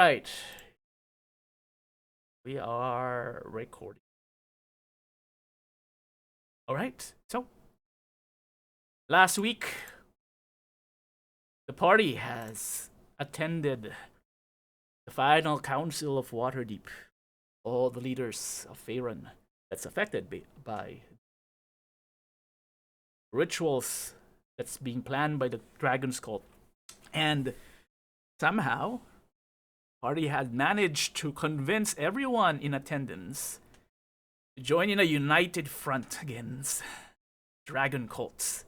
Right, we are recording. All right, so last week the party has attended the final council of Waterdeep. All the leaders of Faerun that's affected by rituals that's being planned by the Dragon's Cult, and somehow party had managed to convince everyone in attendance to join in a united front against dragon cults,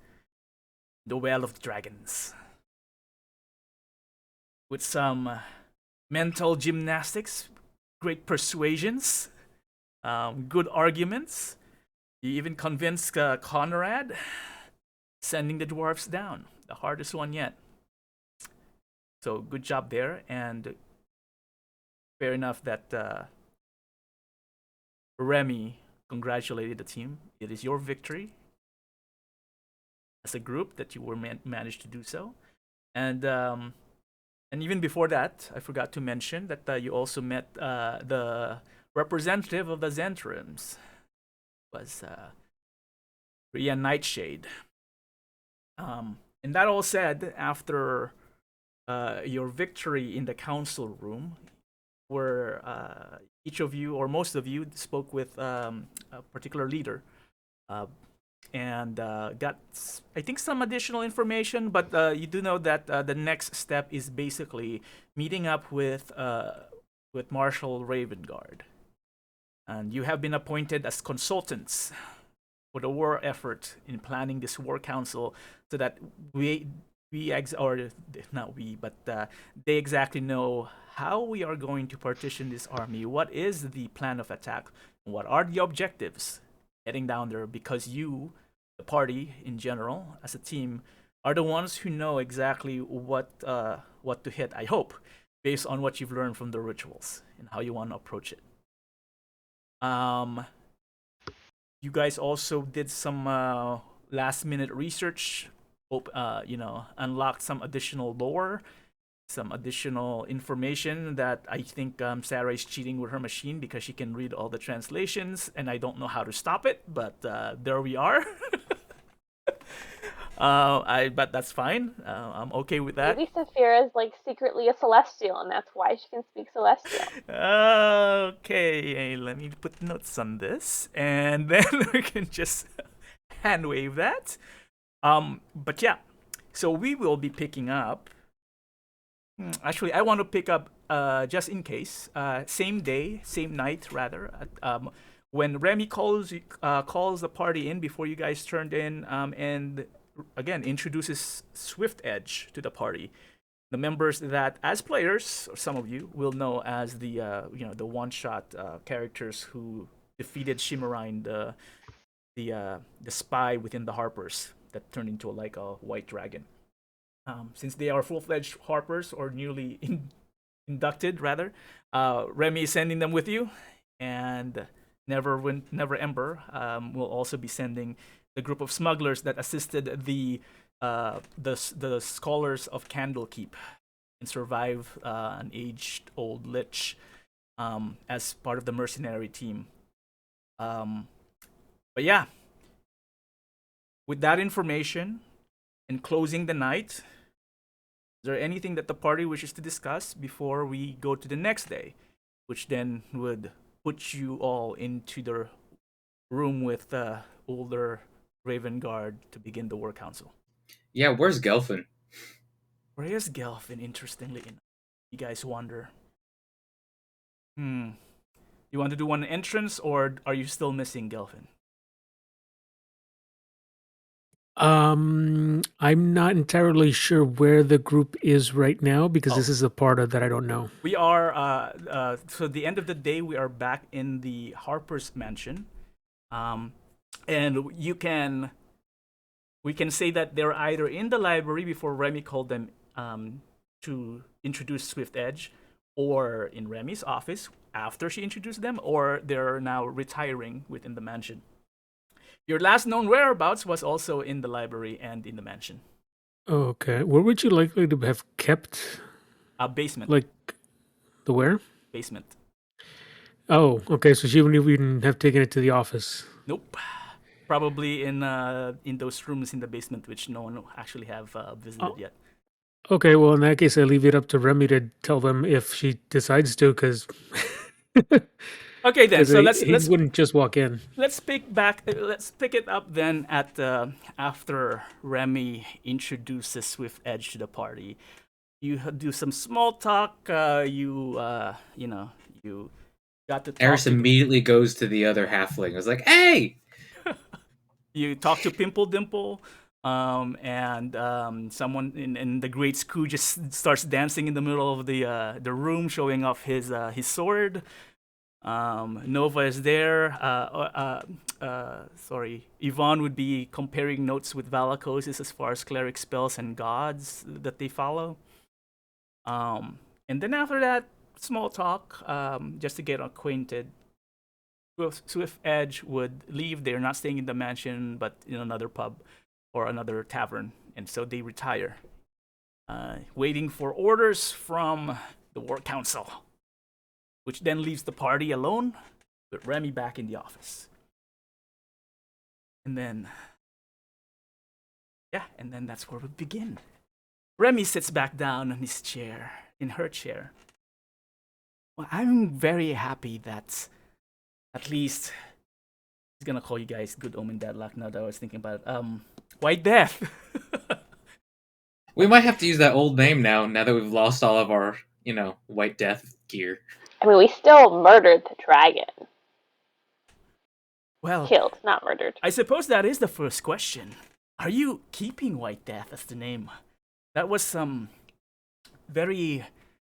the Well of Dragons. With some mental gymnastics, great persuasions, good arguments. You even convinced Conrad, sending the dwarfs down, the hardest one yet. So good job there, and fair enough that Remy congratulated the team. It is your victory as a group that you were managed to do so, and even before that, I forgot to mention that you also met the representative of the Zentrims, was Rhea Nightshade. And that all said, after your victory in the council room, where each of you or most of you spoke with a particular leader, uh, and got, I think, some additional information. But you do know that the next step is basically meeting up with Marshal Ravengard, and you have been appointed as consultants for the war effort in planning this war council, so that or not we, but they exactly know how we are going to partition this army. What is the plan of attack? What are the objectives heading down there? Because you, the party in general, as a team, are the ones who know exactly what to hit. I hope, based on what you've learned from the rituals and how you want to approach it. Um, you guys also did some last minute research. Hope unlocked some additional lore, some additional information that I think Sarah is cheating with her machine because she can read all the translations, and I don't know how to stop it. But there we are. But that's fine. I'm okay with that. Maybe Saphira is like secretly a celestial, and that's why she can speak celestial. Okay, let me put notes on this, and then we can just hand wave that. But yeah, so we will be picking up. Actually, I want to pick up just in case. Same day, same night, rather. When Remy calls the party in before you guys turned in, and again introduces Swift Edge to the party. The members that, as players, or some of you will know as the one-shot characters who defeated Shimmerine, the spy within the Harpers that turned into like a white dragon. Since they are full-fledged Harpers or newly inducted, rather, Remy is sending them with you, and Never Ember will also be sending the group of smugglers that assisted the scholars of Candlekeep and survive an aged old lich as part of the mercenary team. But yeah, with that information and closing the night, is there anything that the party wishes to discuss before we go to the next day, which then would put you all into the room with the older Raven Guard to begin the War Council? Yeah, where's Gelfin? Where is Gelfin, interestingly enough? You guys wonder. Hmm. You want to do one entrance, or are you still missing Gelfin? I'm not entirely sure where the group is right now because this is a part of that I don't know. We are so the end of the day we are back in the Harper's mansion, and we can say that they're either in the library before Remy called them to introduce Swift Edge, or in Remy's office after she introduced them, or they're now retiring within the mansion. Your last known whereabouts was also in the library and in the mansion. Okay, where would you likely to have kept? Basement. Like, The where? Basement. Oh, okay. So she wouldn't even have taken it to the office. Nope. Probably in those rooms in the basement, which no one actually have visited Oh, yet. okay. Well, in that case, I leave it up to Remy to tell them if she decides to, because Okay, then. So let's he let's wouldn't just walk in. let's pick back. Let's pick it up then at after Remy introduces Swift Edge to the party. You do some small talk. You know, you got to talk Eris to immediately goes to the other halfling. I was like, "Hey!" you talk to Pimple Dimple, and someone in the Great Scoo just starts dancing in the middle of the room, showing off his sword. Nova is there. Sorry, Yvonne would be comparing notes with Valacosis as far as cleric spells and gods that they follow. And then after that, small talk, just to get acquainted. Swift Edge would leave. They're not staying in the mansion, but in another pub or another tavern, and so they retire, waiting for orders from the War Council, which then leaves the party alone with Remy back in the office. And then, yeah, and then that's where we begin. Remy sits back down in her chair. Well, I'm very happy that at least he's gonna call you guys good omen bad luck now that I was thinking about it. White Death. We might have to use that old name now. Now that we've lost all of our, White Death gear. I mean, we still murdered the dragon. Well, Killed, not murdered. I suppose that is the first question. Are you keeping White Death as the name? That was some very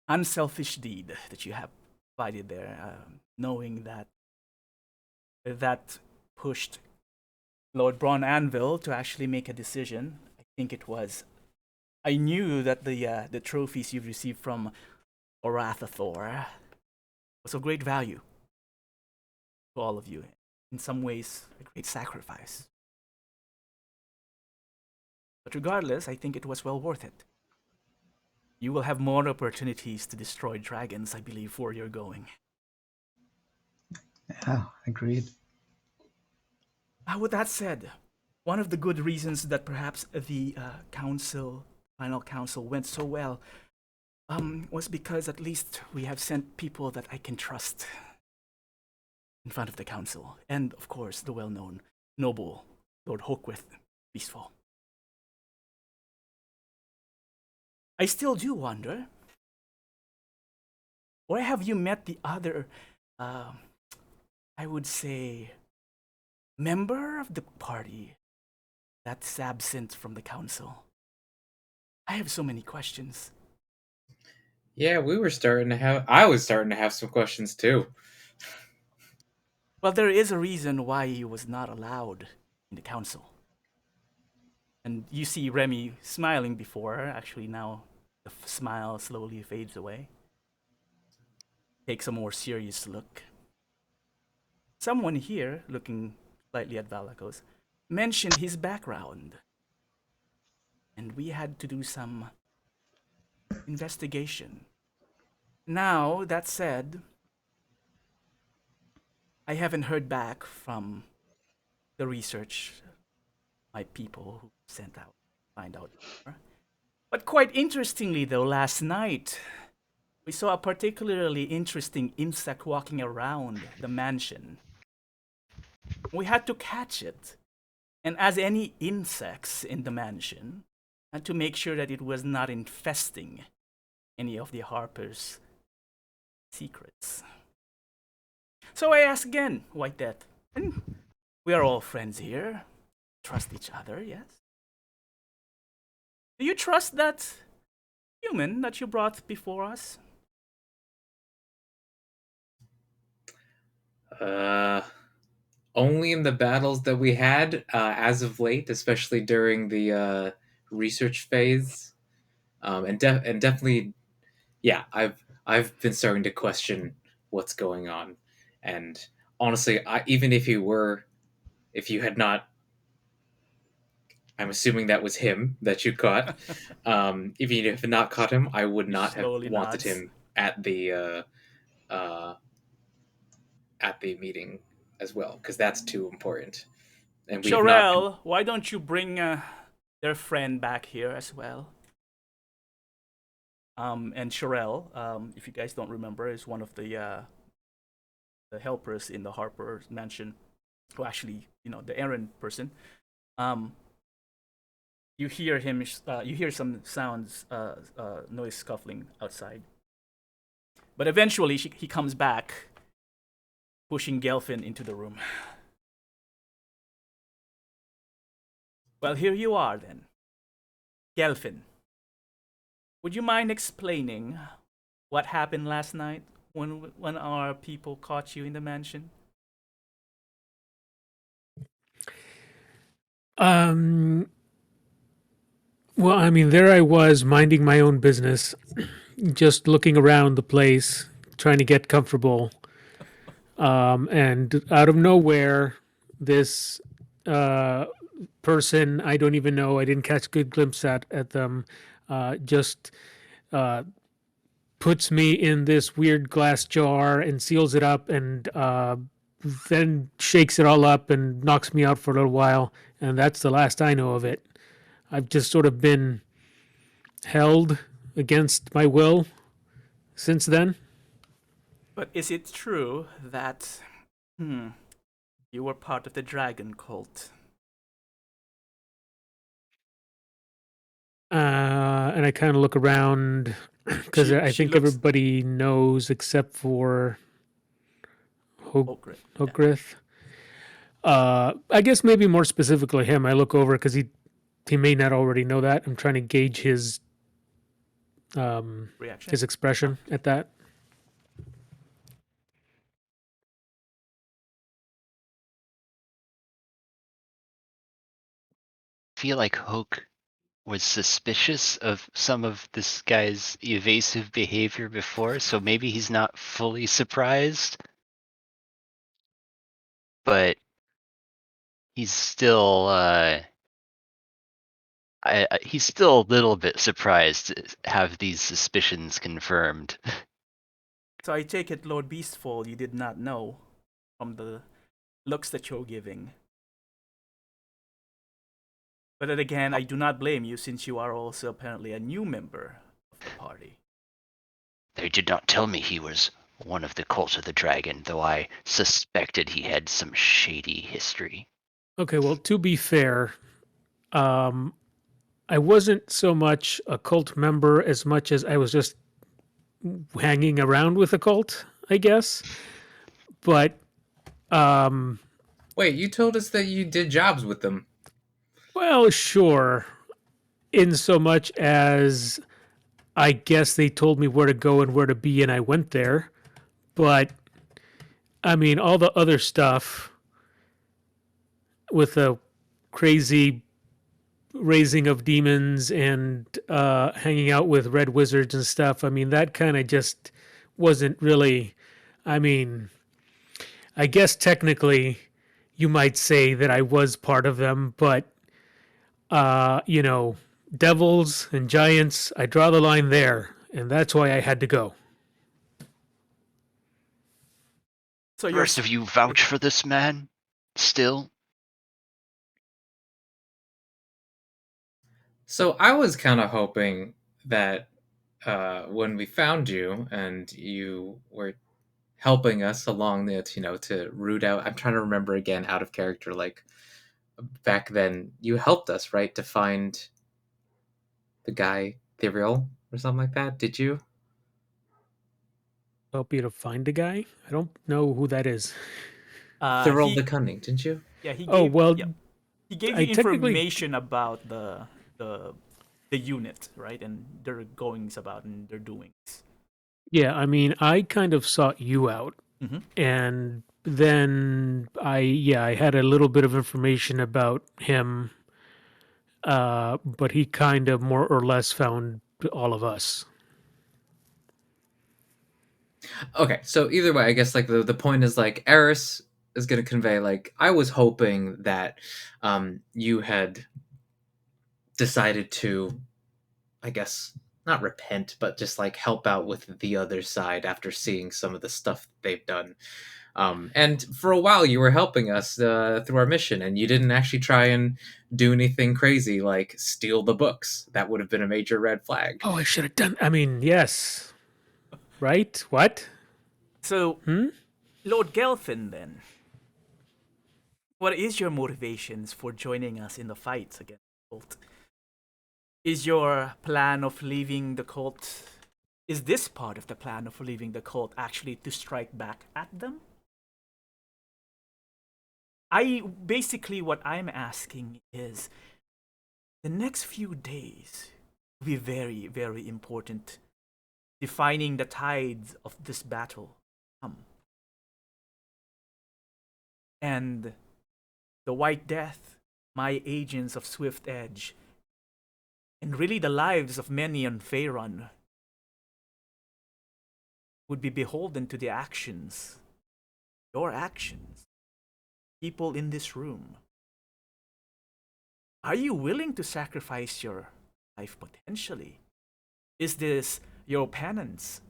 unselfish deed that you have provided there, knowing that pushed Lord Braun Anvil to actually make a decision. I think it was. I knew that the trophies you've received from Orathathor was of great value to all of you. In some ways, a great sacrifice. But regardless, I think it was well worth it. You will have more opportunities to destroy dragons, I believe, where you're going. Yeah, agreed. With that said, one of the good reasons that perhaps the final council went so well, was because at least we have sent people that I can trust in front of the council, and of course the well-known noble Lord Hawkwith Beastful. I still do wonder, where have you met the other, I would say, member of the party that's absent from the council? I have so many questions. Yeah, I was starting to have some questions too. Well, there is a reason why he was not allowed in the council. And you see Remy smiling before, actually now the smile slowly fades away. Takes a more serious look. Someone here, looking slightly at Valakos, mentioned his background. And we had to do some investigation. Now, that said, I haven't heard back from the research my people who sent out to find out more. But quite interestingly, though, last night we saw a particularly interesting insect walking around the mansion. We had to catch it, and as any insects in the mansion, had to make sure that it was not infesting any of the Harper's secrets. So I ask again, White Death, and we are all friends here. Trust each other, yes? Do you trust that human that you brought before us? Uh, Only in the battles that we had as of late, especially during the research phase, and definitely, yeah, I've been starting to question what's going on, and honestly, even if you had not, I'm assuming that was him that you caught. If you had not caught him, I would He not have slowly wanted nods. him at the uh, at the meeting as well, because that's too important. And we've not. Shorel, why don't you bring their friend back here as well? And Shorel, if you guys don't remember, is one of the helpers in the Harper mansion, who actually, the errand person. Um, you hear him. You hear some sounds, noise scuffling outside. But eventually, he comes back, pushing Gelfin into the room. Well, here you are then, Gelfin. Would you mind explaining what happened last night when our people caught you in the mansion? Um, well, I mean, there I was minding my own business, just looking around the place, trying to get comfortable. And out of nowhere, this uh, person I don't even know, I didn't catch a good glimpse at them, just uh, puts me in this weird glass jar and seals it up and then shakes it all up and knocks me out for a little while. And that's the last I know of it. I've just sort of been held against my will since then. But is it true that you were part of the dragon cult? And I kind of look around because I She think looks everybody knows except for Ogre. Yeah. Hogrith. I guess maybe more specifically him. I look over because he may not already know that. I'm trying to gauge Reaction. his expression at that. Feel like Hoke was suspicious of some of this guy's evasive behavior before, so maybe he's not fully surprised, but he's still he's still a little bit surprised to have these suspicions confirmed. So I take it, Lord Beastfall, you did not know from the looks that you're giving. But then again, I do not blame you, since you are also apparently a new member of the party. They did not tell me he was one of the Cult of the Dragon, though I suspected he had some shady history. Okay, well, to be fair, I wasn't so much a cult member as much as I was just hanging around with a cult, I guess. But Wait, you told us that you did jobs with them. well, sure. In so much as I guess they told me where to go and where to be, and I went there. But I mean, all the other stuff with the crazy raising of demons and hanging out with red wizards and stuff, I mean, that kind of just wasn't really. I mean, I guess technically you might say that I was part of them, but you know, devils and giants, I draw the line there, and that's why I had to go. So you're Rest of you vouch for this man? Still? So I was kind of hoping that when we found you and you were helping us along it, to root out. I'm trying to remember again, out of character. Like back then, you helped us, right, to find the guy Thiriel or something like that. Did you? Help you to find a guy? I don't know who that is. Thiriel the he Cunning, didn't you? yeah he Oh, gave well, yeah he gave I you technically, information about the the unit, right, and their goings about and their doings. yeah, I mean, I kind of sought you out. Mm-hmm. And then I had a little bit of information about him, but he kind of more or less found all of us. Okay, so either way, I guess like the point is like Eris is going to convey like I was hoping that you had decided to, I guess, not repent, but just like help out with the other side after seeing some of the stuff they've done. And for a while, you were helping us through our mission, and you didn't actually try and do anything crazy like steal the books. That would have been a major red flag. Oh, I should have done. I mean, yes. Right? What? So, Hmm? Lord Gelfin, then, what is your motivations for joining us in the fight against the cult? Is your plan of leaving the cult? Is this part of the plan of leaving the cult actually to strike back at them? Basically what I'm asking is the next few days will be very, very important, defining the tides of this battle. And the White Death, my agents of Swift Edge, and really the lives of many on Faerun would be beholden to the actions, your actions, people in this room. Are you willing to sacrifice your life potentially? Is this your penance?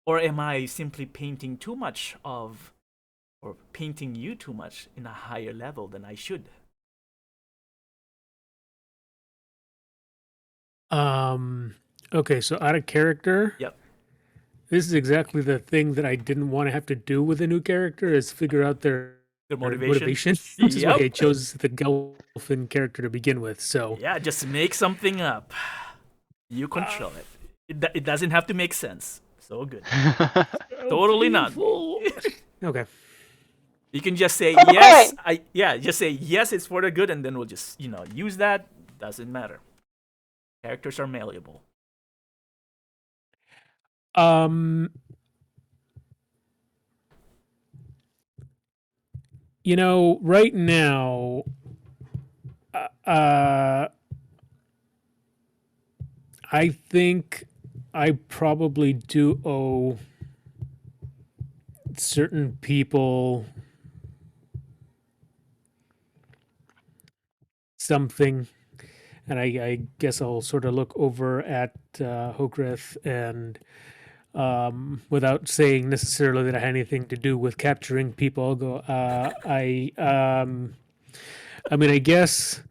Or am I simply painting too much of, or painting you too much in a higher level than I should? Okay, so out of character, Yep. this is exactly the thing that I didn't want to have to do with a new character is figure out their The motivation? motivation, which is why I Yep. chose the Gelfin character to begin with. So, Yeah, just make something up. You control it. It doesn't have to make sense. So good. Totally not. Okay. You can just say Okay. yes. Just say yes. It's for the good, and then we'll just use that. Doesn't matter. Characters are malleable. Um, right now, I think I probably do owe certain people something, and I guess I'll sort of look over at Hogreth and without saying necessarily that I had anything to do with capturing people, I'll go. I mean, I guess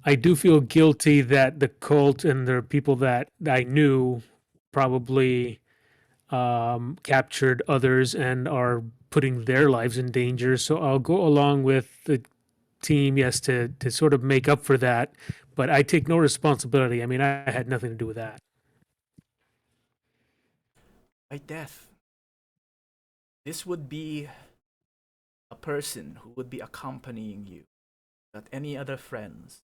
I do feel guilty that the cult and the people that I knew probably captured others and are putting their lives in danger. So I'll go along with the team, yes, to sort of make up for that. But I take no responsibility. I mean, I had nothing to do with that. By death, this would be a person who would be accompanying you, not any other friends.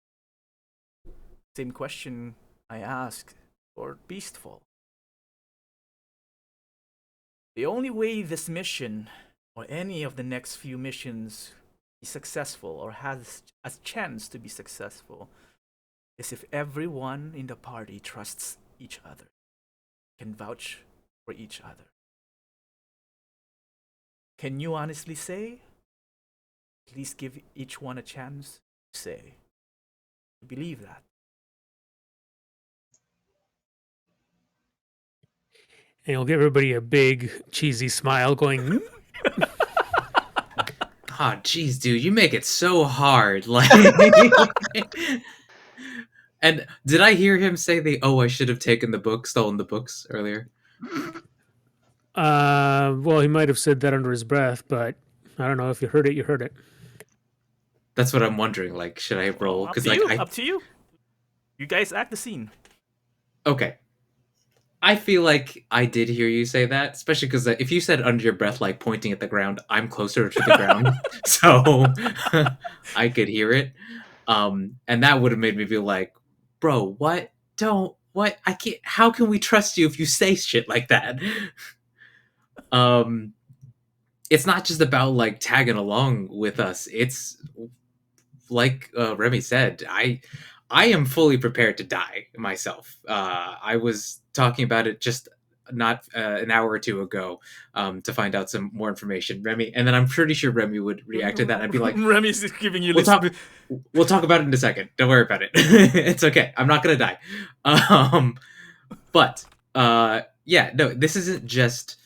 Same question I asked for Beastfall. The only way this mission, or any of the next few missions, is successful or has a chance to be successful, is if everyone in the party trusts each other, can vouch for each other. Can you honestly say? At least give each one a chance to say. To believe that. And you'll give everybody a big cheesy smile, going, "Hmm?" Ah, jeez, dude, you make it so hard. Like, and did I hear him say I should have taken the book, stolen the books earlier? Well, he might have said that under his breath, but I don't know if you heard it. You heard it. That's what I'm wondering. Like, should I roll? Up Because to like you. I Up to you. You guys act the scene. okay. I feel like I did hear you say that, especially because if you said under your breath, like pointing at the ground, I'm closer to the ground, so I could hear it. And that would have made me feel like, bro, what? Don't what? I can't. How can we trust you if you say shit like that? Um, it's not just about like tagging along with us. It's like Remy said, I am fully prepared to die myself. I was talking about it just not an hour or two ago to find out some more information, Remy. And then I'm pretty sure Remy would react to that. I'd be like, Remy's giving you we'll list. talk about it in a second. Don't worry about it. It's okay. I'm not gonna die. But yeah, no, this isn't just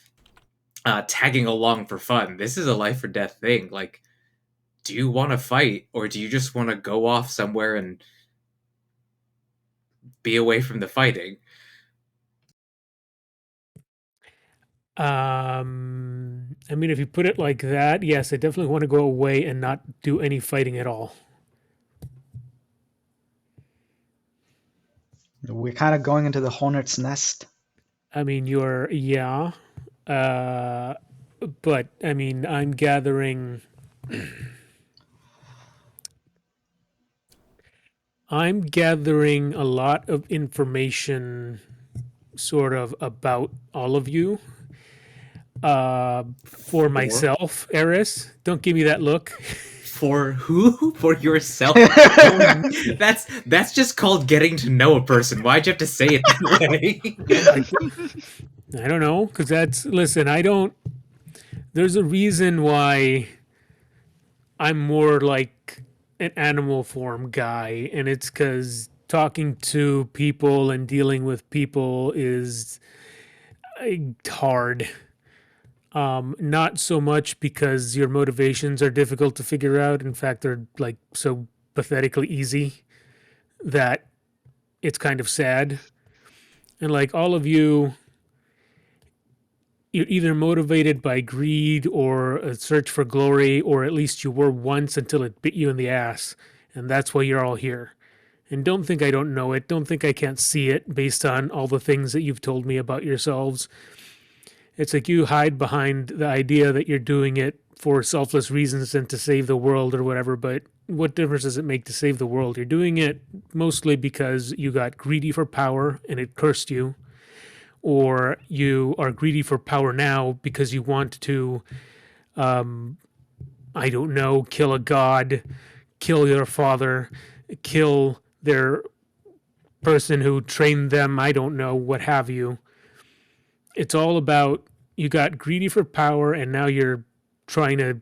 tagging along for fun. This is a life or death thing. Like, do you want to fight, or do you just want to go off somewhere and be away from the fighting? I mean, if you put it like that, yes, I definitely want to go away and not do any fighting at all. We're kind of going into the hornet's nest. I mean, yeah, but I mean, I'm gathering. I'm gathering a lot of information, sort of about all of you. For myself, Eris, don't give me that look. For who? For yourself? That's just called getting to know a person. Why'd you have to say it that way? I don't know, because listen, I don't. There's a reason why I'm more like an animal form guy, and it's because talking to people and dealing with people is hard. Not so much because your motivations are difficult to figure out. In fact, they're like so pathetically easy that it's kind of sad. And like all of you, you're either motivated by greed or a search for glory, or at least you were once until it bit you in the ass. And that's why you're all here. And don't think I don't know it. Don't think I can't see it based on all the things that you've told me about yourselves. It's like you hide behind the idea that you're doing it for selfless reasons and to save the world or whatever, but what difference does it make to save the world? You're doing it mostly because you got greedy for power and it cursed you, or you are greedy for power now because you want to, I don't know, kill a god, kill your father, kill their person who trained them, I don't know, what have you. It's all about you got greedy for power and now you're trying to,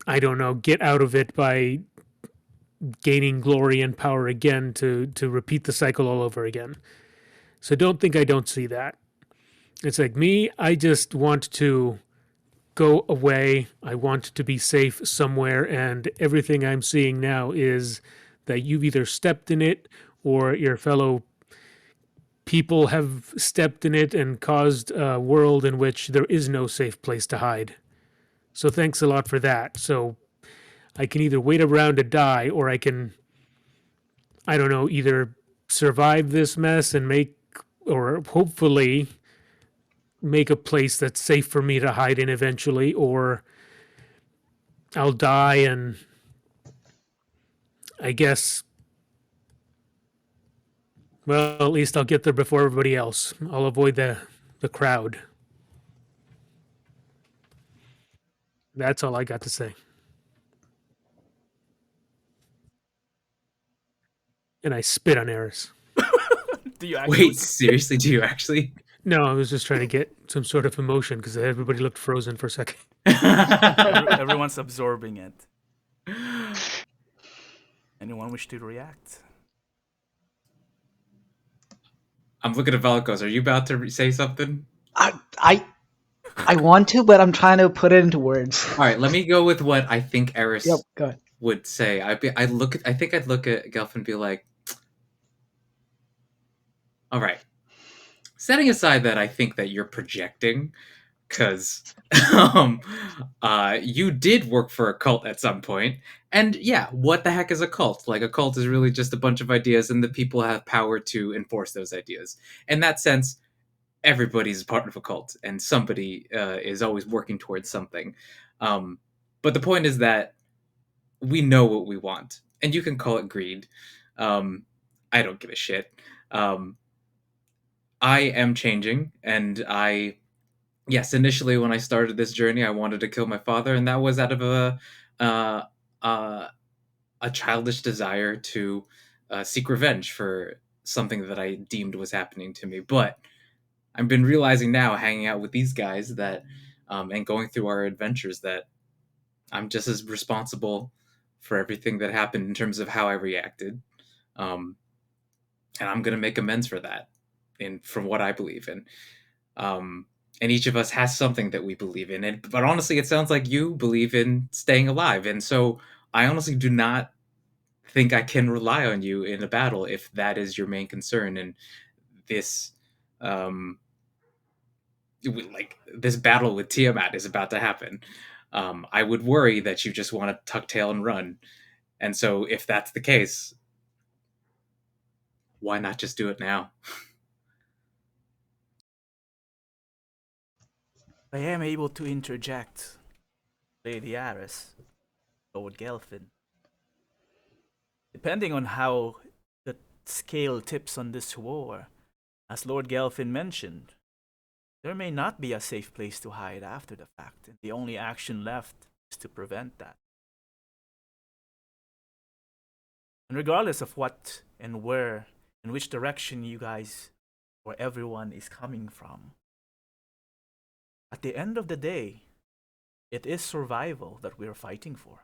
I don't know, get out of it by gaining glory and power again to repeat the cycle all over again. So don't think I don't see that. It's like me, I just want to go away. I want to be safe somewhere, and everything I'm seeing now is that you've either stepped in it or your fellow people have stepped in it and caused a world in which there is no safe place to hide. So thanks a lot for that. So I can either wait around to die or I can, I don't know, either survive this mess and make, or hopefully make a place that's safe for me to hide in eventually, or I'll die and I guess, well, at least I'll get there before everybody else. I'll avoid the crowd. That's all I got to say. And I spit on Eris. Do you actually? Wait, seriously? Do you actually? No, I was just trying to get some sort of emotion because everybody looked frozen for a second. Everyone's absorbing it. Anyone wish to react? I'm looking at Valkos. Are you about to say something? I want to, but I'm trying to put it into words. All right, let me go with what I think Eris Yep, go ahead. would say. I think I'd look at Gelf and be like, all right. Setting aside that I think that you're projecting, because you did work for a cult at some point, and yeah, what the heck is a cult? Like, a cult is really just a bunch of ideas, and the people have power to enforce those ideas. In that sense, everybody's part of a cult, and somebody is always working towards something. But the point is that we know what we want, and you can call it greed. I don't give a shit. I am changing, and yes, initially when I started this journey, I wanted to kill my father, and that was out of uh, a childish desire to seek revenge for something that I deemed was happening to me. But I've been realizing now, hanging out with these guys, that and going through our adventures, that I'm just as responsible for everything that happened in terms of how I reacted, um, and I'm gonna make amends for that, in from what I believe in. And each of us has something that we believe in. But honestly, it sounds like you believe in staying alive, and so I honestly do not think I can rely on you in a battle if that is your main concern. And this, um, like this battle with Tiamat is about to happen. I would worry that you just want to tuck tail and run. And so, if that's the case, why not just do it now? I am able to interject, Lady Aris, Lord Gelfin. Depending on how the scale tips on this war, as Lord Gelfin mentioned, there may not be a safe place to hide after the fact, and the only action left is to prevent that. And regardless of what and where and which direction you guys or everyone is coming from, at the end of the day, it is survival that we're fighting for.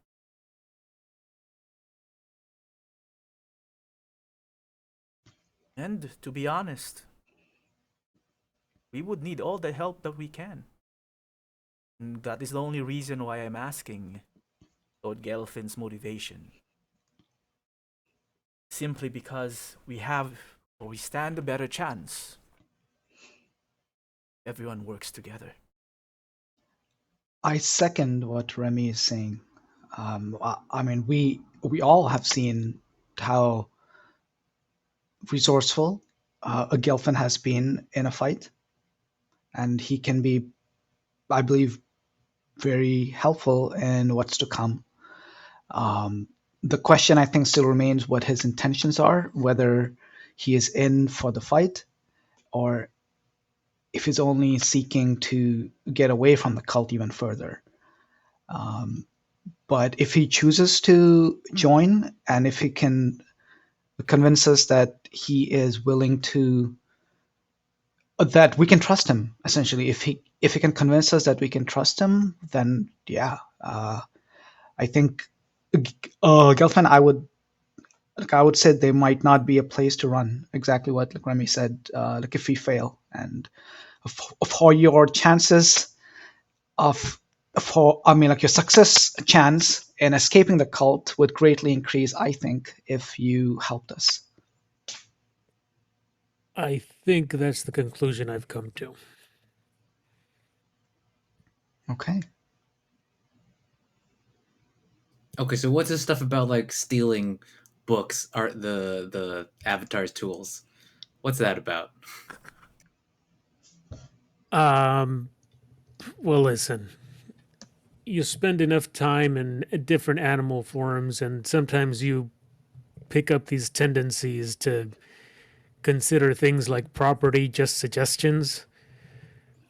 And to be honest, we would need all the help that we can. And that is the only reason why I'm asking Lord Gelfin's motivation. Simply because we have, or we stand a better chance. Everyone works together. I second what Remy is saying. I mean, we all have seen how resourceful a Gelfin has been in a fight, and he can be, I believe, very helpful in what's to come. The question, I think, still remains what his intentions are, whether he is in for the fight or if he's only seeking to get away from the cult even further. But if he chooses to join, and if he can convince us that he is willing to, that we can trust him, essentially, if he can convince us that we can trust him, then yeah, I think Gelfand, I would say there might not be a place to run. Exactly what like Remy said. Like if we fail, and for your chances of, for I mean, like your success chance in escaping the cult would greatly increase, I think, if you helped us. I think that's the conclusion I've come to. Okay. Okay, so what's this stuff about like stealing books, art, the Avatar's tools? What's that about? Well, listen. You spend enough time in different animal forms, and sometimes you pick up these tendencies to consider things like property just suggestions.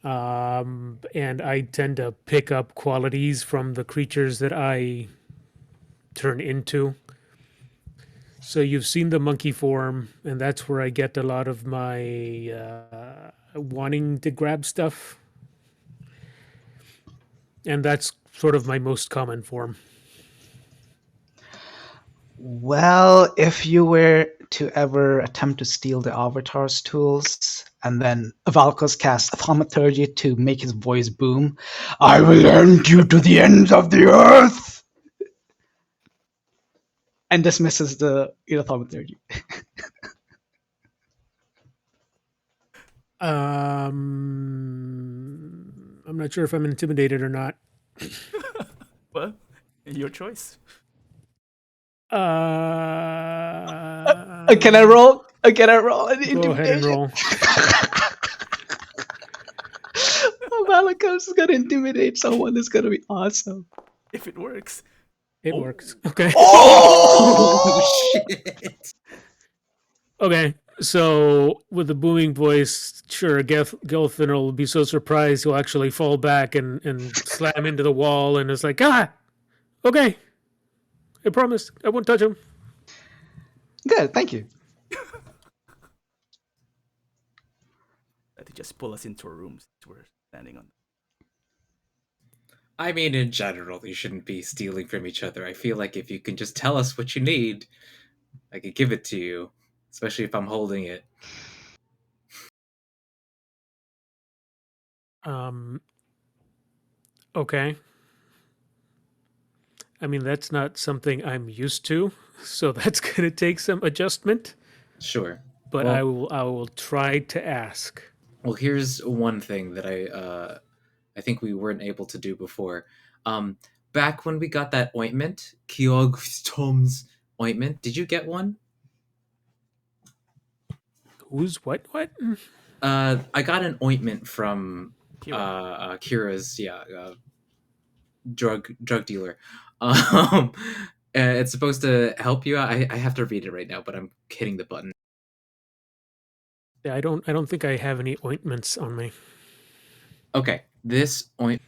And I tend to pick up qualities from the creatures that I turn into. So you've seen the monkey form, and that's where I get a lot of my wanting to grab stuff. And that's sort of my most common form. Well, if you were to ever attempt to steal the Avatar's tools, and then Valkos casts thaumaturgy to make his voice boom, I will end you to the ends of the earth, and dismisses the thaumaturgy. I'm not sure if I'm intimidated or not. Well, your choice. Can I roll? Can I roll an Go ahead and intimidation? roll. Valakos is gonna intimidate someone. That's gonna be awesome. If it works. It Oh. works. Okay. Oh shit! Okay. So with the booming voice, sure, Gelfin will be so surprised he'll actually fall back and slam into the wall, and it's like, okay. I promise I won't touch him. Good, thank you. to just pull us into a room since we're standing on. I mean, in general, you shouldn't be stealing from each other. I feel like if you can just tell us what you need, I could give it to you, especially if I'm holding it. Okay. I mean, that's not something I'm used to, so that's going to take some adjustment. Sure. But Well, I will try to ask. well, here's one thing that I think we weren't able to do before. Back when we got that ointment, Tom's ointment, did you get one? Who's what? What? I got an ointment from Kira. Kira's drug dealer. Um, it's supposed to help you out. I have to read it right now, but I'm hitting the button. Yeah, I don't think I have any ointments on me. Okay, this ointment,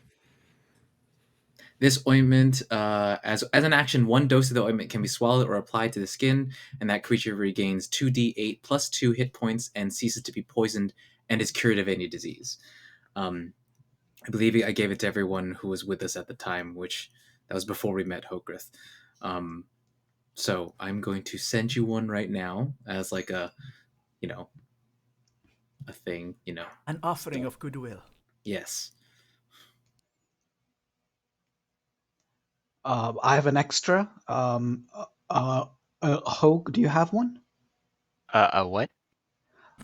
as an action, one dose of the ointment can be swallowed or applied to the skin, and that creature regains 2d8 plus 2 hit points and ceases to be poisoned and is cured of any disease. I believe I gave it to everyone who was with us at the time, which that was before we met Hokrith. So I'm going to send you one right now as like a thing, An offering of goodwill. Yes. I have an extra. Hogue, do you have one? A what?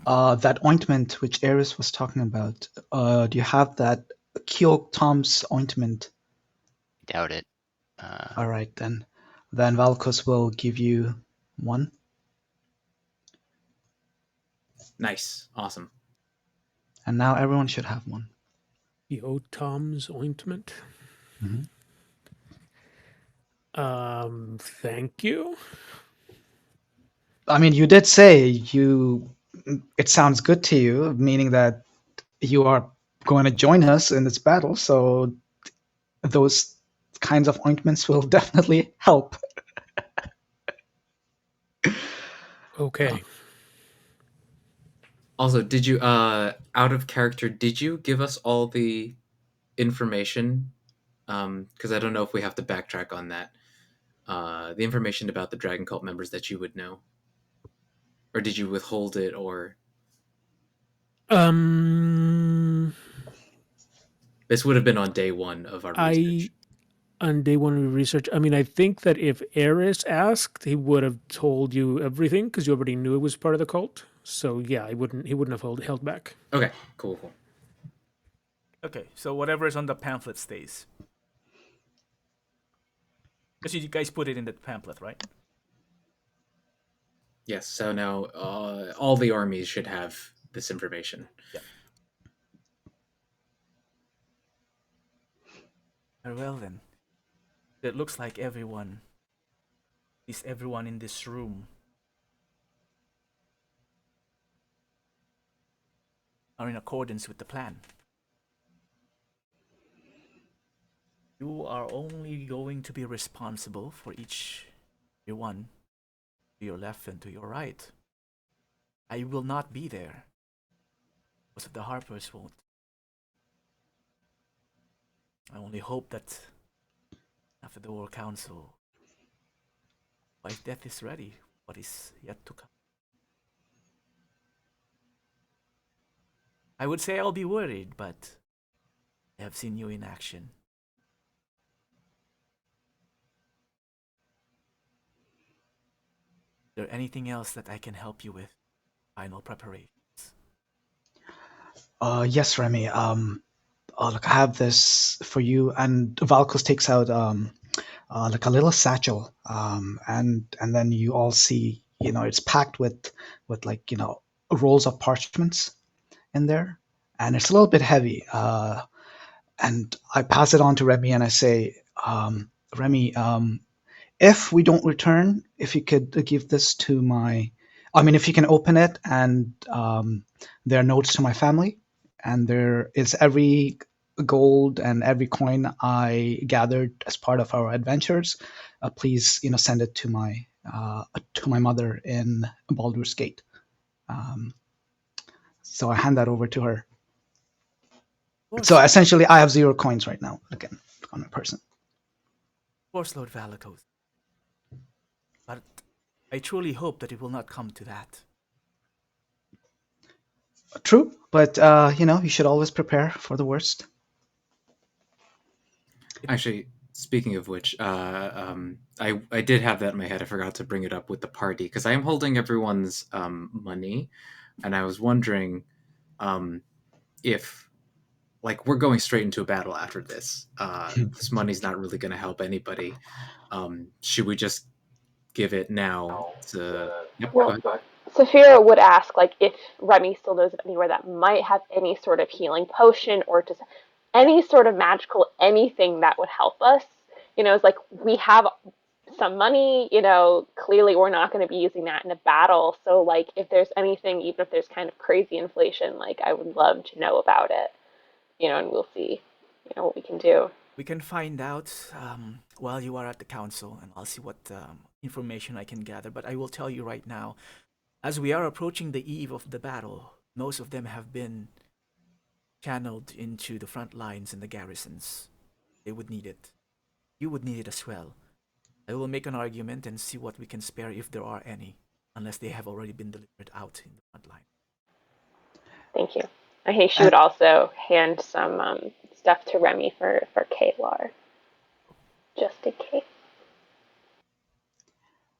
That ointment which Eris was talking about. Do you have that Keogh Tom's ointment? Doubt it. All right, then. Then Valkos will give you one. Nice. Awesome. And now everyone should have one. Tom's ointment. Mhm. Thank you. I mean, you did say it sounds good to you, meaning that you are going to join us in this battle, so those kinds of ointments will definitely help. Okay. Also, did you out of character, did you give us all the information? Because I don't know if we have to backtrack on that. The information about the Dragon Cult members that you would know. Or did you withhold it, or this would have been on day one of our research? On day one of research, I mean, I think that if Eris asked, he would have told you everything because you already knew it was part of the cult. So yeah, he wouldn't have held back. Okay, cool. Okay, so whatever is on the pamphlet stays. Because you guys put it in the pamphlet, right? Yes, so now all the armies should have this information. Yeah. Very well then. It looks like everyone in this room are in accordance with the plan. You are only going to be responsible for everyone to your left and to your right. I will not be there. Most of the Harpers won't. I only hope that after the War Council, White Death is ready. What is yet to come? I would say I'll be worried, but I have seen you in action. Is there anything else that I can help you with? Final preparations. Yes, Remy. Look, I have this for you. And Valkos takes out like a little satchel, and then you all see, it's packed with like rolls of parchments in there, and it's a little bit heavy. And I pass it on to Remy, and I say, Remy, if we don't return, if you could give this to if you can open it, and there are notes to my family, and there is every gold and every coin I gathered as part of our adventures. Please, send it to my mother in Baldur's Gate. So I hand that over to her. course, So essentially, I have 0 coins right now again on my person. of course, Lord Valakos. But I truly hope that it will not come to that. True, but you should always prepare for the worst. Actually, speaking of which, I did have that in my head. I forgot to bring it up with the party because I am holding everyone's money, and I was wondering if like we're going straight into a battle after this. This money's not really going to help anybody. Should we just give it now to? Yep. Go Well, ahead. Saphira would ask, like, if Remy still knows of anywhere that might have any sort of healing potion or just any sort of magical anything that would help us. It's like we have some money, clearly we're not going to be using that in a battle. So, like, if there's anything, even if there's kind of crazy inflation, like, I would love to know about it, and we'll see, what we can do. We can find out while you are at the council, and I'll see what information I can gather. But I will tell you right now, as we are approaching the eve of the battle, most of them have been channeled into the front lines and the garrisons. They would need it. You would need it as well. I will make an argument and see what we can spare if there are any, unless they have already been delivered out in the front line. Thank you. I think she would also hand some stuff to Remy for Kalar, just in case.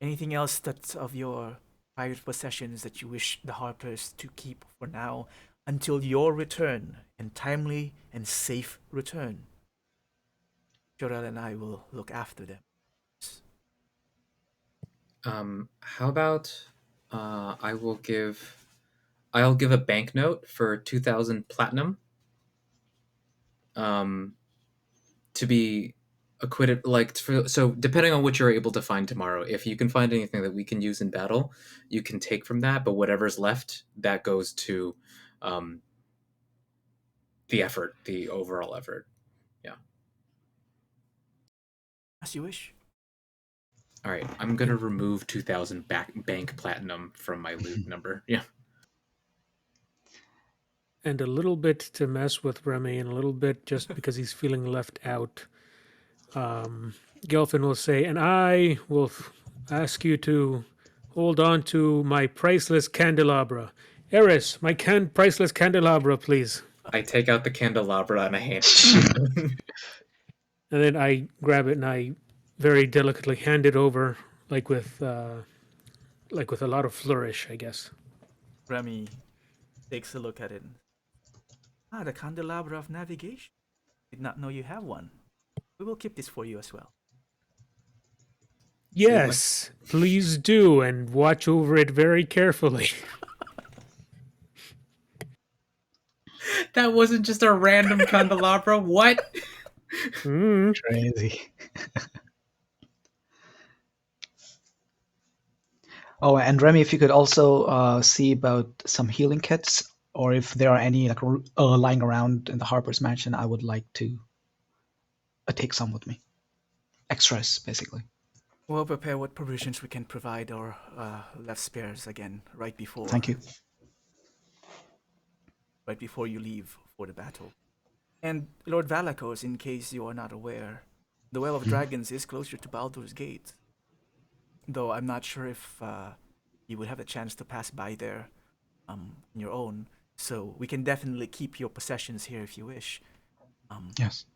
Anything else that's of your private possessions that you wish the Harpers to keep for now until your return, and timely and safe return? Jorel and I will look after them. How about I'll give a banknote for 2,000 platinum. To be acquitted, so depending on what you're able to find tomorrow, if you can find anything that we can use in battle, you can take from that, but whatever's left, that goes to the overall effort. Yeah. As you wish. All right, I'm gonna remove 2,000 bank platinum from my loot number. Yeah. And a little bit to mess with Remy, and a little bit just because he's feeling left out. Gelfin will say, and I will ask you to hold on to my priceless candelabra. Eris, my priceless candelabra, please. I take out the candelabra and I hand it to you. And then I grab it and I very delicately hand it over, like with a lot of flourish, I guess. Remy takes a look at it. Ah, the candelabra of navigation. Did not know you have one. We will keep this for you as well. Yes, please do, and watch over it very carefully. That wasn't just a random candelabra. What? Crazy. Oh, and Remy, if you could also see about some healing kits, or if there are any like lying around in the Harper's Mansion, I would like to take some with me. Extras, basically. We'll prepare what provisions we can provide or left spares again right before. Thank you. Right before you leave for the battle. And Lord Valakos, in case you are not aware, the Well of Dragons is closer to Baldur's Gate. Though I'm not sure if you would have a chance to pass by there on your own. So we can definitely keep your possessions here if you wish. Yes.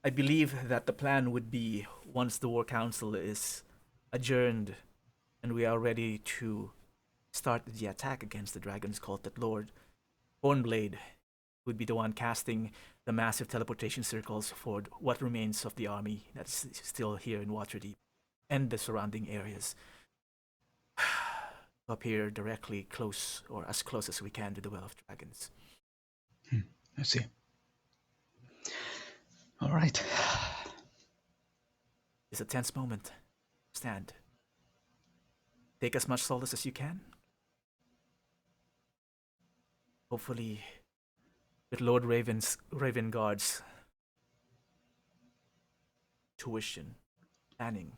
I believe that the plan would be, once the War Council is adjourned and we are ready to start the attack against the Dragon's Cult, that Lord Hornblade would be the one casting the massive teleportation circles for what remains of the army that's still here in Waterdeep and the surrounding areas. Appear directly close, or as close as we can, to the Well of Dragons. I see. All right. It's a tense moment. Stand. Take as much solace as you can. Hopefully, with Lord Ravenguard's tuition, planning,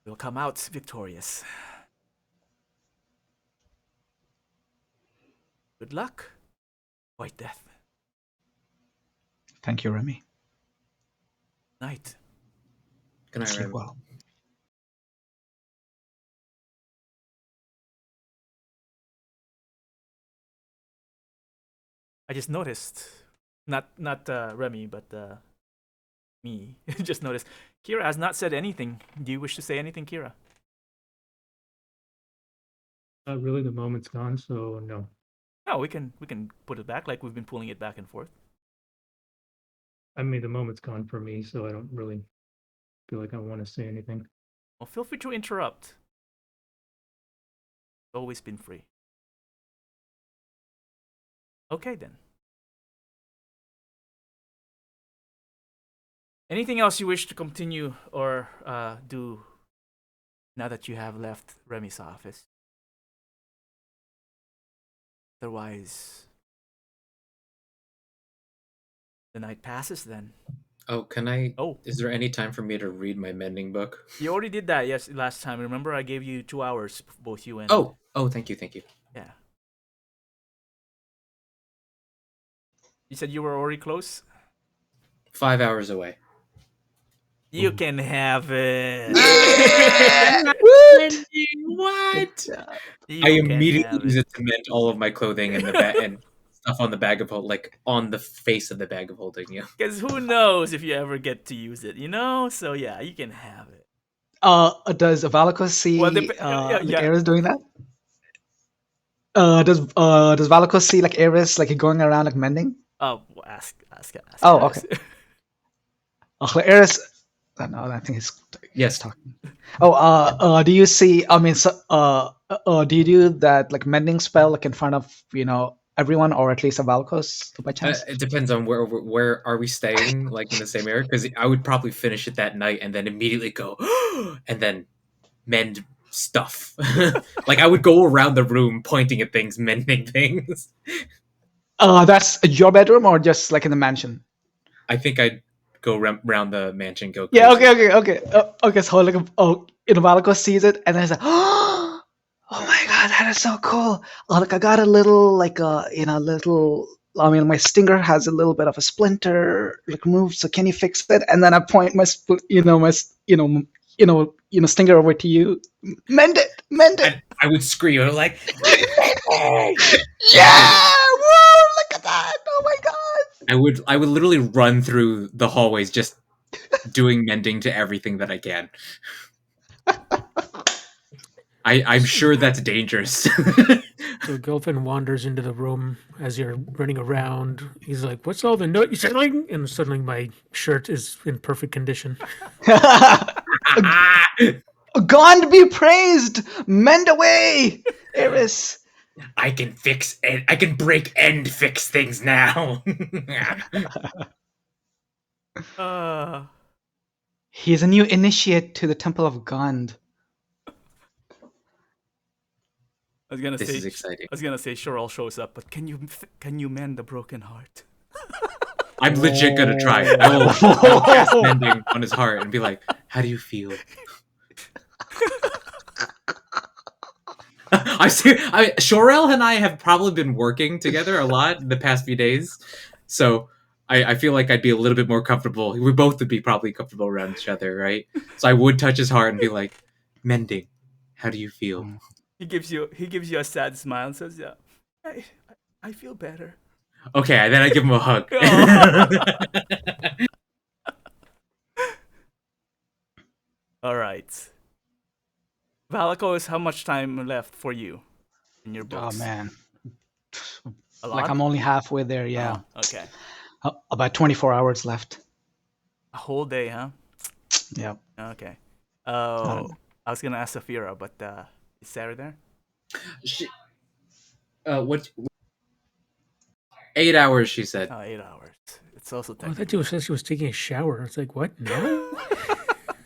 we'll come out victorious. Good luck, White Death. Thank you, Remy. Night. Good night, Sleep Remy. well. I just noticed, not Remy, but me just noticed. Kira has not said anything. Do you wish to say anything, Kira? Really, the moment's gone, so no. No, we can put it back like we've been pulling it back and forth. I mean, the moment's gone for me, so I don't really feel like I want to say anything. Well, feel free to interrupt. Always been free. Okay then. Anything else you wish to continue or do now that you have left Remy's office? Otherwise, the night passes then. Oh, can I? Oh, Is there any time for me to read my mending book? you already did that, yes, last time. Remember, I gave you 2 hours, both you and... Oh, thank you. Yeah. You said you were already close? 5 hours away. You can have it. What? You I can immediately have use it. it to mend all of my clothing and the bag and stuff on the bag of hold, like on the face of the bag of holding. You know? Because who knows if you ever get to use it, you know? So yeah, you can have it. Does Valakos see Well, like yeah. Ares doing that? Does Valakos see like Ares like going around like mending? Oh, well, ask Oh, Ares. okay. Like Ares. No, I think he's Yes. talking. Do you see? I mean, do you do that like mending spell like in front of everyone, or at least a Valakos by chance? It depends on where are we staying, like in the same area, because I would probably finish it that night and then immediately go and then mend stuff. Like I would go around the room pointing at things, mending things. That's your bedroom or just like in the mansion? I think I'd go around the mansion, go Yeah. crazy. Okay. So like, Valakos sees it and then he's like, oh my god, that is so cool. Oh, like I got a little like little. I mean, my stinger has a little bit of a splinter like moved. So can you fix it? And then I point my stinger over to you. Mend it. And I would scream, I'm like, Yeah! Woo! Look at that! Oh my god! I would literally run through the hallways just doing mending to everything that I can. I'm sure that's dangerous. So Gelfin wanders into the room as you're running around. He's like, "What's all the noise?" And suddenly my shirt is in perfect condition. God be praised! Mend away, Eris. I can I can break and fix things now. uh, He's a new initiate to the Temple of Gond. I was gonna This say, is exciting. Shoral shows up, but can you mend a broken heart? I'm legit gonna try it. I'll cast mending on his heart and be like, "How do you feel?" Shorel and I have probably been working together a lot in the past few days, so I feel like I'd be a little bit more comfortable. We both would be probably comfortable around each other, right? So I would touch his heart and be like, "Mending, how do you feel?" He gives you a sad smile and says, "Yeah, I feel better." Okay, and then I give him a hug. All right. Valakos, how much time left for you in your Oh books? man, A lot? like I'm only halfway there. Yeah, Oh, okay. About 24 hours left. A whole day, huh? Yeah. Okay. I Oh, don't know. I was gonna ask Safira, but is Sarah there? What? 8 hours, she said. Oh, 8 hours. It's also Oh, I technically. thought you said she was taking a shower. It's like, what? No.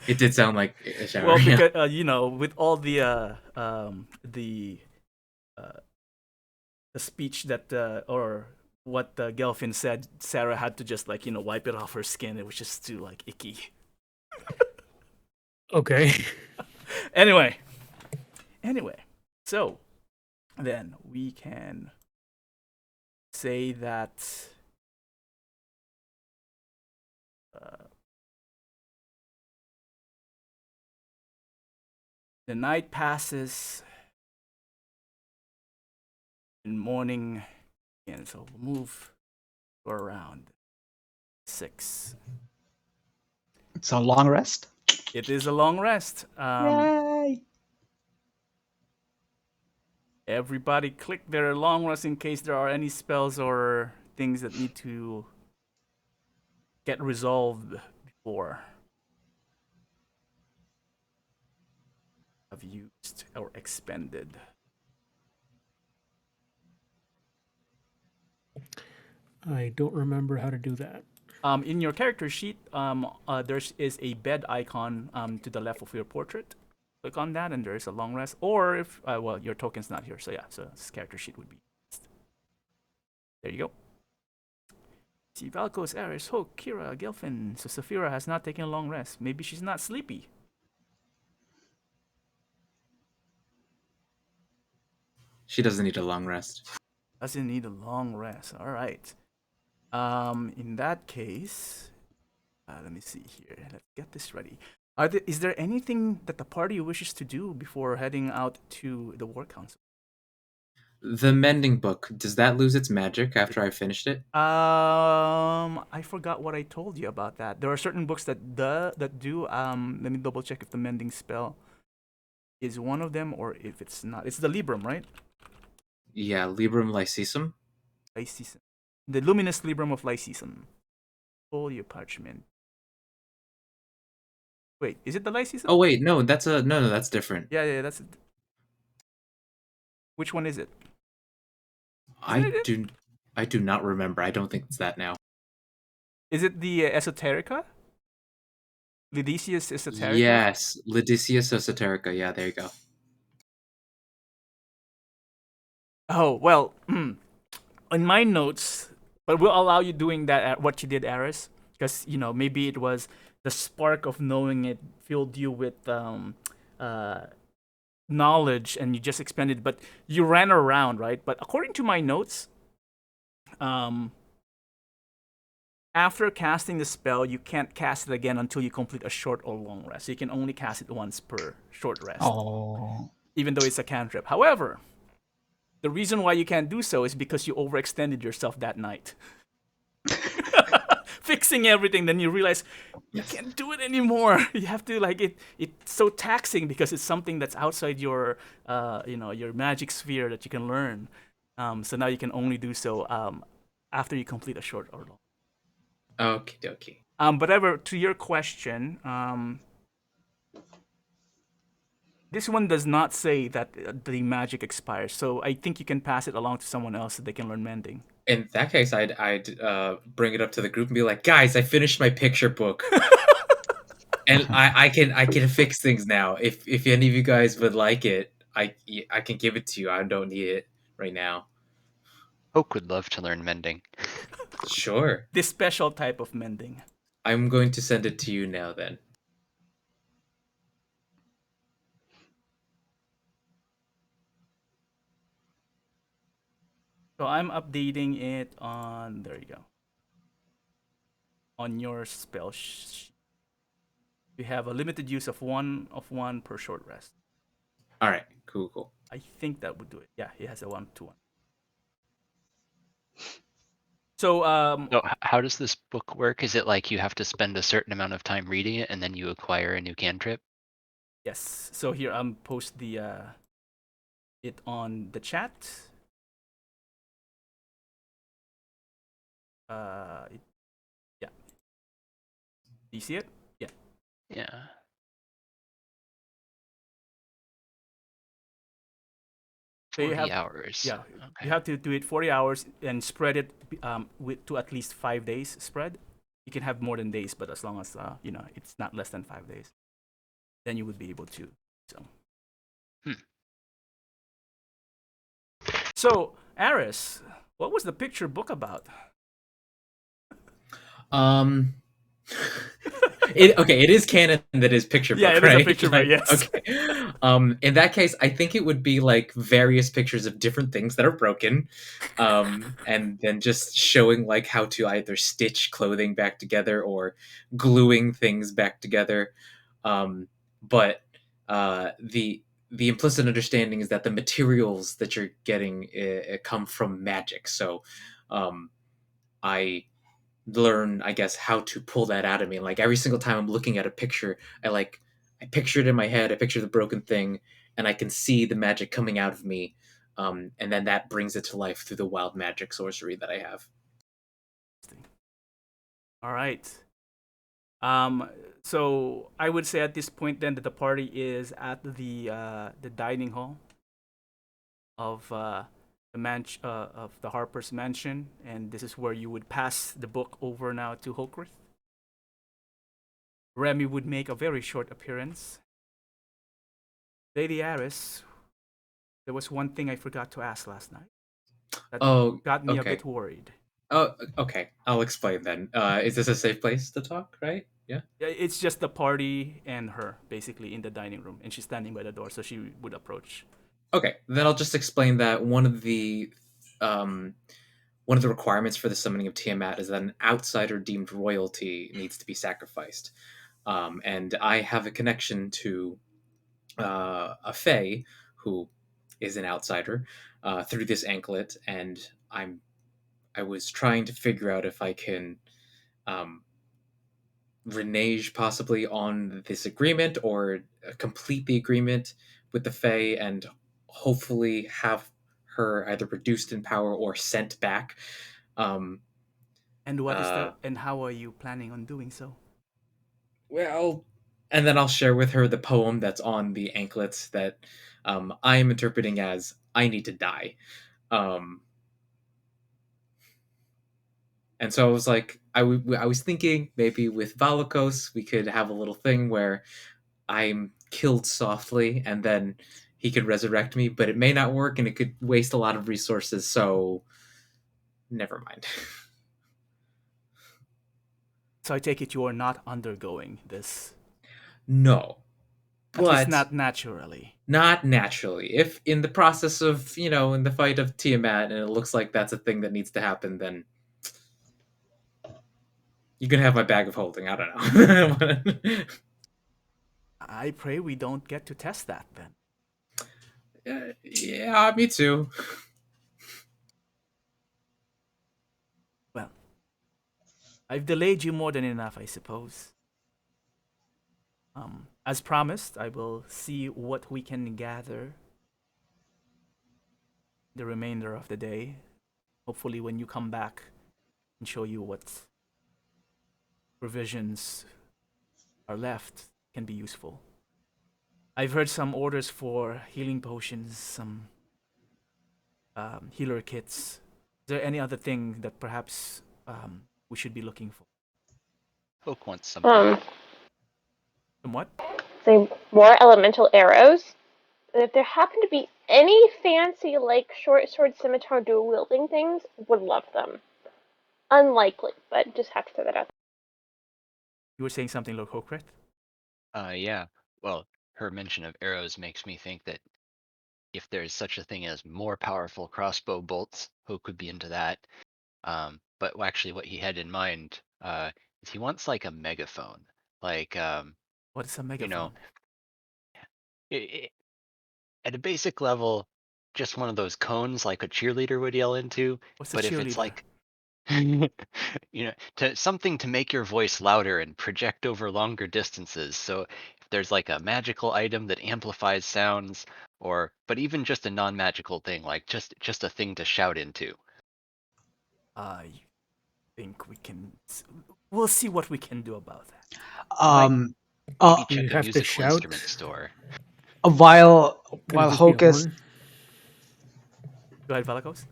It did sound like a shower. Well, yeah. because with all the speech that or what Gelfin said, Sarah had to just wipe it off her skin. It was just too icky. Okay. Anyway, so then we can say that The night passes, and morning, and so we'll move to around 6. It's a long rest. It is a long rest. Yay! Everybody click their long rest in case there are any spells or things that need to get resolved before have used or expended. I don't remember how to do that. In your character sheet, there is a bed icon to the left of your portrait. Click on that, and there is a long rest. Or if, well, your token's not here, so yeah, so this character sheet would be. There you go. See, Valkos, Aris, Hoke, Kira, Gelfin. So Saphira has not taken a long rest. Maybe she's not sleepy. She doesn't need a long rest. Doesn't need a long rest. All right. In that case, let me see here. Let's get this ready. Is there anything that the party wishes to do before heading out to the War Council? The mending book, does that lose its magic after I finished it? I forgot what I told you about that. There are certain books that do. Let me double check if the mending spell is one of them or if it's not. It's the Librum, right? Yeah, Librum Lycesum. Lycesum. The Luminous Librum of Lycesum. Folio parchment. Wait, is it the Lycesum? Oh wait, no, that's different. Yeah, that's it. Which one is it? I do not remember. I don't think it's that now. Is it the Esoterica? Lidicius Esoterica? Yes, Lidicius Esoterica. Yeah, there you go. Oh, well, in my notes, but we'll allow you doing that at what you did, Aris, because, maybe it was the spark of knowing it filled you with knowledge and you just expended, but you ran around, right? But according to my notes, after casting the spell, you can't cast it again until you complete a short or long rest. So you can only cast it once per short rest, even though it's a cantrip. However, the reason why you can't do so is because you overextended yourself that night. Fixing everything, then you realize you can't do it anymore. You have to it's so taxing because it's something that's outside your your magic sphere that you can learn. So now you can only do so after you complete a short or long. Okie dokie. But ever to your question, this one does not say that the magic expires, so I think you can pass it along to someone else so they can learn mending. In that case, I'd bring it up to the group and be like, guys, I finished my picture book, and I can fix things now. If any of you guys would like it, I can give it to you. I don't need it right now. Oak would love to learn mending. Sure. This special type of mending. I'm going to send it to you now then. So I'm updating it on, there you go, on your spell sheet. We have a limited use of one per short rest. All right, cool. I think that would do it. Yeah, he has a 1-to-1. So So how does this book work? Is it like you have to spend a certain amount of time reading it and then you acquire a new cantrip? yes. So here I'm post the it on the chat. Yeah. Do you see it? Yeah. Yeah. So 40 hours. Yeah, Okay. you have to do it 40 hours and spread it to at least 5 days spread. You can have more than days, but as long as it's not less than 5 days, then you would be able to. So, Aris, what was the picture book about? It is canon that is picture book, Yeah, it right? is a picture book, yes. Okay. In that case, I think it would be like various pictures of different things that are broken, and then just showing like how to either stitch clothing back together or gluing things back together. But the implicit understanding is that the materials that you're getting come from magic. So I learn, I guess, how to pull that out of me. Like every single time I'm looking at a picture, I picture it in my head. I picture the broken thing, and I can see the magic coming out of me. And then that brings it to life through the wild magic sorcery that I have. All right. Um, so I would say at this point then that the party is at the dining hall of of the Harper's mansion, and this is where you would pass the book over now to Hokrith. Remy would make a very short appearance. Lady Aris, there was one thing I forgot to ask last night that Oh, got me a okay. bit worried. Oh, okay. I'll explain then. Is this a safe place to talk? Right? Yeah. It's just the party and her basically in the dining room, and she's standing by the door, so she would approach. Okay. Then I'll just explain that um, one of the requirements for the summoning of Tiamat is that an outsider deemed royalty needs to be sacrificed. And I have a connection to a Fae who is an outsider through this anklet, and I was trying to figure out if I can um, renege possibly on this agreement or complete the agreement with the Fae and hopefully have her either reduced in power or sent back. Um, And what is uh, the and how are you planning on doing so? well, and then I'll share with her the poem that's on the anklets that I am interpreting as "I need to die." Um, and so I was like, I was thinking maybe with Valakos we could have a little thing where I'm killed softly and then he could resurrect me, but it may not work and it could waste a lot of resources. So never mind. So I take it you are not undergoing this, No, at least but not naturally. not naturally. If in the process of, in the fight of Tiamat and it looks like that's a thing that needs to happen, then you can have my bag of holding. I don't know. I pray we don't get to test that then. Yeah, me too. Well, I've delayed you more than enough, I suppose. As promised, I will see what we can gather the remainder of the day. Hopefully, when you come back, and show you what provisions are left can be useful. I've heard some orders for healing potions, some healer kits. Is there any other thing that perhaps we should be looking for? Hook wants something. Um, Somewhat? say more elemental arrows. And if there happen to be any fancy, like short sword, scimitar, dual wielding things, would love them. Unlikely, but just have to throw that out. You were saying something, Lord Hokret? Yeah. Well, her mention of arrows makes me think that if there's such a thing as more powerful crossbow bolts, Hook would be into that. But actually, what he had in mind is he wants like a megaphone, like What is a you know, megaphone? I at a basic level, just one of those cones like a cheerleader would yell into. What's a But if it's cheerleader? like to something to make your voice louder and project over longer distances. So if there's like a magical item that amplifies sounds, but even just a non-magical thing, like just a thing to shout into. I think we can. We'll see what we can do about that. You might Um, maybe uh, Do you check a have to musical shout? instrument store. Could while it just be a Hulk is horn? Go ahead, Valakos.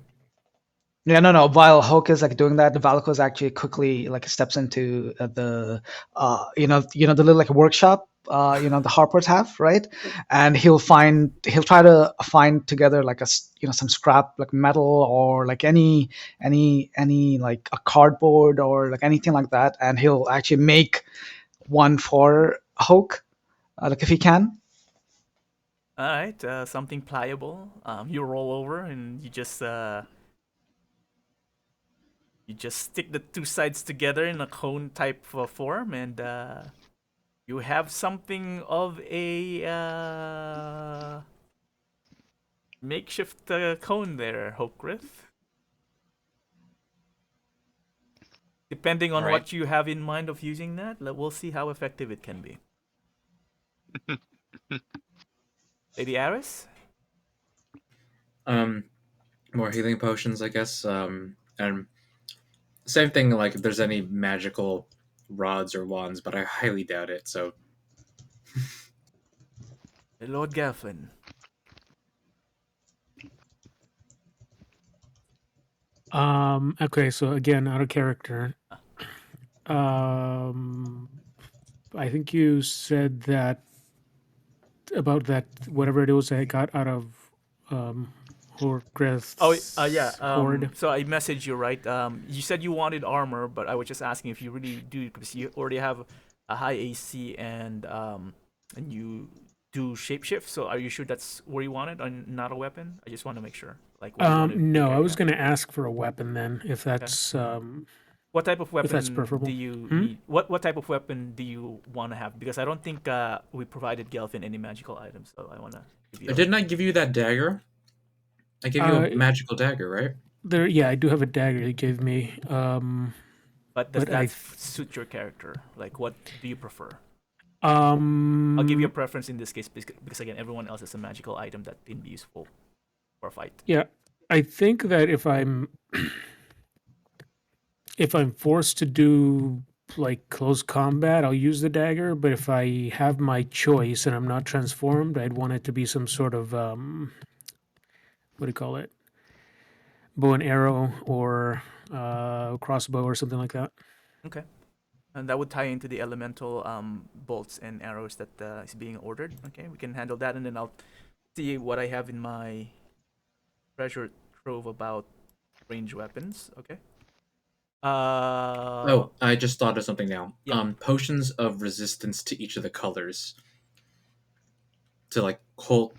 Yeah, no. While Hulk is like doing that, the Valakos actually quickly like steps into the the little like workshop the Harpers have, right? And he'll try to find together like some scrap like metal or like any like a cardboard or like anything like that, and he'll actually make one for Hulk, like if he can. All right, something pliable. You roll over and you just stick the two sides together in a cone type form, and You have something of a makeshift cone there, Hokrith. Depending on All right. what you have in mind of using that, we'll see how effective it can be. Lady Aris? More healing potions, I guess. And same thing. Like if there's any magical rods or wands, but I highly doubt it. So Lord Gelfin. Okay, so again, out of character. Um, I think you said that about that whatever it was I got out of Oh, Horgreth's yeah. horde. So I messaged you, right? You said you wanted armor, but I was just asking if you really do, because you already have a high AC and you do shapeshift. So are you sure that's where you wanted, and not a weapon? I just want to make sure, like, where you want to No, I carry was that. going to ask for a weapon then, Okay. What type of if that's weapon do preferable. you Hmm? need? What type of weapon do you want to have? Because I don't think we provided Gelfin any magical items, so I want to give you a. didn't I give you that dagger? I gave you a Uh, magical dagger, right? there, yeah, I do have a dagger he gave me. But does But that suit your character? Like, what do you prefer? I'll give you a um, preference in this case because again, everyone else has a magical item that can be useful for a fight. yeah, I think that if I'm forced to do like close combat, I'll use the dagger. But if I have my choice and I'm not transformed, I'd want it to be some sort of what do you call it? Bow and arrow or crossbow or something like that. Okay, and that would tie into the elemental bolts and arrows that is being ordered. Okay, we can handle that, and then I'll see what I have in my treasure trove about range weapons. Okay. Oh, I just thought of something now. Yeah. Potions of resistance to each of the colors, to like cold,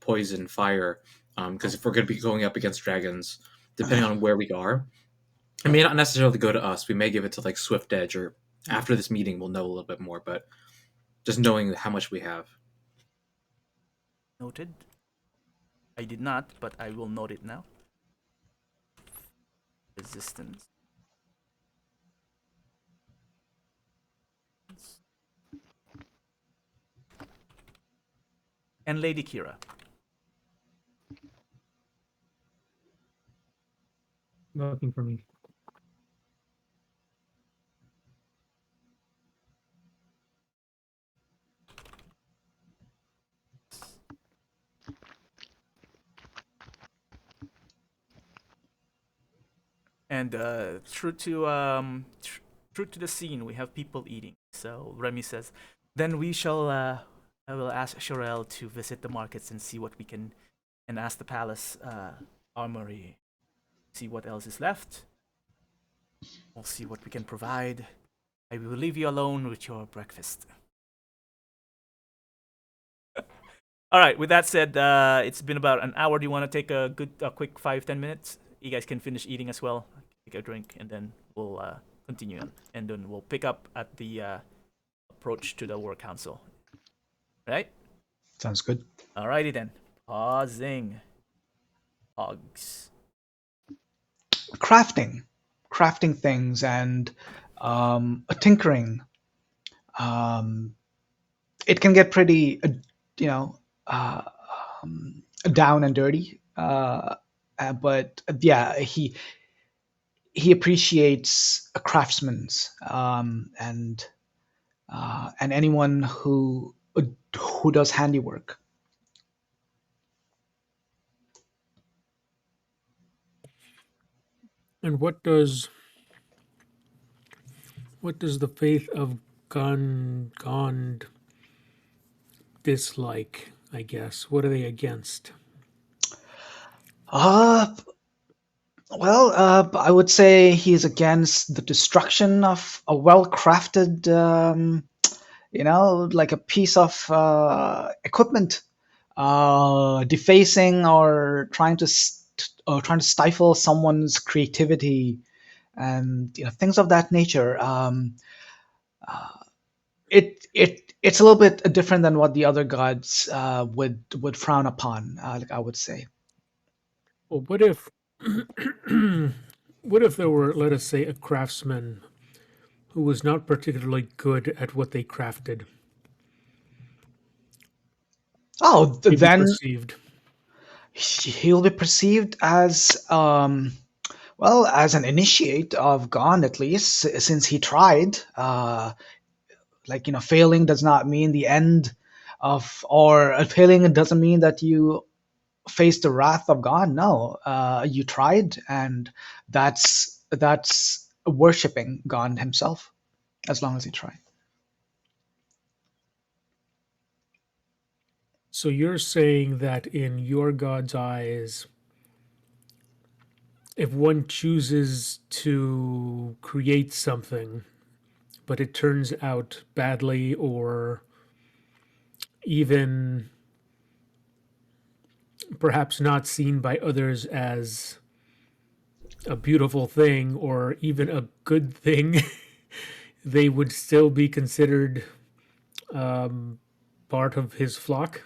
poison, fire. Because if we're going to be going up against dragons, depending on where we are, it may not necessarily go to us. We may give it to like Swift Edge, or after this meeting, we'll know a little bit more. But just knowing how much we have. Noted. I did not, but I will note it now. Resistance. And Lady Kira. Working for me. And true to the scene, we have people eating. So Remy says, "Then we shall. I will ask Sherelle to visit the markets and see what we can, and ask the palace armory, see what else is left. We'll see what we can provide. I will leave you alone with your breakfast." All right. With that said, it's been about an hour. Do you want to take a quick 5-10 minutes? You guys can finish eating as well. Take a drink, and then we'll continue on. And then we'll pick up at the approach to the War Council. Right? Sounds good. Alrighty then. Pausing. Hogs. Crafting things and tinkering. It can get pretty, you know, down and dirty. But yeah, he appreciates a craftsman's and anyone who does handiwork. And what does the faith of Gond dislike? I guess. What are they against? Uh, I would say he's against the destruction of a well-crafted, like a piece of equipment, defacing or trying to stifle someone's creativity, and things of that nature. it's a little bit different than what the other gods would frown upon. Like I would say. Well, what if what if there were, let us say, a craftsman who was not particularly good at what they crafted? Oh, Maybe then perceived. he'll be perceived as well, as an initiate of Gon, at least since he tried. Like, failing does not mean the end of, or failing doesn't mean that you face the wrath of God. No, you tried, and that's worshiping God Himself, as long as you try. So you're saying that in your God's eyes, if one chooses to create something, but it turns out badly or even perhaps not seen by others as a beautiful thing or even a good thing, they would still be considered um, part of his flock.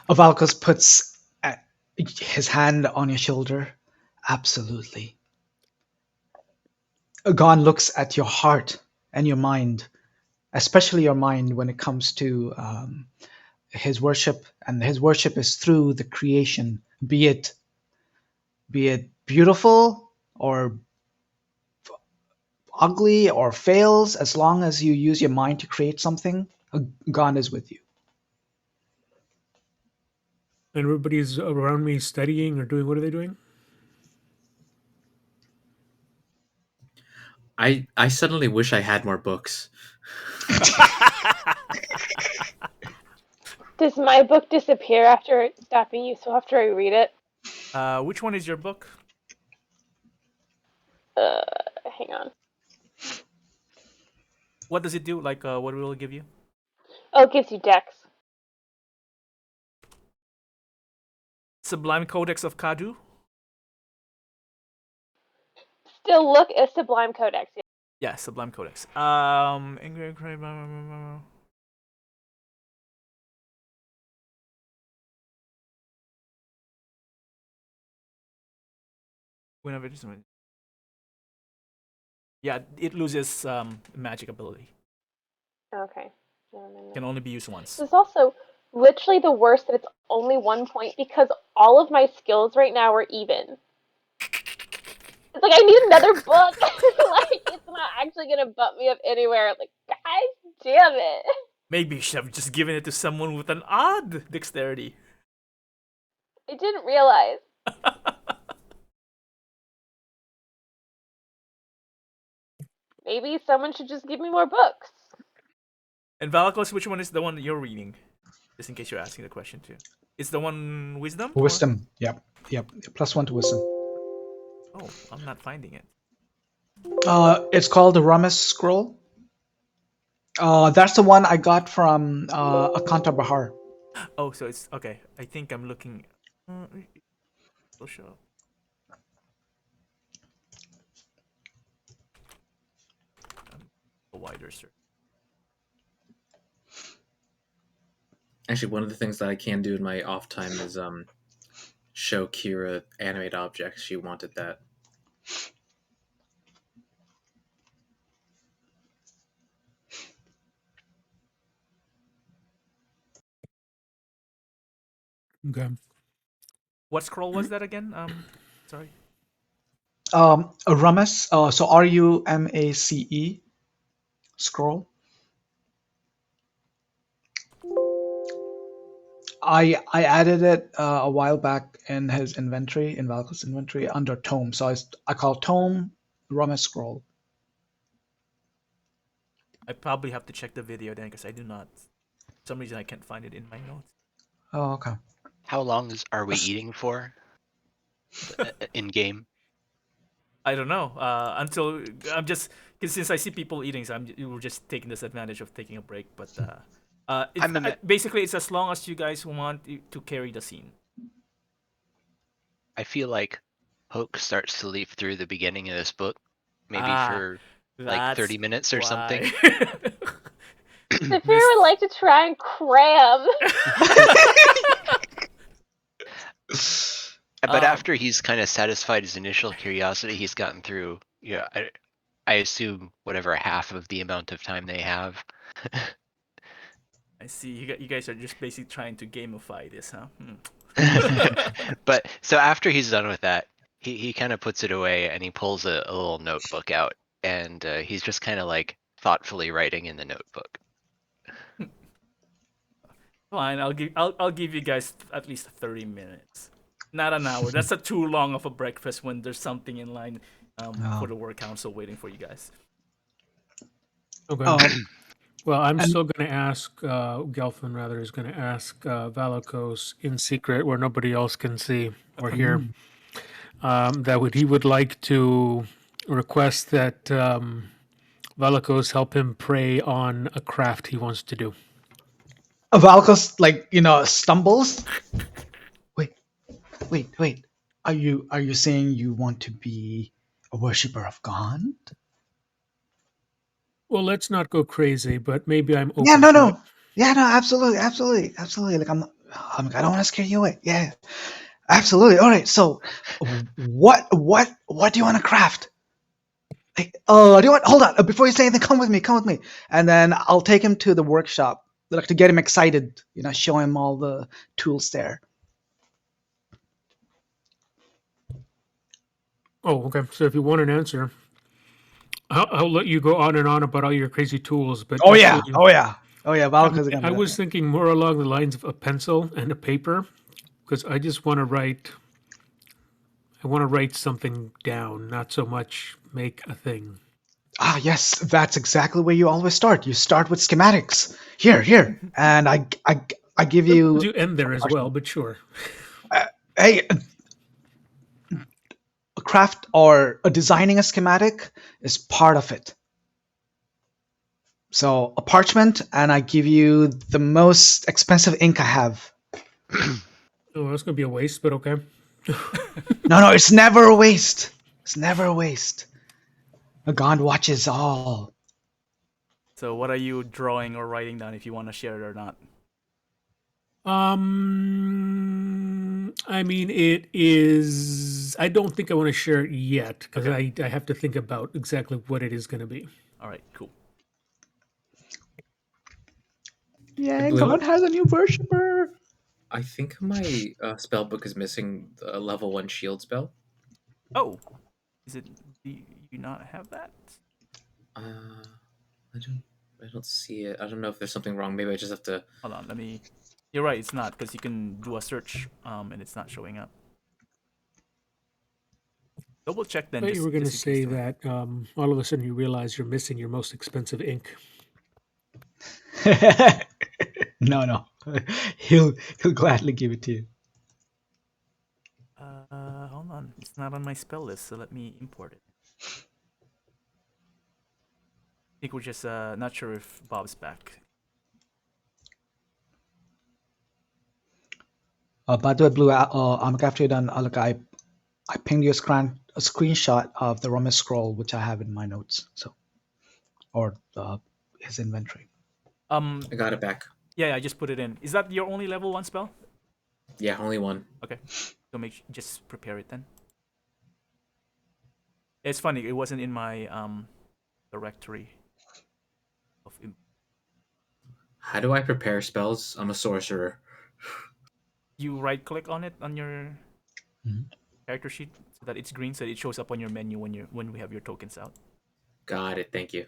Avalkos puts his hand on your shoulder. Absolutely. God looks at your heart and your mind, especially your mind when it comes to His worship, and His worship is through the creation, be it beautiful or ugly or fails. As long as you use your mind to create something, God is with you. And everybody's around me studying or doing, what are they doing? I suddenly wish I had more books. Does my book disappear after it stops being useful after I read it? Which one is your book? Uh, Hang on. What does it do? Like, what will it give you? Oh, it gives you decks. Sublime Codex of Kadu? Still look at Sublime Codex. Yeah, Sublime Codex. Whenever it is, yeah, it loses magic ability. Okay. Can only be used once. This is also literally the worst that it's only 1 point because all of my skills right now are even. It's like I need another book. Like it's not actually gonna bump me up anywhere. Like, guys, damn it. Maybe you should have just given it to someone with an odd dexterity. I didn't realize. Maybe someone should just give me more books. And Valakos, which one is the one that you're reading? Just in case you're asking the question too. Is the one wisdom? Or? Wisdom. Yep. +1 to wisdom. Oh, I'm not finding it. It's called the Ramis Scroll. That's the one I got from Akanta Bahar. Oh, so it's okay. I think I'm looking. It'll show up. A wider search. Actually, one of the things that I can do in my off time is show Kira animate objects. She wanted that. Okay. What scroll was that again? Sorry. Ramis. So Rumace scroll. I added it a while back in his inventory, in Valkos inventory, under tome. So I call tome Ramis scroll. I probably have to check the video then because I do not. For some reason I can't find it in my notes. Oh, okay. How long are we eating for in game? I don't know. Until I'm just because since I see people eating, so we're just taking this advantage of taking a break. But basically, it's as long as you guys want to carry the scene. I feel like Hoke starts to leaf through the beginning of this book, maybe for like 30 minutes or why. something. Saphira would like to try and cram. But Um, after he's kind of satisfied his initial curiosity, he's gotten through, I assume whatever half of the amount of time they have. I see. You guys are just basically trying to gamify this, huh? But so after he's done with that, he kind of puts it away and he pulls a little notebook out, and he's just kind of like thoughtfully writing in the notebook. Fine, I'll give you guys at least 30 minutes. Not an hour. That's a too long of a breakfast when there's something in line for the work council waiting for you guys. Okay. Oh, Well, I'm and still going to ask, Gelfin rather is going to ask Valakos in secret where nobody else can see or hear, that he would like to request that Valakos help him prey on a craft he wants to do. Valkos, like, stumbles. Wait, wait. Are you saying you want to be a worshiper of God? Well, let's not go crazy, but maybe I'm Yeah, open no, to it. no. Yeah, no, absolutely. Like I don't want to scare you away. Yeah, absolutely. All right. So, what do you want to craft? Hey, do you want? Hold on. Before you say anything, come with me. Come with me, and then I'll take him to the workshop, like to get him excited. Show him all the tools there. Oh, okay. So if you want an answer, I'll let you go on and on about all your crazy tools, but Oh yeah. actually, Oh yeah. Oh yeah. Valka's gonna I do was that. thinking more along the lines of a pencil and a paper because I just want to write. I want to write something down, not so much make a thing. Ah, yes. That's exactly where you always start. You start with schematics. Here, and I give Sometimes you you end there a as well, parchment. but sure. Hey, a craft or a designing a schematic is part of it. So a parchment, and I give you the most expensive ink I have. Oh, that's gonna be a waste, but okay. No, it's never a waste. It's never a waste. A god watches all. So, what are you drawing or writing down if you want to share it or not? I mean, it is. I don't think I want to share it yet because Okay. I have to think about exactly what it is going to be. All right, cool. Hey, Yeah, Blue. God has a new worshiper. I think my spell book is missing the level 1 shield spell. Oh, is it? Do you not have that? Uh, I don't see it. I don't know if there's something wrong. Maybe I just have to. Hold on, let me. You're right, it's not because you can do a search, and it's not showing up. Double check then, But you were going to just in case say too. that all of a sudden you realize you're missing your most expensive ink. No. He'll gladly give it to you. Hold on, it's not on my spell list, so let me import it. I think we're just not sure if Bob's back. By the way, Blue, after you're done, look, I pinged you a screenshot of the Roman scroll, which I have in my notes. So, or his inventory. Um, I got it back. yeah, I just put it in. Is that your only level 1 spell? Yeah, only one. Okay, so just prepare it then. It's funny, it wasn't in my directory of. How do I prepare spells? I'm a sorcerer. You right click on it on your Mhm. character sheet so that it's green, so it shows up on your menu when we have your tokens out. Got it. Thank you.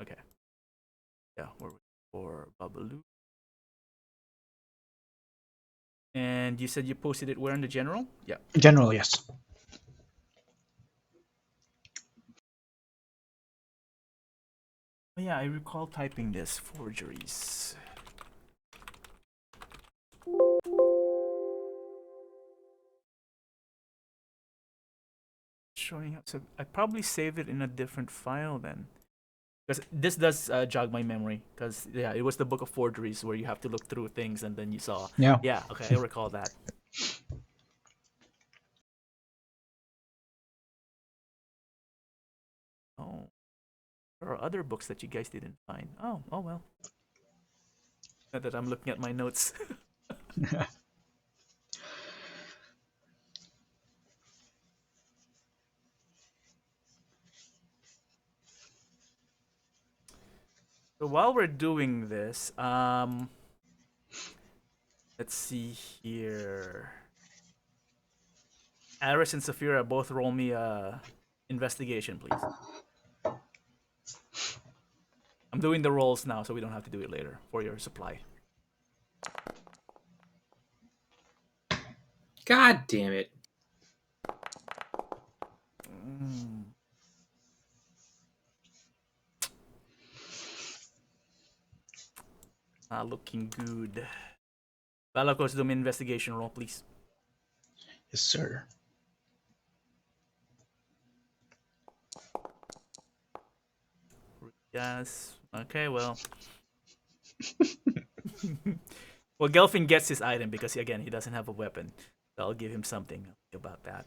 Okay. Yeah, we're waiting for Babalu. And you said you posted it where in the general? Yeah. In general, yes. Oh, yeah, I recall typing this. Forgeries. Showing up. So I probably saved it in a different file then. Because this does jog my memory. Because yeah, it was the Book of Forgeries where you have to look through things and then you saw. Yeah. Yeah, okay, I recall that. Oh, there are other books that you guys didn't find. Oh well. Now that I'm looking at my notes. So while we're doing this, let's see here. Aris and Saphira, both roll me a investigation, please. I'm doing the rolls now, so we don't have to do it later for your supply. God damn it. Looking good. Balakos, do me investigation roll, please. Yes, sir. Yes. Okay, well. Well, Gelfin gets his item because, again, he doesn't have a weapon. So I'll give him something about that.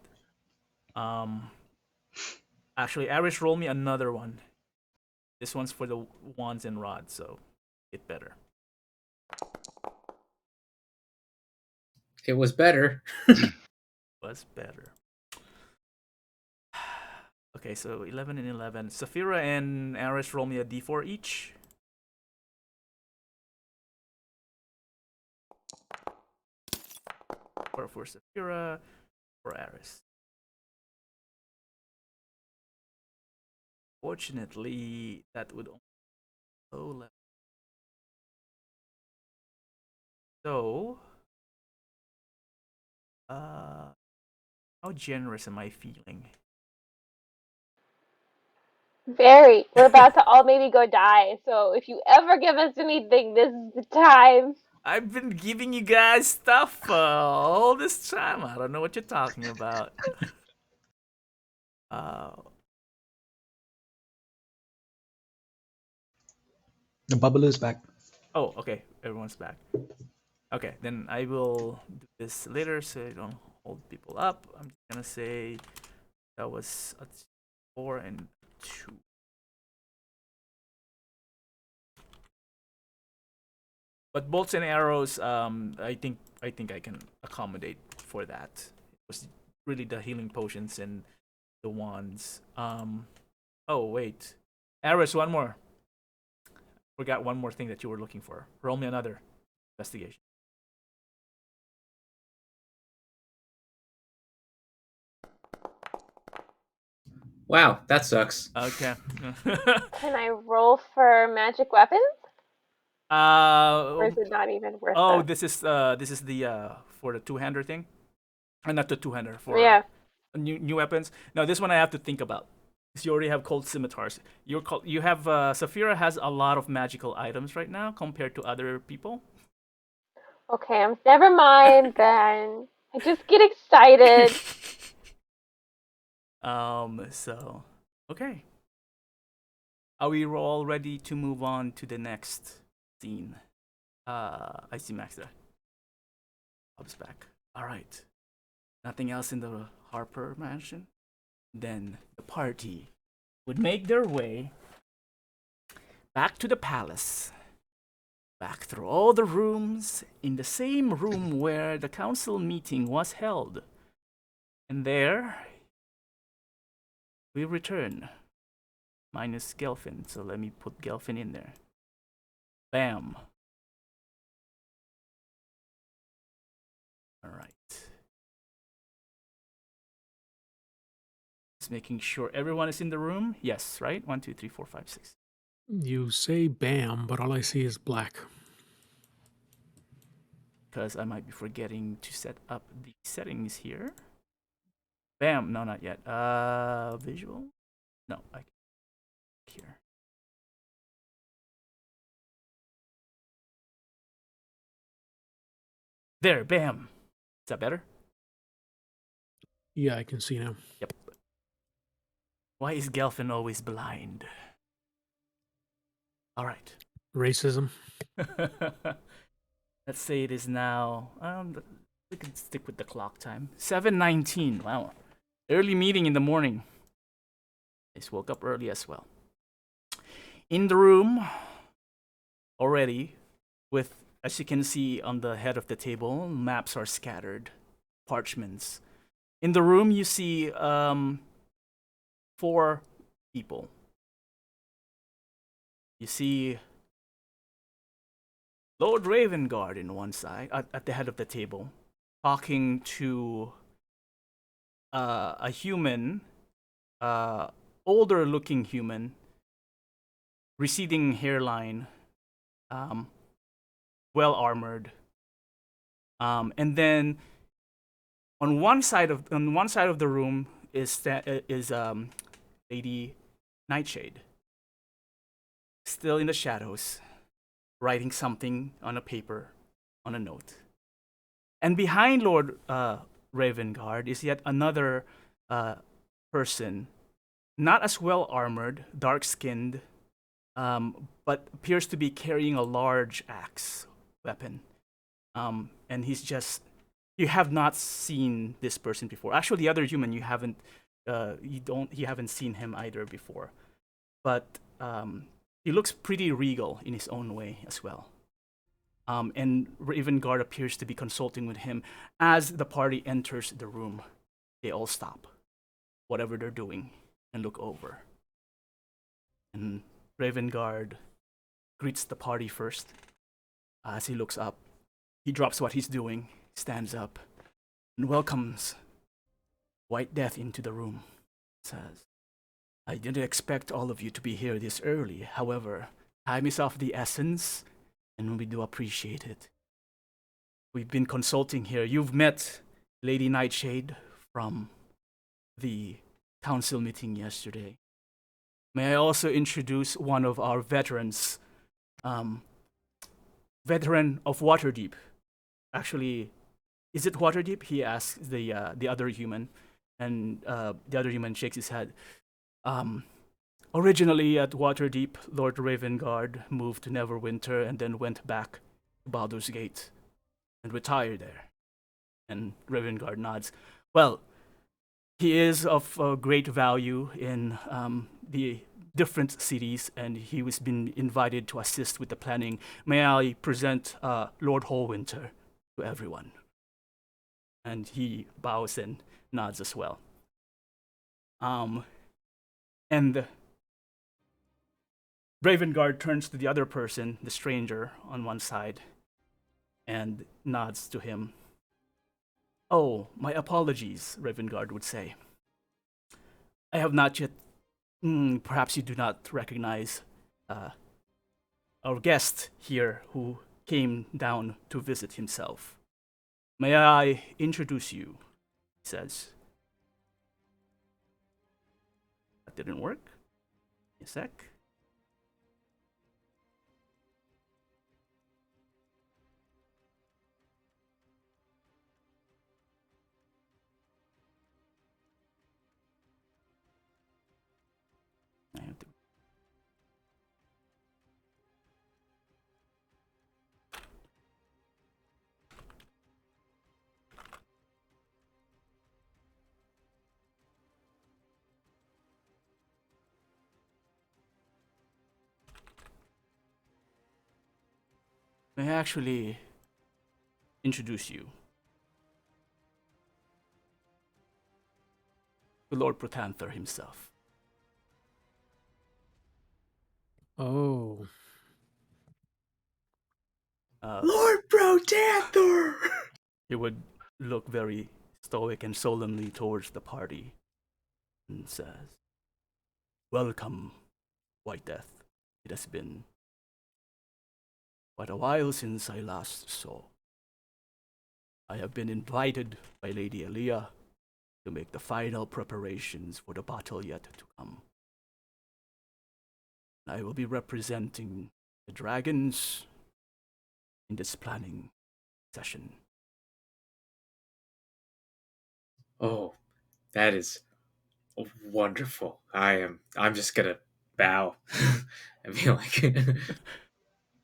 Actually, Aris, roll me another one. This one's for the wands and rods, so get better. It was better. Was better. Okay, so 11 and 11. Saphira and Aris, roll me a d4 each. For Saphira, for Aris. Fortunately, that would only go left. So, how generous am I feeling? Very. We're about to all maybe go die. So if you ever give us anything, this is the time. I've been giving you guys stuff all this time. I don't know what you're talking about. The Babalu's back. Oh, okay. Everyone's back. Okay, then I will do this later so I don't hold people up. I'm just gonna say that was a 4 and 2. But bolts and arrows, I think I can accommodate for that. It was really the healing potions and the wands. Oh wait, Aris, one more. Forgot one more thing that you were looking for. Roll me another investigation. Wow, that sucks. Okay. Can I roll for magic weapons? Or uh, is it not even worth oh, it? this is the for the two-hander thing, not the two-hander for Yeah. new weapons. No, this one I have to think about. Because you already have cold scimitars. You have Saphira has a lot of magical items right now compared to other people. Okay, never mind then. I just get excited. So okay. Are we all ready to move on to the next scene? I see Max there. Bob's back. All right. Nothing else in the Harper mansion? Then the party would make their way back to the palace, back through all the rooms, in the same room where the council meeting was held. And there we return. Minus Gelfin, so let me put Gelfin in there. Bam. All right. Just making sure everyone is in the room. Yes, right? 1, 2, 3, 4, 5, 6. You say bam, but all I see is black. Because I might be forgetting to set up the settings here. Bam. No, not yet. Visual? No, I can here. There, bam. Is that better? Yeah, I can see now. Yep. Why is Gelfin always blind? All right. Racism. Let's say it is now. We can stick with the clock time. 7:19. Wow. Early meeting in the morning. I just woke up early as well. In the room already, with, as you can see on the head of the table, maps are scattered, parchments. In the room, you see 4 people. You see Lord Ravengard in one side, at the head of the table, talking to a human, older-looking human, receding hairline, well armored, and then on one side of the room is Lady Nightshade, still in the shadows, writing something on a paper, on a note. And behind Lord Ravengard is yet another person, not as well armored, dark skinned, but appears to be carrying a large axe weapon. And he's just, you have not seen this person before. Actually, the other human you haven't seen him either before. But he looks pretty regal in his own way as well. And Ravengard appears to be consulting with him. As the party enters the room, they all stop, whatever they're doing, and look over. And Ravengard greets the party first. As he looks up, he drops what he's doing, stands up, and welcomes White Death into the room. Says, I didn't expect all of you to be here this early. However, time is of the essence, and we do appreciate it. We've been consulting here. You've met Lady Nightshade from the council meeting yesterday. May I also introduce one of our veterans, veteran of Waterdeep. Actually, is it Waterdeep? He asks the other human, and the other human shakes his head. Originally at Waterdeep, Lord Ravengard moved to Neverwinter and then went back to Baldur's Gate and retired there. And Ravengard nods. Well, he is of great value in the different cities, and he was been invited to assist with the planning. May I present Lord Hallwinter to everyone? And he bows and nods as well. And Ravengard turns to the other person, the stranger on one side, and nods to him. Oh, my apologies, Ravengard would say. I have not yet. Perhaps you do not recognize our guest here who came down to visit himself. May I introduce you? He says. That didn't work. A sec. I have to. May I actually introduce you to Lord Protanther himself. Oh. Lord Protanther! He would look very stoic and solemnly towards the party and says, Welcome, White Death. It has been quite a while since I last saw. I have been invited by Lady Elia to make the final preparations for the battle yet to come. I will be representing the dragons in this planning session. Oh, that is wonderful. I'm just gonna bow. I feel like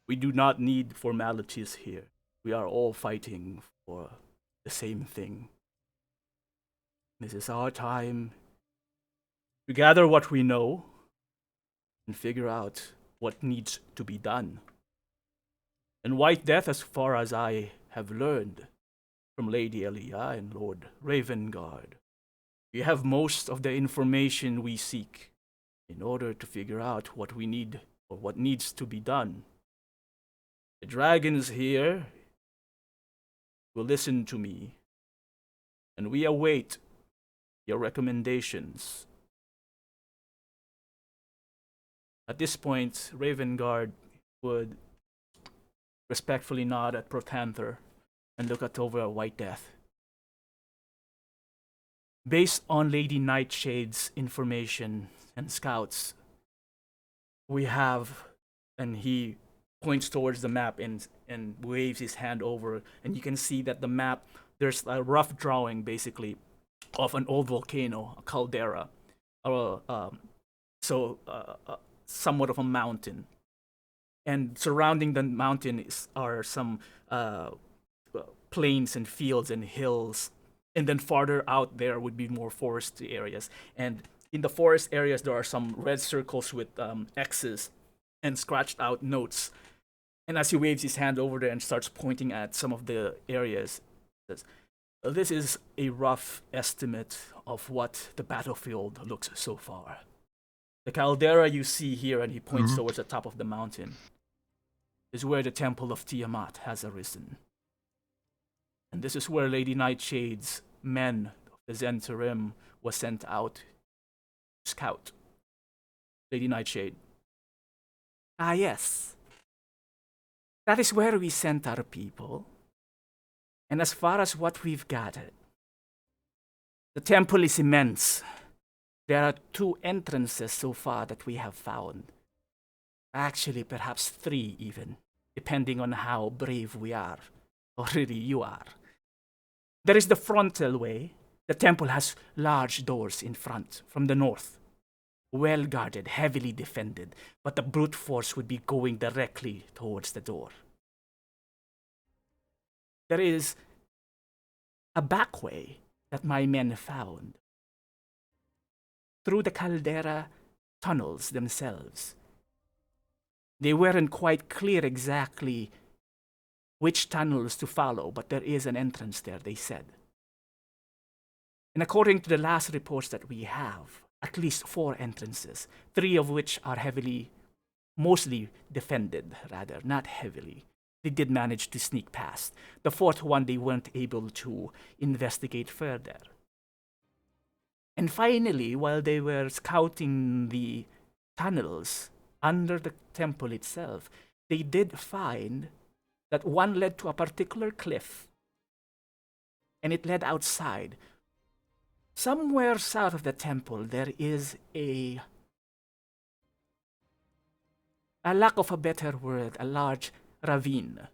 We do not need formalities here. We are all fighting for the same thing. This is our time to gather what we know and figure out what needs to be done. And White Death, as far as I have learned from Lady Elia and Lord Ravengard, we have most of the information we seek in order to figure out what we need or what needs to be done. The dragons here will listen to me, and we await your recommendations. At this point, Ravengard would respectfully nod at Protanther and look at over at White Death. Based on Lady Nightshade's information and scouts, we have, and he points towards the map and waves his hand over, and you can see that the map, there's a rough drawing basically of an old volcano, a caldera, somewhat of a mountain. And surrounding the mountain are some plains and fields and hills. And then farther out there would be more foresty areas. And in the forest areas, there are some red circles with X's and scratched out notes. And as he waves his hand over there and starts pointing at some of the areas, he says, this is a rough estimate of what the battlefield looks so far. The caldera you see here, and he points towards the top of the mountain, is where the Temple of Tiamat has arisen. And this is where Lady Nightshade's men of the Zentarim was sent out to scout. Lady Nightshade. Ah, yes. That is where we sent our people. And as far as what we've gathered, the temple is immense. There are 2 entrances so far that we have found. Actually, perhaps 3 even, depending on how brave we are, or really you are. There is the frontal way. The temple has large doors in front from the north. Well guarded, heavily defended, but the brute force would be going directly towards the door. There is a back way that my men found through the caldera tunnels themselves. They weren't quite clear exactly which tunnels to follow, but there is an entrance there, they said. And according to the last reports that we have, at least 4 entrances, 3 of which are mostly defended, rather, not heavily. They did manage to sneak past. The 4th one, they weren't able to investigate further. And finally, while they were scouting the tunnels under the temple itself, they did find that one led to a particular cliff, and it led outside. Somewhere south of the temple, there is a lack of a better word, a large ravine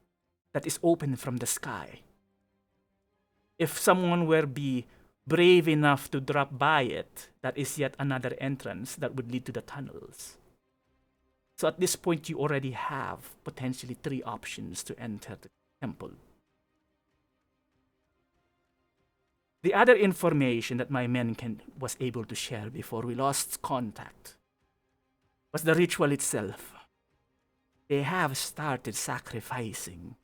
that is open from the sky. If someone were be brave enough to drop by it, that is yet another entrance that would lead to the tunnels. So at this point, you already have potentially 3 options to enter the temple. The other information that my men was able to share before we lost contact was the ritual itself. They have started sacrificing,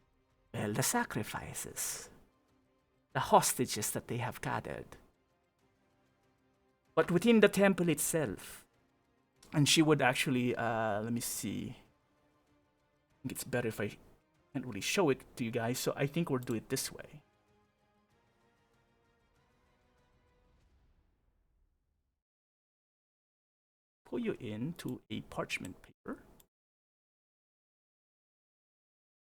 well, the sacrifices, the hostages that they have gathered. But within the temple itself, and she would actually, let me see. I think it's better if I can't really show it to you guys, so I think we'll do it this way. Pull you into a parchment paper.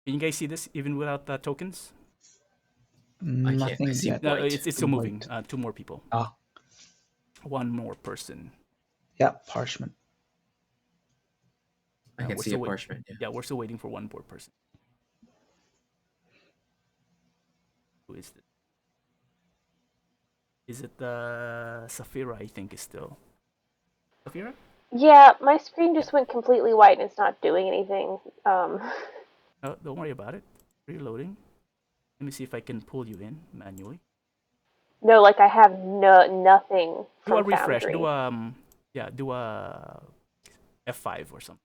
Can you guys see this even without the tokens? I can't. I Nothing see yet. No, white. it's still moving. White. 2 more people. Ah, 1 more person. yeah, parchment. I can we're see still a parchment. Yeah. Yeah, we're still waiting for 1 more person. Who is it? Is it Safira? I think is still Safira. Yeah, my screen just went completely white and it's not doing anything. Oh, don't worry about it. Reloading. Let me see if I can pull you in manually. No, like I have nothing Do a from refresh. Do Foundry. yeah, do a F5 or something.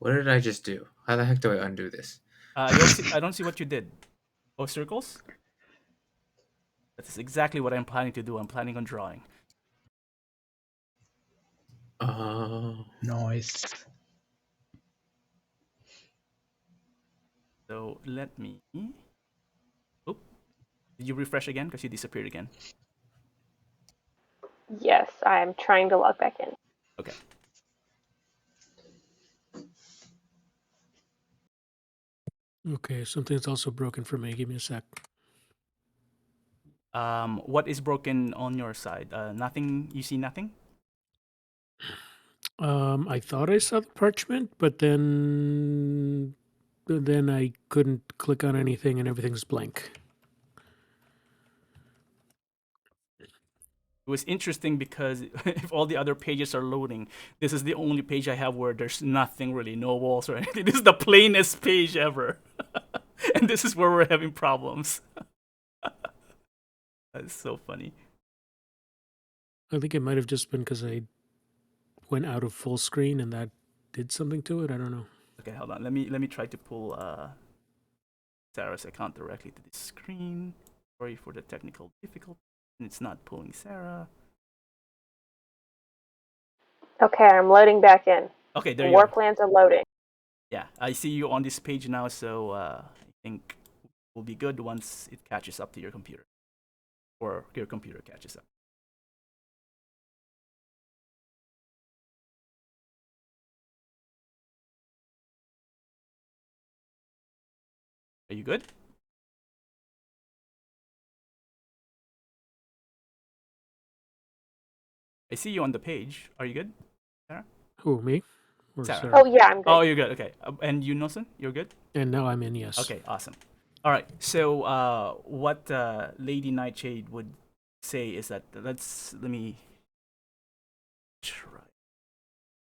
What did I just do? How the heck do I undo this? I don't see what you did. Oh, circles. That's exactly what I'm planning to do. I'm planning on drawing. Oh. Noise. So let me. Oop. Did you refresh again? Because you disappeared again. Yes, I'm trying to log back in. Okay. Okay, something's also broken for me. Give me a sec. What is broken on your side? Nothing. You see nothing. I thought I saw the parchment, but then I couldn't click on anything and everything's blank. It was interesting because if all the other pages are loading, this is the only page I have where there's nothing really, no walls or anything. This is the plainest page ever. And this is where we're having problems. That's so funny. I think it might have just been because I went out of full screen and that did something to it. I don't know. Okay, hold on. Let me try to pull Sarah's account directly to the screen. Sorry for the technical difficulty. It's not pulling Sarah. Okay, I'm loading back in. Okay, there you War are. plans are loading. Yeah, I see you on this page now, so I think we'll be good once it catches up to your computer. Or your computer catches up. Are you good? I see you on the page. Are you good, Sarah? Who, me? Or Sarah. Sarah? Oh yeah, I'm good. Oh, you're good. Okay. And you, Nelson? You're good? And now I'm in, yes. Okay, awesome. All right. So, what Lady Nightshade would say is that let me try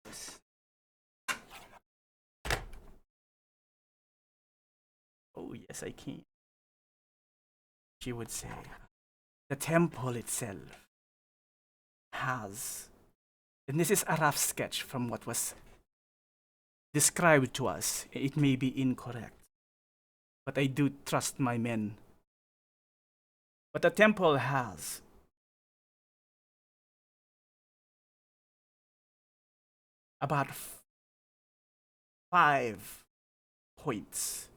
this. Oh, yes, I can. She would say, the temple itself has, and this is a rough sketch from what was described to us. It may be incorrect, but I do trust my men. But the temple has about 5 points.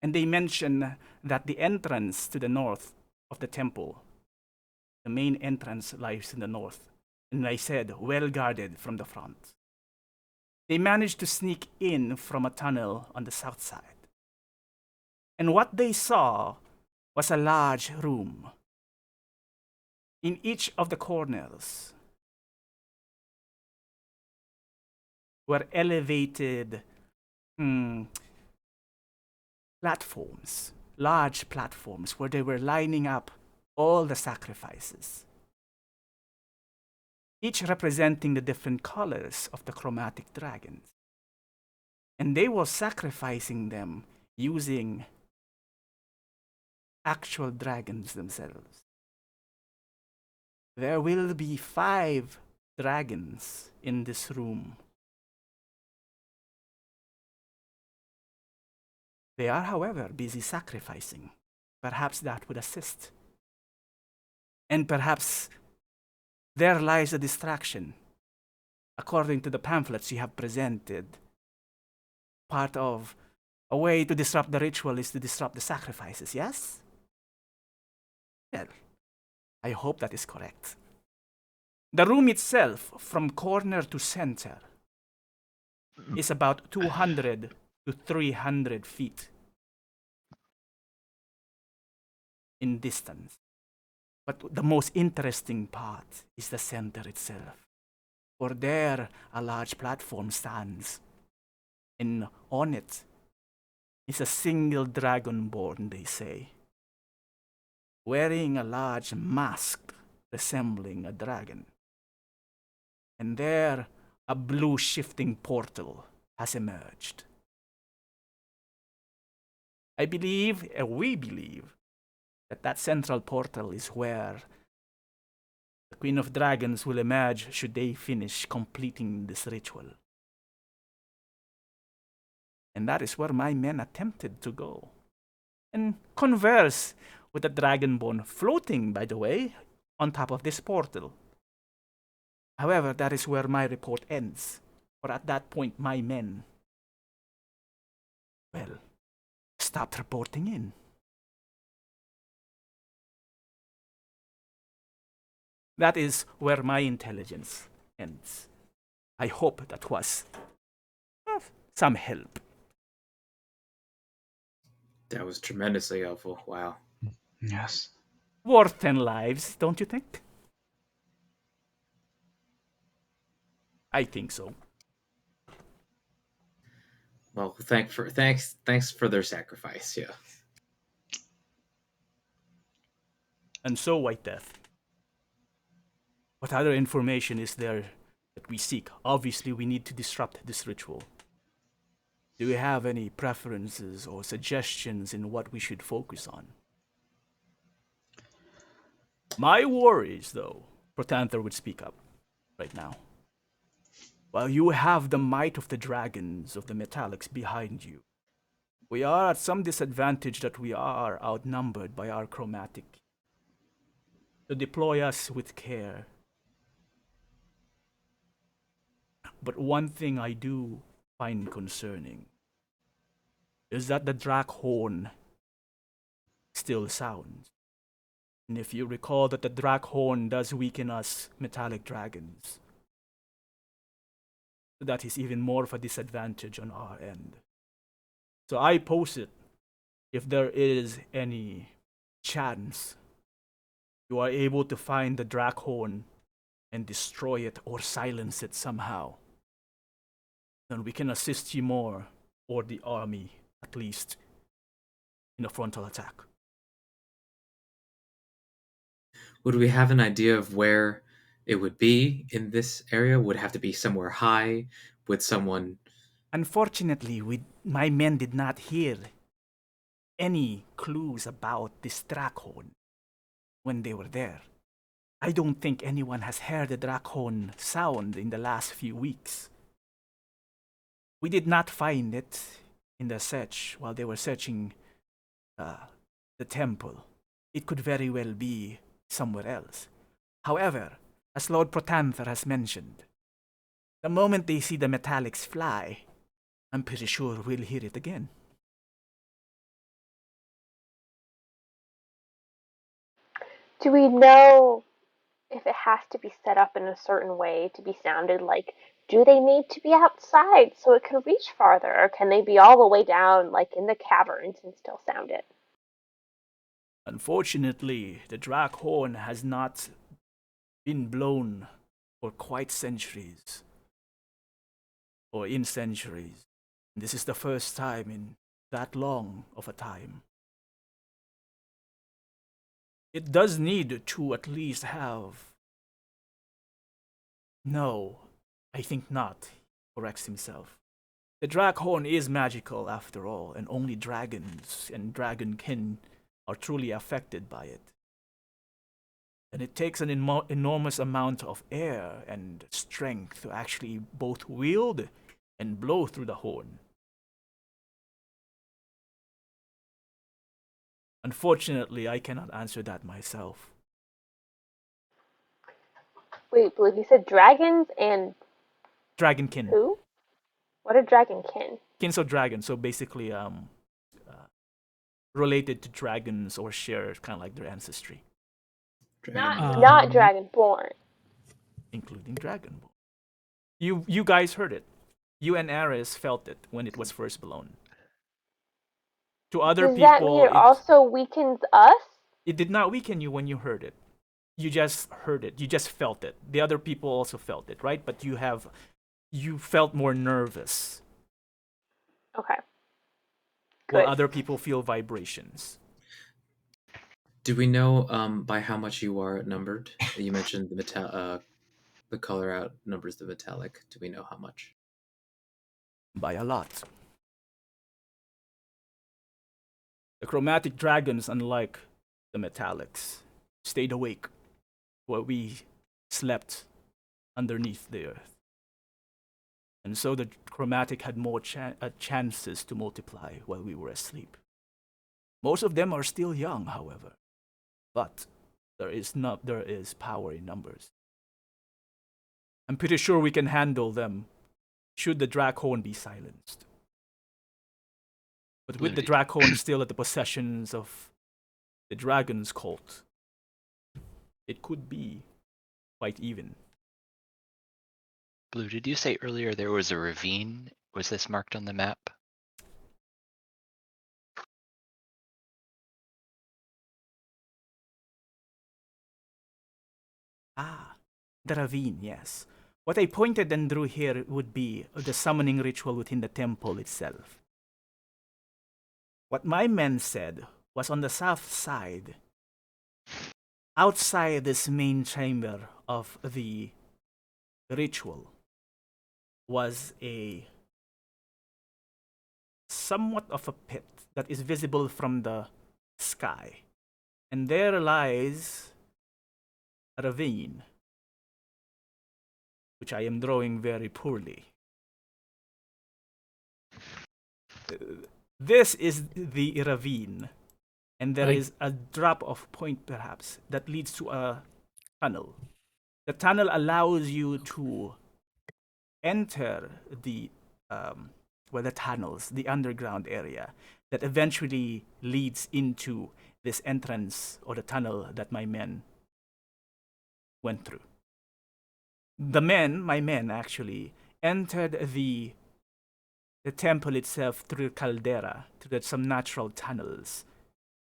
And they mention that the entrance to the north of the temple, the main entrance lies in the north. And I said, well guarded from the front. They managed to sneak in from a tunnel on the south side. And what they saw was a large room. In each of the corners were elevated platforms, large platforms where they were lining up all the sacrifices, each representing the different colors of the chromatic dragons. And they were sacrificing them using actual dragons themselves. There will be 5 dragons in this room. They are, however, busy sacrificing. Perhaps that would assist. And perhaps there lies a distraction. According to the pamphlets you have presented, part of a way to disrupt the ritual is to disrupt the sacrifices, yes? Well, I hope that is correct. The room itself, from corner to center, is about 200 to 300 feet in distance. But the most interesting part is the center itself. For there, a large platform stands, and on it is a single dragonborn, they say. wearing a large mask resembling a dragon. And there, a blue shifting portal has emerged. I believe, and we believe, that central portal is where the Queen of Dragons will emerge should they finish completing this ritual. And that is where my men attempted to go and converse with the dragonborn floating, by the way, on top of this portal. However, that is where my report ends. For at that point, my men, well, stopped reporting in. That is where my intelligence ends. I hope that was some help. That was tremendously helpful. Wow. Yes. Worth 10 lives, don't you think? I think so. Well, thanks for their sacrifice. Yeah. And so, White Death, what other information is there that we seek? Obviously, we need to disrupt this ritual. Do you have any preferences or suggestions in what we should focus on? My worries, though, Protanther would speak up right now. While you have the might of the dragons of the metallics behind you, we are at some disadvantage that we are outnumbered by our chromatic. So deploy us with care. But one thing I do find concerning is that the Drak horn still sounds. And if you recall that the Drak horn does weaken us metallic dragons, that is even more of a disadvantage on our end. So I posit, if there is any chance you are able to find the Drak horn and destroy it or silence it somehow, then we can assist you more, or the army at least, in a frontal attack. Would we have an idea of where it would be in this area? Would it have to be somewhere high? Would someone? Unfortunately, my men did not hear any clues about this Drakhorn when they were there. I don't think anyone has heard the Drakhorn sound in the last few weeks. We did not find it in the search while they were searching the temple. It could very well be somewhere else. However, as Lord Protanther has mentioned, the moment they see the metallics fly, I'm pretty sure we'll hear it again. Do we know if it has to be set up in a certain way to be sounded? Like, do they need to be outside so it can reach farther, or can they be all the way down, like in the caverns, and still sound it? Unfortunately, the Drak horn has not been blown for quite centuries. Or in centuries. This is the first time in that long of a time. It does need to at least have. No, I think not, he corrects himself. The Drakhorn is magical after all, and only dragons and dragonkin are truly affected by it. And it takes an enormous amount of air and strength to actually both wield and blow through the horn. Unfortunately, I cannot answer that myself. Wait, Blue, you said dragons and Dragonkin. who? What are dragonkin? Kins of dragon, so basically related to dragons or share kind of like their ancestry, Not dragonborn. including Dragonborn. You guys heard it. You and Ares felt it when it was first blown. To other Does that mean people, it also weakens us? it did not weaken you when you heard it. You just heard it. You just felt it. The other people also felt it, right? But you felt more nervous. Okay. While Good. other people feel vibrations. Do we know by how much you are outnumbered? You mentioned the color outnumbers the metallic. Do we know how much? By a lot. The chromatic dragons, unlike the metallics, stayed awake while we slept underneath the earth. And so the chromatic had more chances to multiply while we were asleep. Most of them are still young, however, but there is power in numbers. I'm pretty sure we can handle them should the Dracon be silenced. But with the Dracon still at the possessions of the Dragon's cult, it could be quite even. Blue, did you say earlier there was a ravine? Was this marked on the map? Ah, the ravine, yes. What I pointed and drew here would be the summoning ritual within the temple itself. What my men said was on the south side, outside this main chamber of the ritual, was a somewhat of a pit that is visible from the sky. And there lies a ravine, which I am drawing very poorly. This is the ravine, and there is a drop off point perhaps that leads to a tunnel. The tunnel allows you to enter the tunnels, the underground area that eventually leads into this entrance or the tunnel that my men went through. My men actually, entered the temple itself through caldera, through some natural tunnels.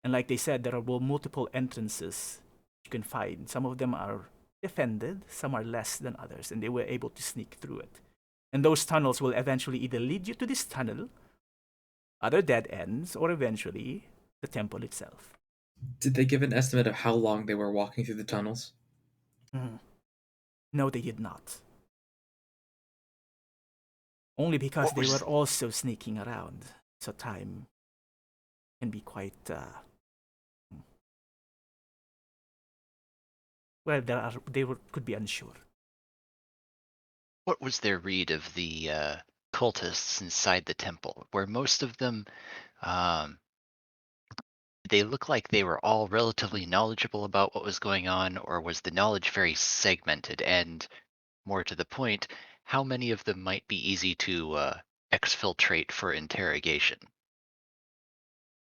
And like they said, there are multiple entrances you can find. Some of them are defended, some are less than others, and they were able to sneak through it. And those tunnels will eventually either lead you to this tunnel, other dead ends, or eventually the temple itself. Did they give an estimate of how long they were walking through the tunnels? No, they did not. Only because they were also sneaking around, so time can be quite well. Could be unsure. What was their read of the cultists inside the temple? Were most of them, um, they look like they were all relatively knowledgeable about what was going on, or was the knowledge very segmented? And more to the point, how many of them might be easy to exfiltrate for interrogation?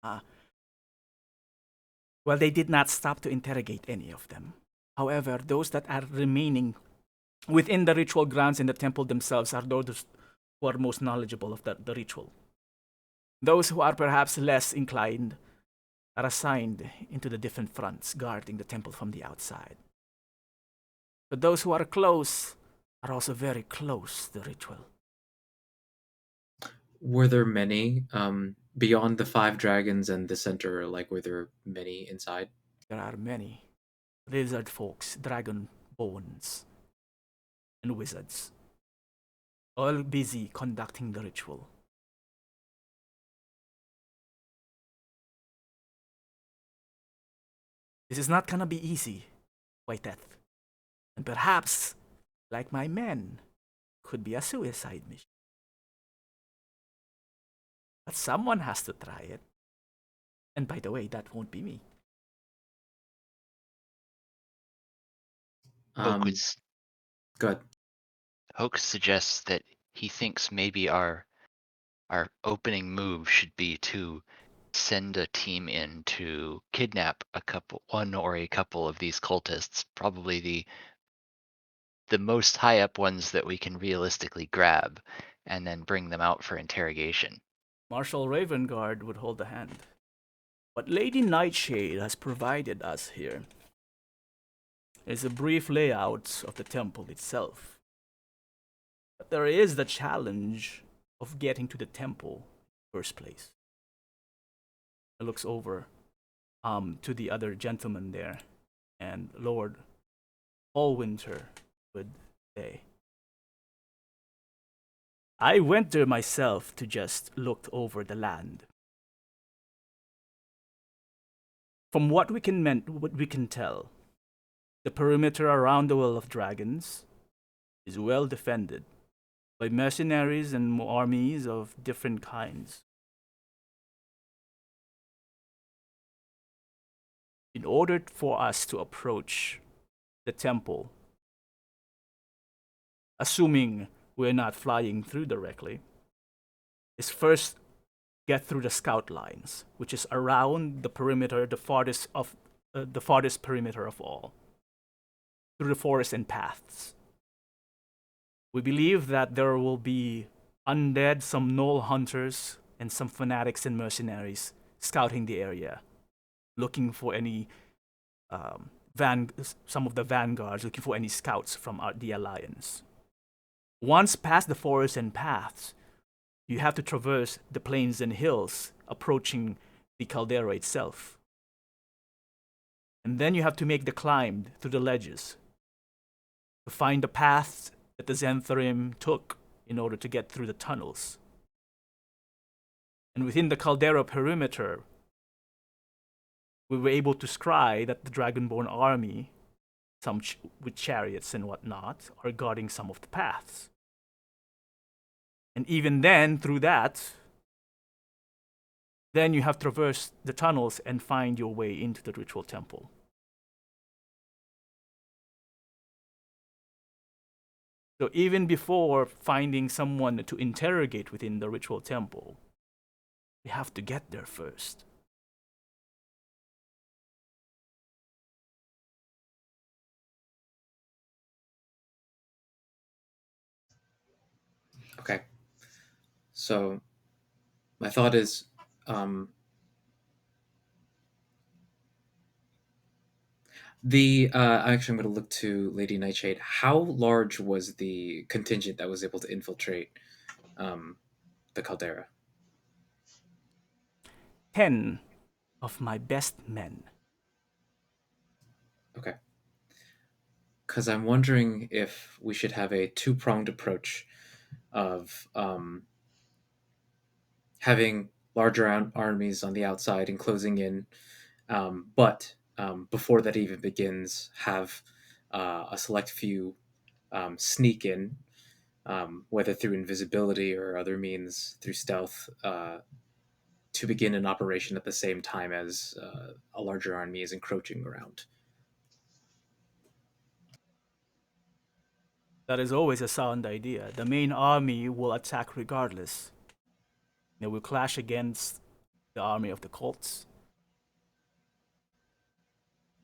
Well, they did not stop to interrogate any of them. However, those that are remaining within the ritual grounds in the temple themselves are those who are most knowledgeable of the ritual. Those who are perhaps less inclined are assigned into the different fronts guarding the temple from the outside. But those who are close are also very close to the ritual. Were there many beyond the 5 dragons and the center? Like, were there many inside? There are many lizard folks, dragon bones, and wizards, all busy conducting the ritual. This is not gonna be easy, White Death. And perhaps, like my men, could be a suicide mission. But someone has to try it. And by the way, that won't be me. Good. Hoke suggests that he thinks maybe our opening move should be to send a team in to kidnap one or a couple of these cultists, probably the most high up ones that we can realistically grab, and then bring them out for interrogation. Marshal Ravengard would hold the hand. What Lady Nightshade has provided us here is a brief layout of the temple itself. But there is the challenge of getting to the temple in the first place. It looks over to the other gentleman there, and Lord Allwinter would say, I went there myself to just look over the land. From what we can tell, the perimeter around the Well of Dragons is well defended by mercenaries and armies of different kinds. In order for us to approach the temple, assuming we're not flying through directly, is first get through the scout lines, which is around the perimeter, the farthest perimeter of all, through the forests and paths. We believe that there will be undead, some gnoll hunters, and some fanatics and mercenaries scouting the area, looking for any some of the vanguards, looking for any scouts from the Alliance. Once past the forests and paths, you have to traverse the plains and hills, approaching the caldera itself. And then you have to make the climb through the ledges to find the paths that the Xantherim took in order to get through the tunnels. And within the caldera perimeter, we were able to scry that the Dragonborn army, some with chariots and whatnot, are guarding some of the paths. And even then, through that, then you have traversed the tunnels and find your way into the ritual temple. So even before finding someone to interrogate within the ritual temple, we have to get there first. Okay. So my thought is, actually, I'm going to look to Lady Nightshade. How large was the contingent that was able to infiltrate the caldera? 10 of my best men. Okay. Because I'm wondering if we should have a two-pronged approach of having larger armies on the outside and closing in, but before that even begins, have a select few sneak in, whether through invisibility or other means through stealth, to begin an operation at the same time as a larger army is encroaching around. That is always a sound idea. The main army will attack regardless. They will clash against the army of the cults.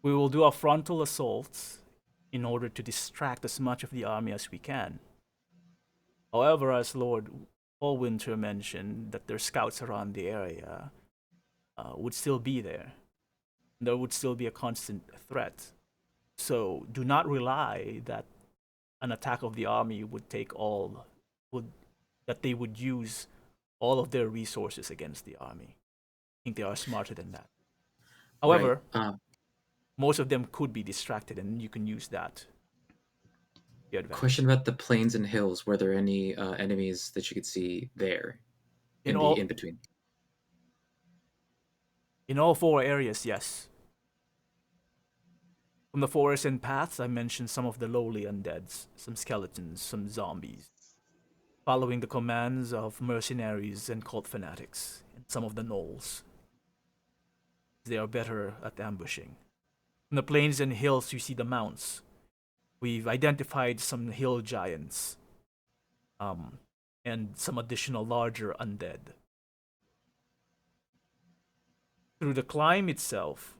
We will do a frontal assault in order to distract as much of the army as we can. However, as Lord Allwinter mentioned, that their scouts around the area would still be there. There would still be a constant threat. So do not rely that an attack of the army would that they would use all of their resources against the army. I think they are smarter than that. However, Right. most of them could be distracted, and you can use that to your advantage. Question about the plains and hills. Were there any enemies that you could see there In in the all in between? in all four areas, yes. From the forests and paths, I mentioned some of the lowly undeads, some skeletons, some zombies, following the commands of mercenaries and cult fanatics, and some of the gnolls. They are better at ambushing. From the plains and hills, you see the mounts. We've identified some hill giants, and some additional larger undead. Through the climb itself,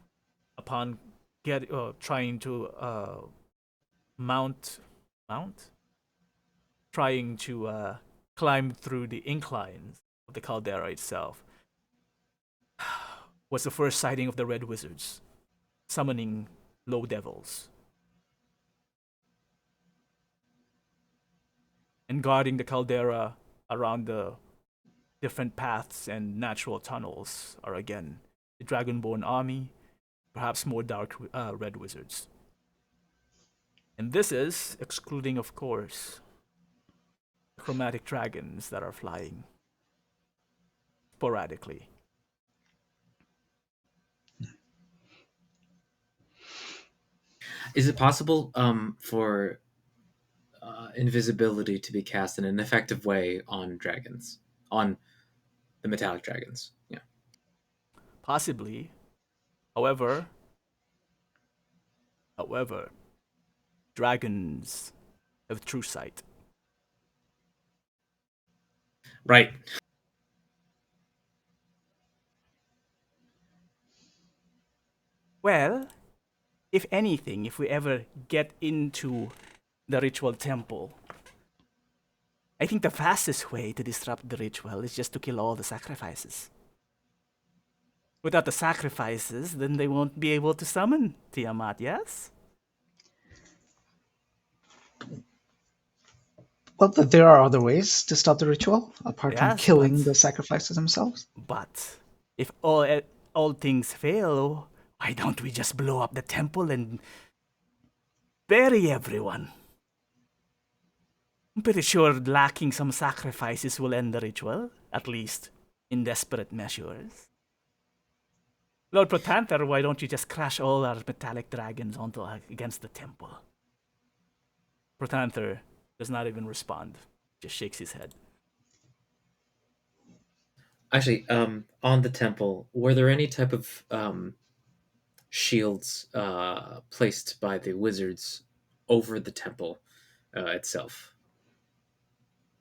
upon trying to mount, trying to climb through the inclines of the caldera itself, was the first sighting of the Red Wizards, summoning low devils. And guarding the caldera around the different paths and natural tunnels are again the Dragonborn army perhaps more dark red wizards. And this is excluding, of course, the chromatic dragons that are flying sporadically. Is it possible for invisibility to be cast in an effective way on dragons, on the metallic dragons? Yeah. Possibly. However, however, dragons have true sight. Right. Well, if anything, if we ever get into the ritual temple, I think the fastest way to disrupt the ritual is just to kill all the sacrifices. Without the sacrifices, then they won't be able to summon Tiamat, yes? Well, there are other ways to stop the ritual apart from Yes, killing the sacrifices themselves. but if all things fail, why don't we just blow up the temple and bury everyone? I'm pretty sure lacking some sacrifices will end the ritual, at least in desperate measures. Lord Protanther, why don't you just crash all our metallic dragons onto against the temple? Protanther does not even respond, just shakes his head. Actually, on the temple, were there any type of shields placed by the wizards over the temple itself?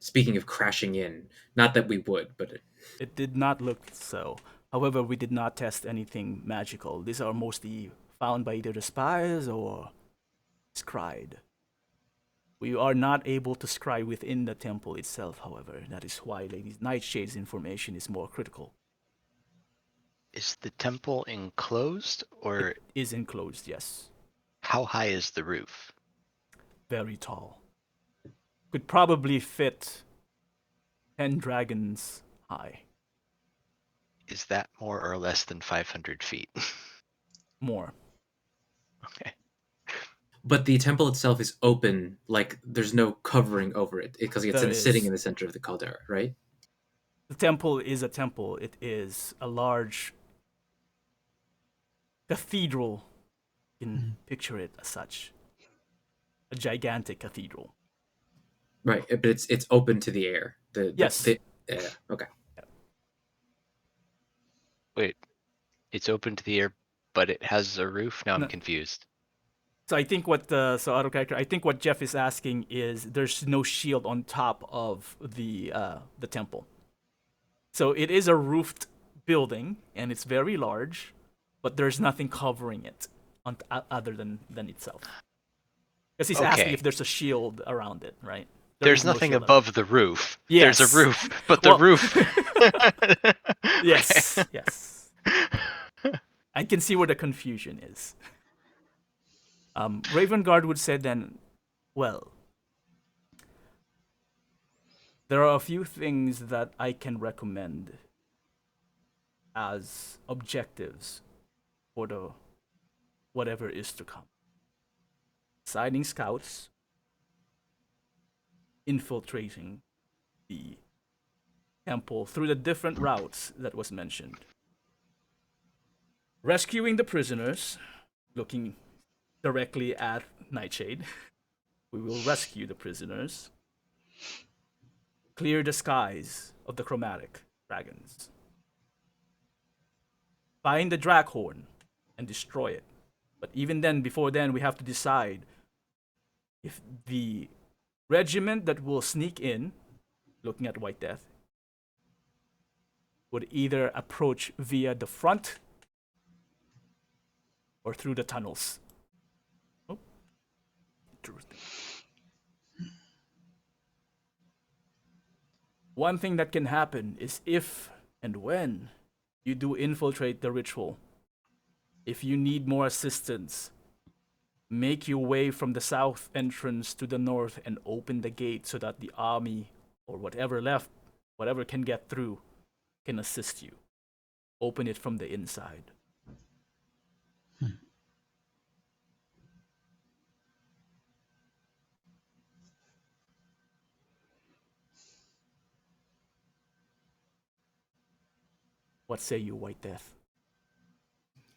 Speaking of crashing in, not that we would, but It did not look so. However, we did not test anything magical. These are mostly found by either the spies or scryed. We are not able to scry within the temple itself, however. That is why Lady Nightshade's information is more critical. Is the temple enclosed, or It is enclosed, yes. how high is the roof? Very tall. Could probably fit 10 dragons high. Is that more or less than 500 feet? More. Okay. but the temple itself is open, like there's no covering over it because it's There sitting is. in the center of the caldera, right? The temple is a temple. It is a large cathedral. You can picture it as such. A gigantic cathedral. Right, but it's open to the air. Yes. Okay. Wait, it's open to the air, but it has a roof? Now I'm No. confused. So I think what so out of character, I think what Jeff is asking is there's no shield on top of the temple. So it is a roofed building and it's very large, but there's nothing covering it other than itself. Because he's asking Okay. if there's a shield around it, right? There's is no nothing shield above the roof. Yes. There's a roof, but the Well- roof. Yes, yes. I can see where the confusion is. Raven Guard would say then, well, there are a few things that I can recommend as objectives for the whatever is to come. Signing scouts, infiltrating the temple through the different routes that was mentioned. Rescuing the prisoners, looking directly at Nightshade. We will rescue the prisoners. Clear the skies of the chromatic dragons. Find the Draghorn and destroy it. But even then, before then, we have to decide if the regiment that will sneak in, looking at White Death, would either approach via the front or through the tunnels. Oh, interesting. One thing that can happen is if and when you do infiltrate the ritual, if you need more assistance, make your way from the south entrance to the north and open the gate so that the army or whatever left, whatever can get through, can assist you. Open it from the inside. What say you, White Death?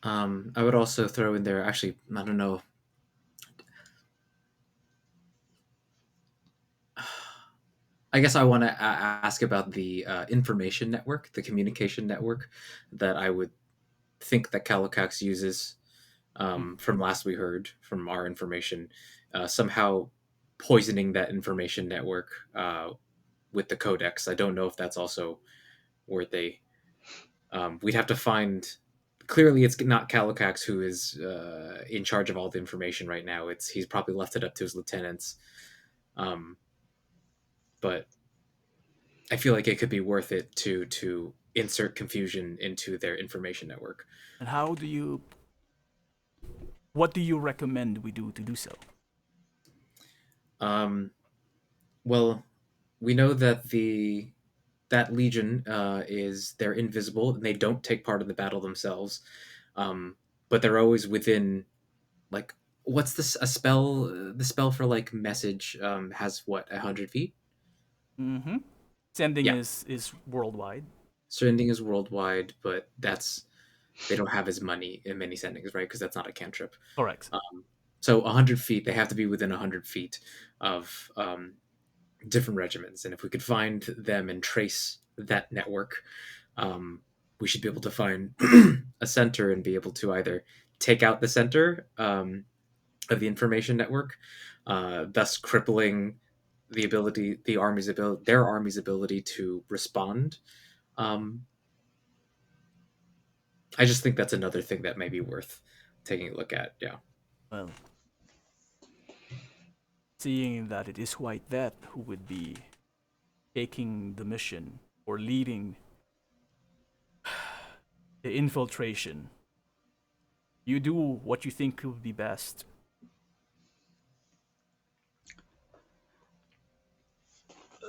I would also throw in there. Actually, I don't know. I guess I want to ask about the information network, the communication network that I would think that Calicax uses. From last we heard from our information, somehow poisoning that information network with the codex. I don't know if that's also where they. We'd have to find. Clearly, it's not Calicax who is in charge of all the information right now. He's probably left it up to his lieutenants. But I feel like it could be worth it to insert confusion into their information network. And what do you recommend we do to do so? Well, we know that that legion they're invisible and they don't take part in the battle themselves, but they're always within like what's this a spell? The spell for like message has what 100 feet. Mm-hmm. Sending Yeah. is worldwide. Sending is worldwide, but they don't have as many sendings, right? Because that's not a cantrip. Correct. So 100 feet, they have to be within 100 feet of different regiments, and if we could find them and trace that network, we should be able to find a center and be able to either take out the center of the information network, thus crippling their army's ability to respond. I just think that's another thing that may be worth taking a look at. Yeah. Well, seeing that it is White Death who would be taking the mission or leading the infiltration, you do what you think would be best.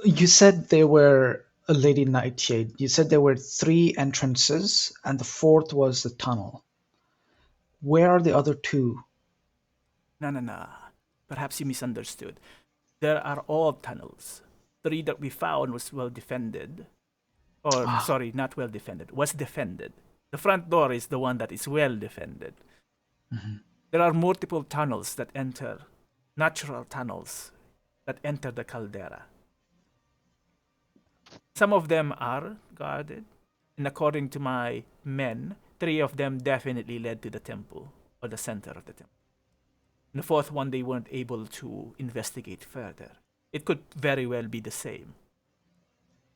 You said there were a Lady Nightshade. You said there were 3 entrances, and the 4th was the tunnel. Where are the other 2? No. Perhaps you misunderstood. There are all tunnels. 3 that we found was well defended. Or, sorry, not well defended. Was defended. The front door is the one that is well defended. Mm-hmm. There are multiple tunnels that enter, natural tunnels that enter the caldera. Some of them are guarded, and according to my men, 3 of them definitely led to the temple, or the center of the temple. And the 4th one, they weren't able to investigate further. It could very well be the same.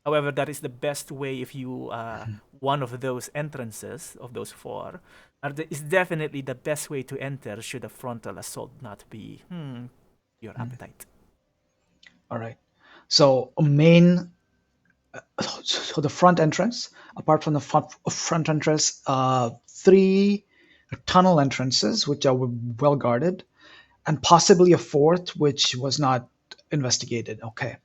However, that is the best way if you one of those entrances of those 4 is definitely the best way to enter should a frontal assault not be your appetite. All right. So so the front entrance, apart from the front entrance, 3 tunnel entrances which are well guarded, and possibly a 4th which was not investigated. Okay.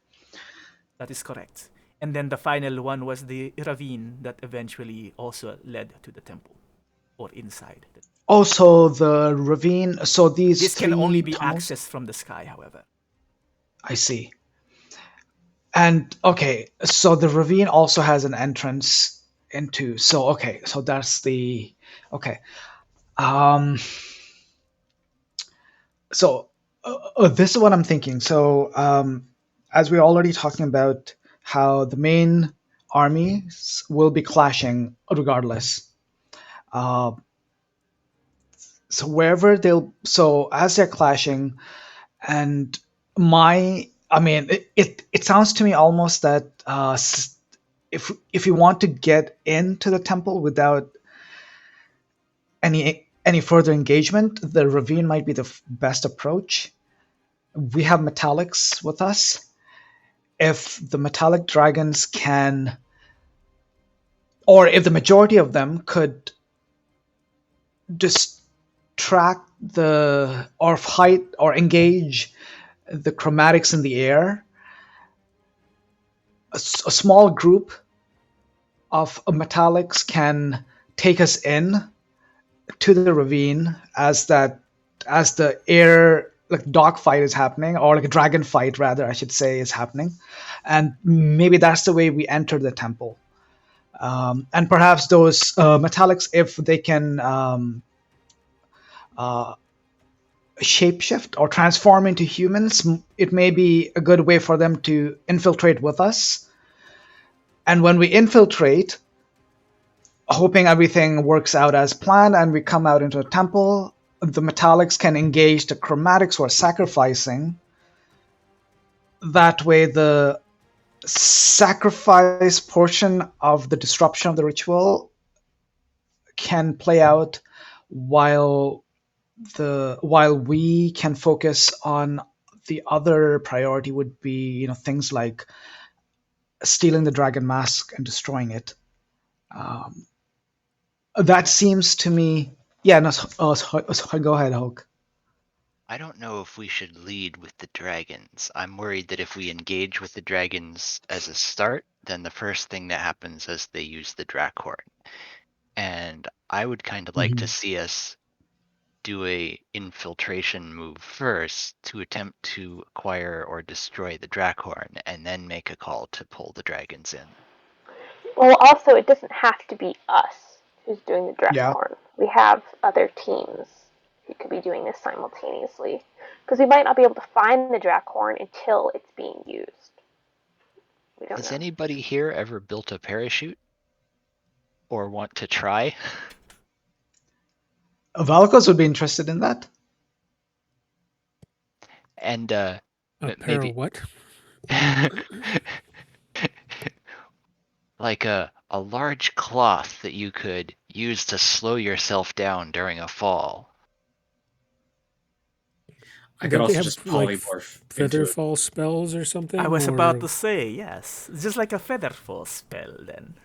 That is correct. And then the final one was the ravine that eventually also led to the temple, or inside. Also, the ravine. So This 3 can only be tunnels, accessed from the sky, however. I see. And okay, so the ravine also has an entrance into. So okay, so that's the okay. So this is what I'm thinking. So as we're already talking about how the main armies will be clashing regardless. So wherever so as they're clashing, and it sounds to me almost that if you want to get into the temple without any further engagement, the ravine might be the best approach. We have metallics with us. If the metallic dragons can, or if the majority of them could distract or fight or engage the chromatics in the air, a small group of metallics can take us in to the ravine as the air like dogfight is happening, or like a dragon fight rather I should say is happening, and maybe that's the way we enter the temple. And perhaps those metallics, if they can shapeshift or transform into humans, it may be a good way for them to infiltrate with us. And when we infiltrate, hoping everything works out as planned, and we come out into a temple, the metallics can engage the chromatics who are sacrificing. That way, the sacrifice portion of the disruption of the ritual can play out while we can focus on the other priority would be, things like stealing the dragon mask and destroying it. That seems to me. Yeah, no, go ahead, Hulk. I don't know if we should lead with the dragons. I'm worried that if we engage with the dragons as a start, then the first thing that happens is they use the Drakhorn. And I would kind of like to see us do a infiltration move first to attempt to acquire or destroy the Drakhorn, and then make a call to pull the dragons in. Well, also, it doesn't have to be us who's doing the Yeah. Drakhorn. We have other teams who could be doing this simultaneously. Because we might not be able to find the Drakhorn until it's being used. We don't Has know. anybody here ever built a parachute? Or want to try? Valkos would be interested in that. And A pair maybe of what? like a large cloth that you could use to slow yourself down during a fall. I could Don't they also have just like polymorph feather into it. fall spells or something? I was or... about to say, yes. It's just like a featherfall spell then.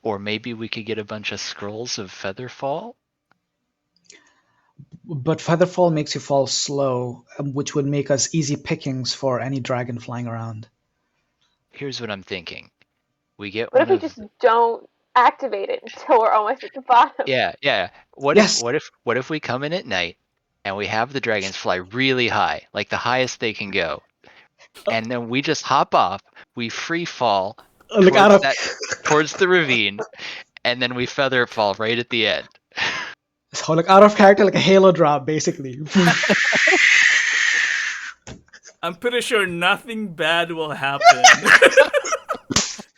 Or maybe we could get a bunch of scrolls of Featherfall? But Featherfall makes you fall slow, which would make us easy pickings for any dragon flying around. Here's what I'm thinking. We get What one if we of just don't activate it until we're almost at the bottom? Yeah. What Yes. if we come in at night and we have the dragons fly really high, like the highest they can go, and then we just hop off, we free fall Look out of towards the ravine, and then we feather fall right at the end. so look out of character, like a halo drop, basically. I'm pretty sure nothing bad will happen.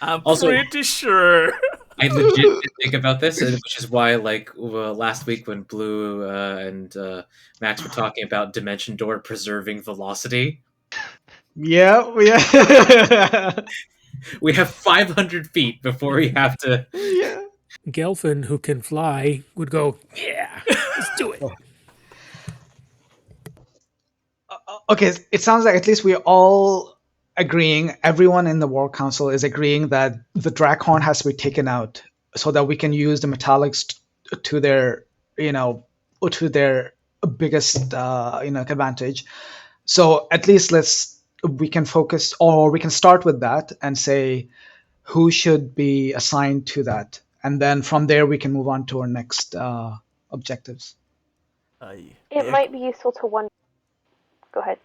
I'm Also- pretty sure. I legit did think about this, which is why, like, last week when Blue and Max were talking about Dimension Door preserving velocity, yeah. we have 500 feet before we have to. Yeah. Gelfin, who can fly, would go, yeah, let's do it. Okay, it sounds like at least we're all agreeing, everyone in the War Council is agreeing that the Drakhorn has to be taken out so that we can use the metallics to their, to their biggest, advantage. So at least we can focus, or we can start with that and say who should be assigned to that. And then from there, we can move on to our next objectives. It might be useful to wonder. Go ahead.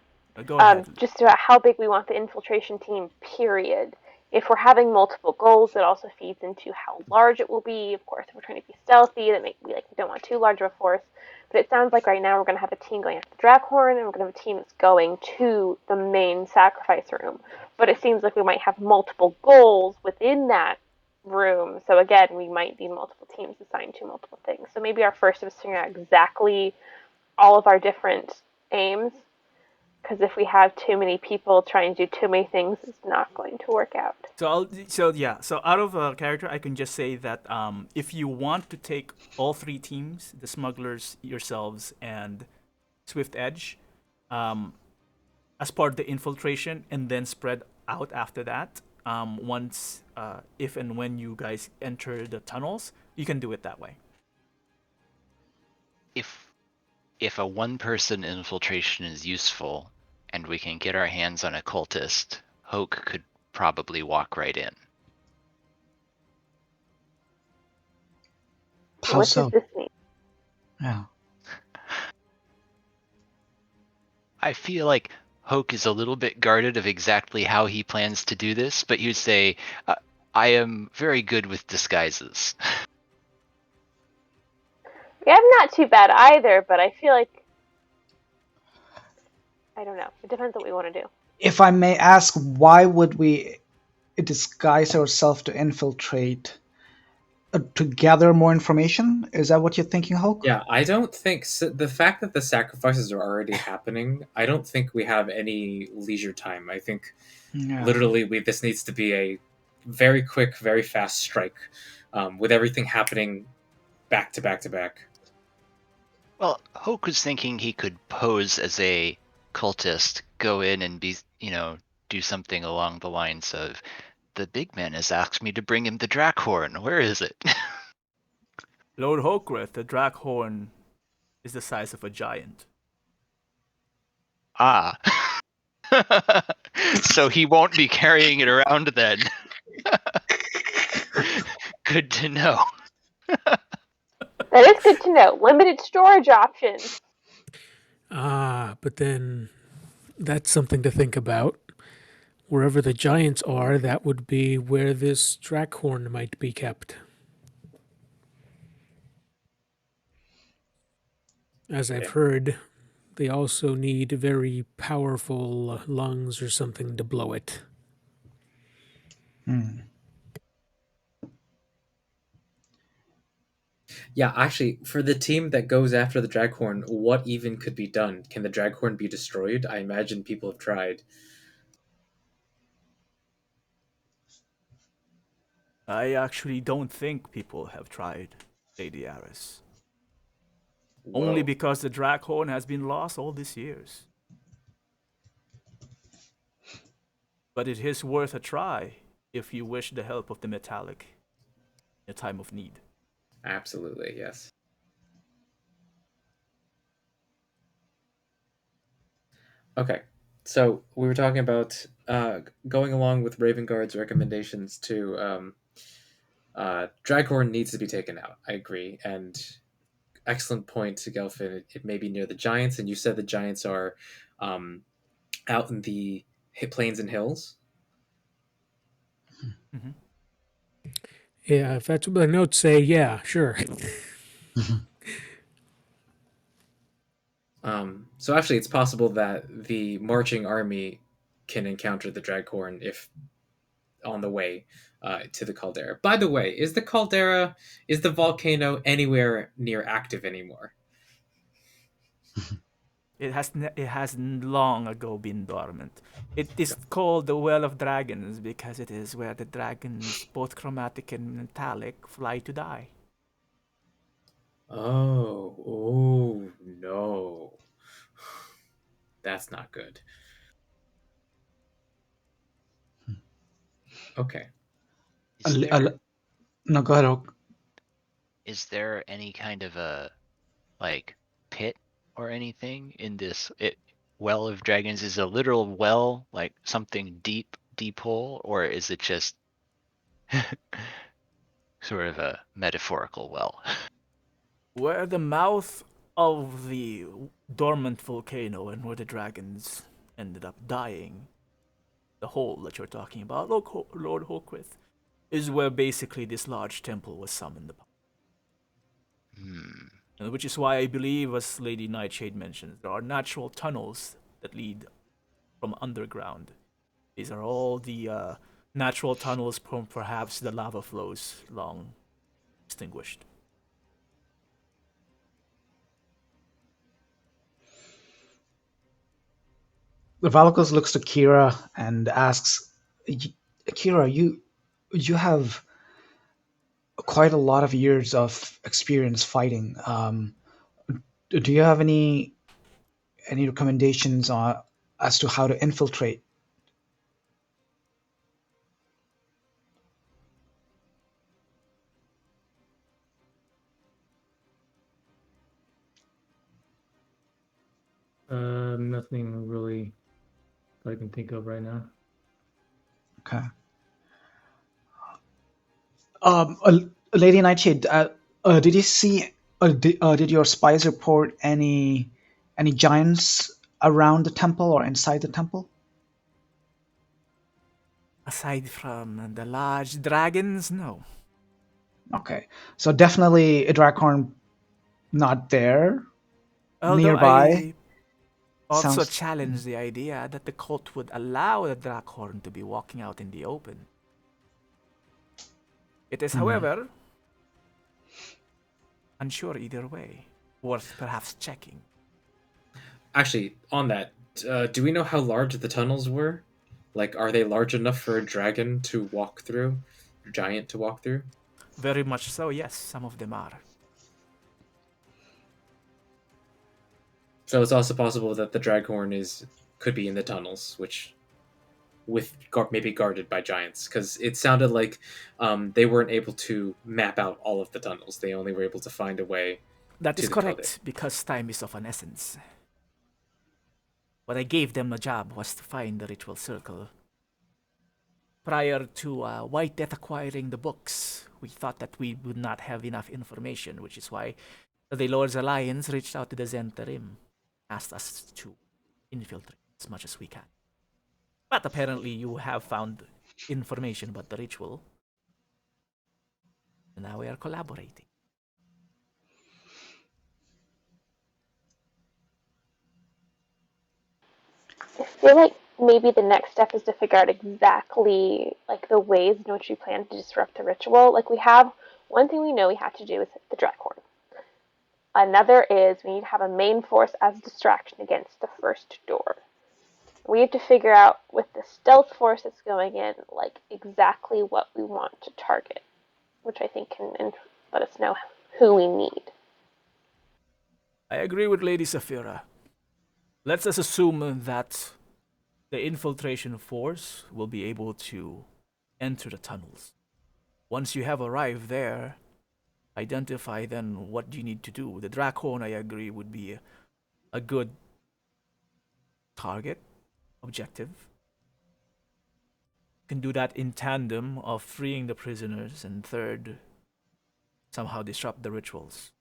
Go ahead. Just about how big we want the infiltration team, period. If we're having multiple goals, it also feeds into how large it will be. Of course, if we're trying to be stealthy, we don't want too large of a force. But it sounds like right now we're going to have a team going after the Drakhorn, and we're going to have a team that's going to the main sacrifice room. But it seems like we might have multiple goals within that room. So again, we might need multiple teams assigned to multiple things. So maybe our first is figuring out exactly all of our different aims. Because if we have too many people trying to do too many things, it's not going to work out. So out of a character, I can just say that if you want to take all three teams, the smugglers, yourselves, and Swift Edge, as part of the infiltration, and then spread out after that, once if and when you guys enter the tunnels, you can do it that way. If a one-person infiltration is useful, and we can get our hands on a cultist, Hoke could probably walk right in. How what so? does this mean? Yeah. I feel like Hoke is a little bit guarded of exactly how he plans to do this, but you'd say, I am very good with disguises. Yeah, I'm not too bad either, but I feel like I don't know. It depends what we want to do. If I may ask, why would we disguise ourselves to infiltrate? To gather more information? Is that what you're thinking, Hulk? Yeah, I don't think the fact that the sacrifices are already happening. I don't think we have any leisure time. I think Yeah. literally this needs to be a very quick, very fast strike, with everything happening back to back to back. Well, Hoke was thinking he could pose as a cultist, go in and be, do something along the lines of, the big man has asked me to bring him the Drackhorn. Where is it? Lord Hokrith, the Drackhorn, is the size of a giant. Ah. So he won't be carrying it around then. Good to know. That is good to know. Limited storage options. But then that's something to think about. Wherever the giants are, that would be where this Drackhorn might be kept. As I've Okay. heard, they also need very powerful lungs or something to blow it. Hmm. Yeah, actually, for the team that goes after the Draghorn, what even could be done? Can the Draghorn be destroyed? I imagine people have tried. I actually don't think people have tried, Lady Aris. Only Whoa. because the Drackhorn has been lost all these years. But it is worth a try if you wish the help of the metallic in a time of need. Absolutely, yes. Okay, so we were talking about going along with Raven Guard's recommendations to Draghorn needs to be taken out. I agree, and excellent point, Gelfin. It may be near the Giants, and you said the Giants are um, out in the plains and hills. Mm-hmm. Yeah, if that's what the notes say, yeah, sure. So actually, it's possible that the marching army can encounter the Draghorn if on the way to the caldera. By the way, is the caldera, is the volcano anywhere near active anymore? It has long ago been dormant. It is called the Well of Dragons because it is where the dragons, both chromatic and metallic, fly to die. Oh no, that's not good. Okay. Is there No, go ahead, Hulk. is there any kind of a like pit or anything in this well of dragons? Is a literal well like something deep hole, or is it just sort of a metaphorical well? Where the mouth of the dormant volcano and where the dragons ended up dying, the hole that you're talking about, Lord Holkrith, is where basically this large temple was summoned upon. Hmm. And which is why I believe, as Lady Nightshade mentions, there are natural tunnels that lead from underground. These are all the natural tunnels from perhaps the lava flows long extinguished. Valkos looks to Kira and asks, Kira, you have quite a lot of years of experience fighting. Do you have any recommendations on as to how to infiltrate? Nothing really that I can think of right now. Okay. Lady Nightshade, did you see? Did your spies report any giants around the temple or inside the temple? Aside from the large dragons, no. Okay, so definitely a draghorn not there Although nearby. I also Sounds challenge the idea that the cult would allow the Drakhorn to be walking out in the open. It is, however, unsure either way. Worth perhaps checking. Actually, on that, do we know how large the tunnels were? Like, are they large enough for a dragon to walk through? A giant to walk through? Very much so, yes, some of them are. So it's also possible that the draghorn could be in the tunnels, which maybe guarded by giants, because it sounded like they weren't able to map out all of the tunnels. They only were able to find a way That to is the code. correct, because time is of an essence. What I gave them a job was to find the ritual circle. Prior to White Death acquiring the books, we thought that we would not have enough information, which is why the Lord's Alliance reached out to the Zentarim, asked us to infiltrate as much as we can. But apparently you have found information about the ritual, and now we are collaborating. I feel like maybe the next step is to figure out exactly like the ways in which we plan to disrupt the ritual. Like we have one thing we know we have to do is hit the Draghorn. Another is we need to have a main force as a distraction against the first door. We have to figure out with the stealth force that's going in, like exactly what we want to target, which I think can let us know who we need. I agree with Lady Saphira. Let's just assume that the infiltration force will be able to enter the tunnels. Once you have arrived there, identify then what you need to do. The Drakhorn, I agree, would be a good target, objective. You can do that in tandem of freeing the prisoners, and third, somehow disrupt the rituals.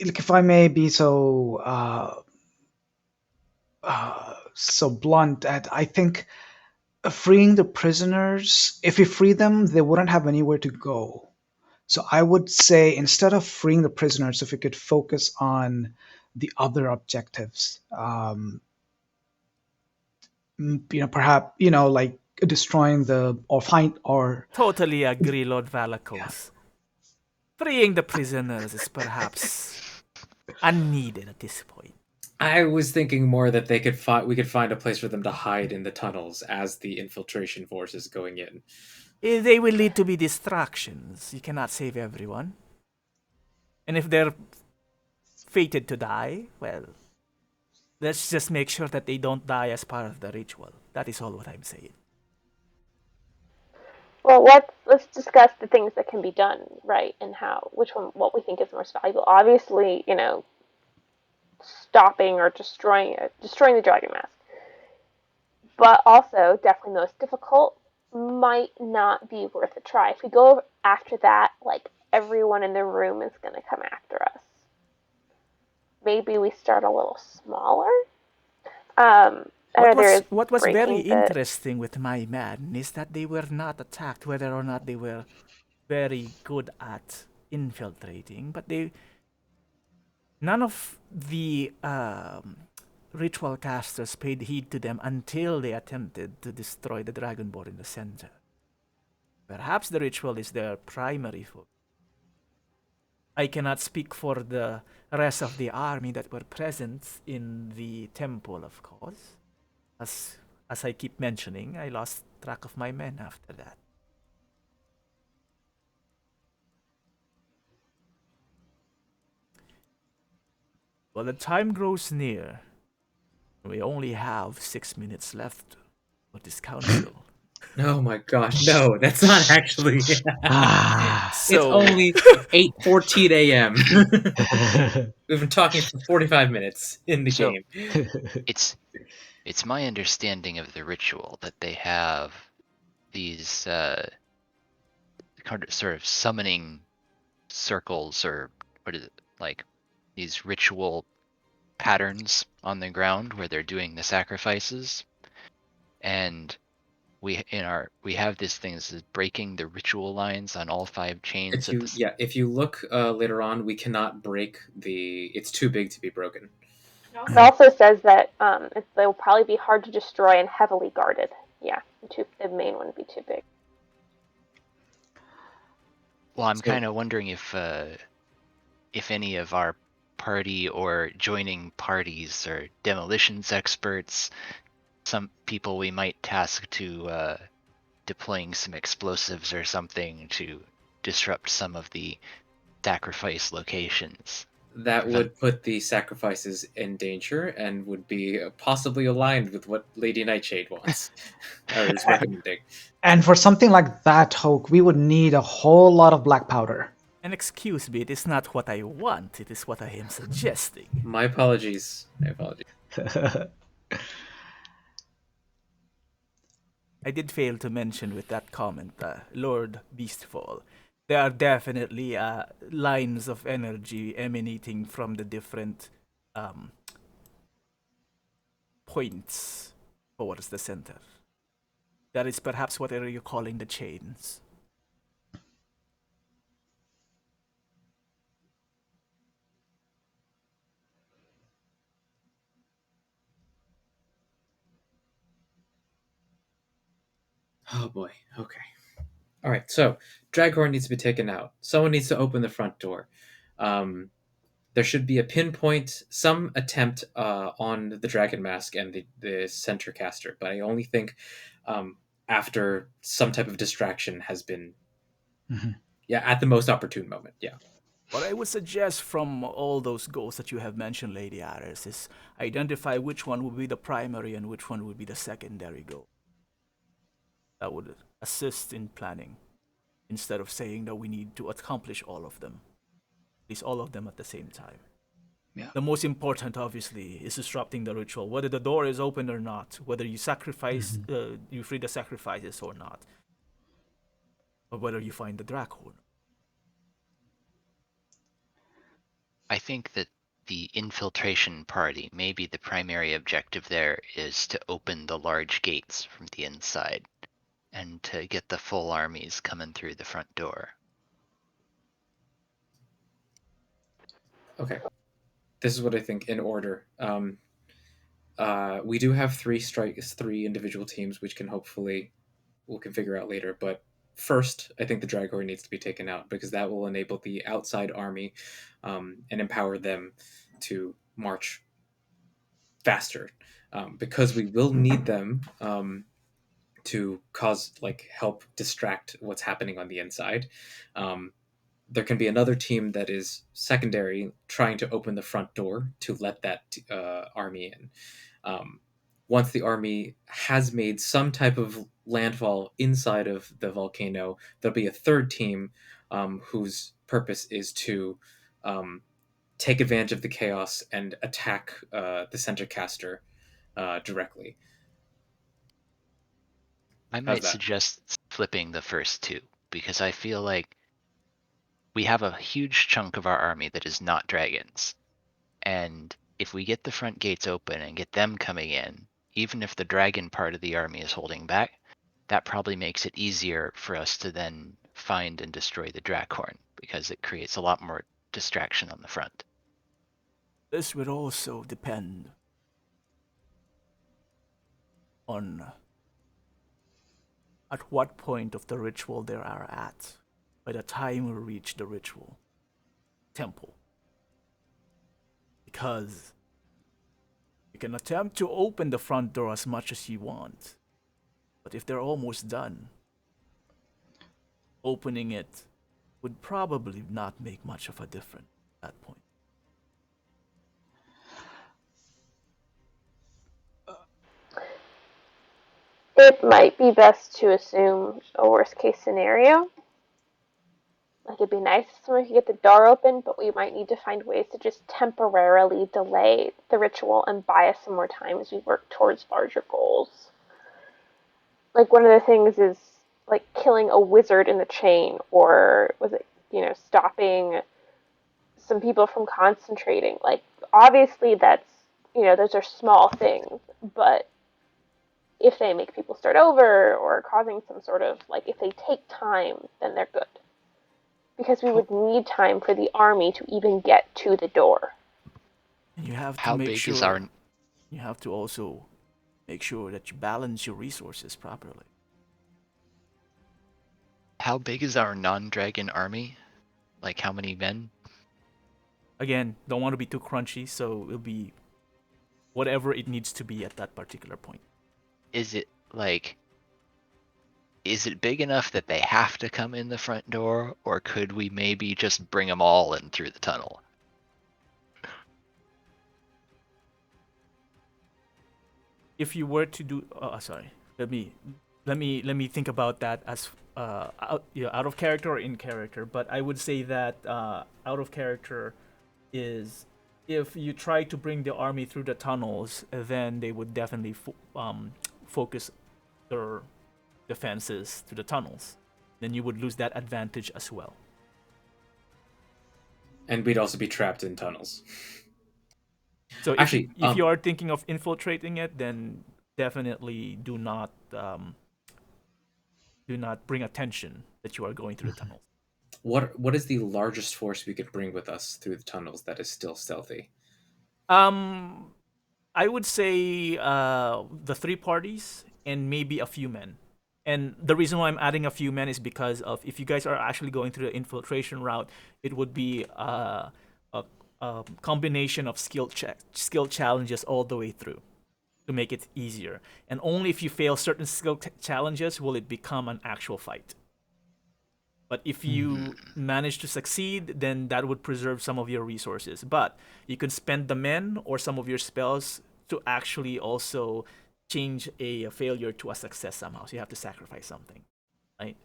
like if I may be so so blunt, that I think freeing the prisoners, if we free them, they wouldn't have anywhere to go. So I would say instead of freeing the prisoners, if we could focus on the other objectives, perhaps like destroying the or find or Totally agree, Lord Valakos. Freeing the prisoners is perhaps unneeded at this point. I was thinking more that we could find a place for them to hide in the tunnels as the infiltration force is going in. They will lead to be distractions. You cannot save everyone. And if they're fated to die, well, let's just make sure that they don't die as part of the ritual. That is all what I'm saying. Well, let's discuss the things that can be done, right, and how which one what we think is most valuable. Obviously, stopping or destroying the dragon mask, but also definitely most difficult might not be worth a try. If we go after that, like everyone in the room is going to come after us. Maybe we start a little smaller. I know there is What was very breaking the. interesting with my men is that they were not attacked, whether or not they were very good at infiltrating, but none of the ritual casters paid heed to them until they attempted to destroy the dragonborn in the center. Perhaps the ritual is their primary focus. I cannot speak for the rest of the army that were present in the temple, of course. As I keep mentioning, I lost track of my men after that. Well, the time grows near. We only have 6 minutes left for this council. Oh my gosh, no, that's not actually. It's So, only 8:14 a.m. We've been talking for 45 minutes in the So game. it's my understanding of the ritual that they have these sort of summoning circles, or what is it, like these ritual patterns on the ground where they're doing the sacrifices, and we have this thing that is breaking the ritual lines on all 5 chains of the. If you look later on, we cannot break the. It's too big to be broken. It also says that they will probably be hard to destroy and heavily guarded. Yeah, the main one would be too big. Well, I'm kind of wondering if any of our party or joining parties or demolitions experts, some people we might task to deploying some explosives or something to disrupt some of the sacrifice locations. That would put the sacrifices in danger and would be possibly aligned with what Lady Nightshade wants or is recommending. And for something like that, Hulk, we would need a whole lot of black powder. And excuse me, it is not what I want, it is what I am suggesting. My apologies. I did fail to mention with that comment, Lord Beastfall. There are definitely lines of energy emanating from the different points towards the center. That is perhaps what are you calling the chains. Oh boy. Okay. All right. So Draghorn needs to be taken out. Someone needs to open the front door. There should be a pinpoint, some attempt on the dragon mask and the center caster, but I only think after some type of distraction has been, at the most opportune moment. Yeah. What I would suggest from all those goals that you have mentioned, Lady Aris, is identify which one would be the primary and which one would be the secondary goal. That would assist in planning, instead of saying that we need to accomplish all of them. At least all of them at the same time. Yeah. The most important, obviously, is disrupting the ritual, whether the door is open or not, whether you sacrifice, you free the sacrifices or not, or whether you find the Drakhorn. I think that the infiltration party, maybe the primary objective there is to open the large gates from the inside and to get the full armies coming through the front door. Okay. This is what I think in order. We do have three individual teams, which we can figure out later. But first, I think the Draghorn needs to be taken out because that will enable the outside army and empower them to march faster. Because we will need them to help distract what's happening on the inside. There can be another team that is secondary trying to open the front door to let that army in. Once the army has made some type of landfall inside of the volcano, there'll be a third team whose purpose is to take advantage of the chaos and attack the center caster directly. I might suggest flipping the first two, because I feel like we have a huge chunk of our army that is not dragons. And if we get the front gates open and get them coming in, even if the dragon part of the army is holding back, that probably makes it easier for us to then find and destroy the Drakhorn, because it creates a lot more distraction on the front. This would also depend on at what point of the ritual they are at by the time we reach the ritual temple. Because you can attempt to open the front door as much as you want, but if they're almost done, opening it would probably not make much of a difference at that point. It might be best to assume a worst case scenario. Like, it'd be nice if someone could get the door open, but we might need to find ways to just temporarily delay the ritual and buy us some more time as we work towards larger goals. Like, one of the things is like killing a wizard in the chain, or was it, stopping some people from concentrating. Like, obviously that's, those are small things, but if they make people start over or causing some sort of, like, if they take time, then they're good. Because we would need time for the army to even get to the door. And you have to How make big is sure. our You have to also make sure that you balance your resources properly. how big is our non-dragon army? Like how many men? Again, don't want to be too crunchy, so it'll be whatever it needs to be at that particular point. Is it like is it big enough that they have to come in the front door, or could we maybe just bring them all in through the tunnel? If you were to do, sorry, let me think about that as out of character or in character. But I would say that out of character is if you try to bring the army through the tunnels, then they would definitely focus their defenses to the tunnels. Then you would lose that advantage as well. And we'd also be trapped in tunnels. So Actually, if you are thinking of infiltrating it, then definitely do not bring attention that you are going through the tunnels. what is the largest force we could bring with us through the tunnels that is still stealthy? I would say the three parties and maybe a few men. And the reason why I'm adding a few men is because of if you guys are actually going through the infiltration route, it would be a combination of skill challenges all the way through to make it easier. And only if you fail certain challenges will it become an actual fight. But if you manage to succeed, then that would preserve some of your resources. But you can spend the men or some of your spells to actually also change a failure to a success somehow. So you have to sacrifice something, right?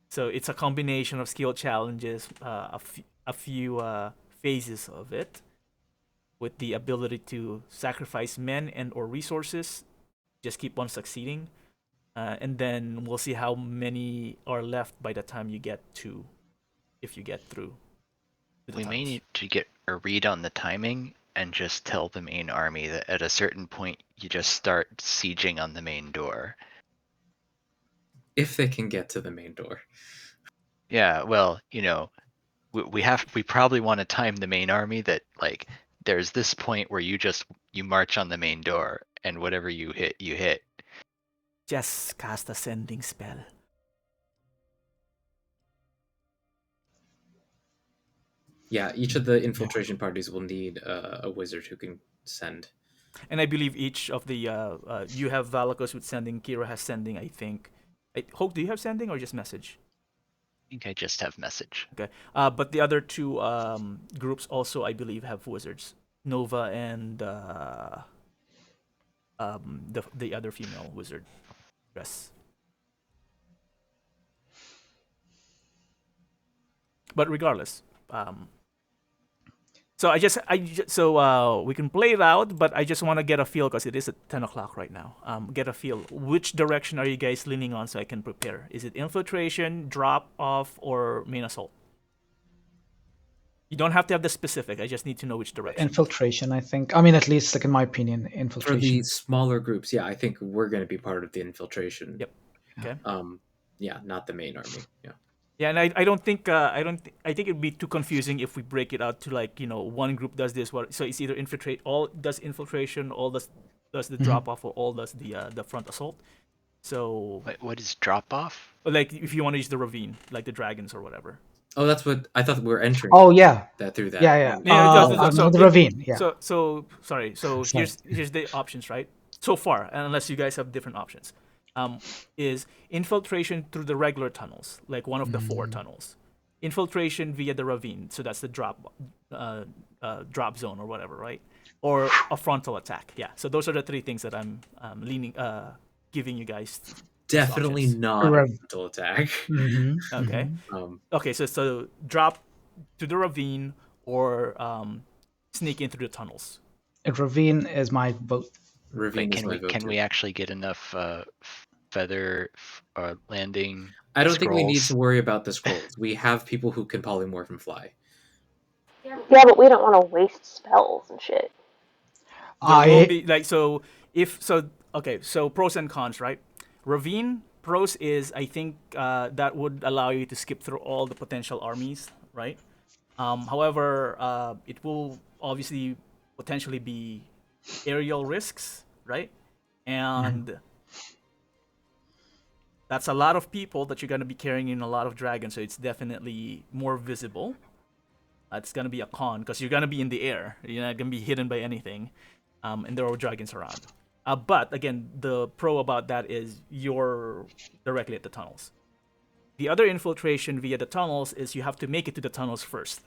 So it's a combination of skill challenges, a few phases of it, with the ability to sacrifice men and or resources. Just keep on succeeding, and then we'll see how many are left by the time you get to, if you get through to the We may tunnels. need to get a read on the timing and just tell the main army that at a certain point you just start sieging on the main door. If they can get to the main door. Yeah, well, we probably want to time the main army that like there's this point where you march on the main door and whatever you hit, you hit. Just cast a sending spell. Yeah, each of the infiltration parties will need a wizard who can send. And I believe each of the you have Valakos with sending, Kira has sending, I think. Hope, do you have sending or just message? I think I just have message. Okay. But the other two groups also, I believe, have wizards. Nova and the other female wizard dress. But regardless, so we can play it out, but I just want to get a feel because it is at 10 o'clock right now. Get a feel. Which direction are you guys leaning on so I can prepare? Is it infiltration, drop off, or main assault? You don't have to have the specific. I just need to know which direction. Infiltration, I think. I mean, at least, like in my opinion, For infiltration. the smaller groups, yeah, I think we're going to be part of the infiltration. Yep. Okay. Yeah, not the main army. Yeah. Yeah, and I don't think I think it'd be too confusing if we break it out to, like, one group does this, so it's either all does infiltration, all does the drop off, or all does the front assault. So What is drop off? like if you want to use the ravine, like the dragons or whatever. Oh, that's what I thought we were entering. Oh yeah, That through that. yeah, yeah. Yeah, The ravine. Yeah. So sorry. So Sorry. here's the options, right? So far, unless you guys have different options, is infiltration through the regular tunnels, like one of the four tunnels, infiltration via the ravine, so that's the drop zone or whatever, right? Or a frontal attack. Yeah. So those are the three things that I'm giving you guys. Definitely options. not a frontal attack. Okay. Okay. So drop to the ravine or sneak in through the tunnels. A ravine is my vote. Ravine Wait, is my vote can too. we actually get enough feather landing? I don't think we need scrolls? to worry about the scrolls. We have people who can polymorph and fly. Yeah, but we don't want to waste spells and shit. There will I be like okay, so pros and cons, right? Ravine pros is I think that would allow you to skip through all the potential armies, right? However, it will obviously potentially be aerial risks, right? And that's a lot of people that you're going to be carrying in a lot of dragons, so it's definitely more visible. It's going to be a con because you're going to be in the air. You're not going to be hidden by anything, and there are dragons around. But again, the pro about that is you're directly at the tunnels. The other infiltration via the tunnels is you have to make it to the tunnels first.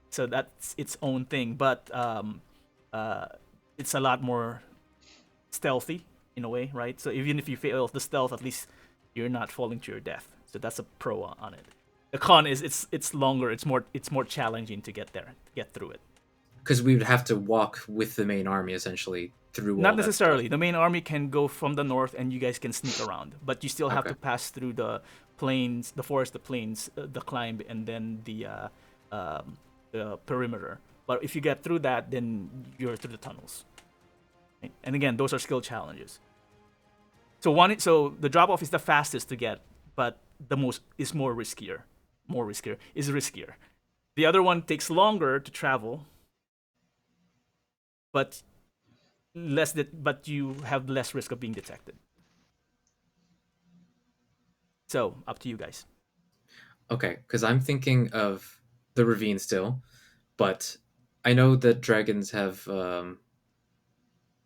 So that's its own thing, but uh, it's a lot more stealthy in a way, right? So even if you fail the stealth, at least you're not falling to your death. So that's a pro on it. The con is it's longer. It's more challenging to get there, to get through it. Because we would have to walk with the main army essentially through Not all that stuff. necessarily. The main army can go from the north, and you guys can sneak around, but you still have Okay. to pass through the plains, the forest, the plains, the climb, and then the perimeter. But if you get through that, then you're through the tunnels. Right? And again, those are skill challenges. So the drop off is the fastest to get, but the most is more riskier. More riskier is riskier. The other one takes longer to travel, but but you have less risk of being detected. So up to you guys. Okay, because I'm thinking of the ravine still, but I know that dragons have Your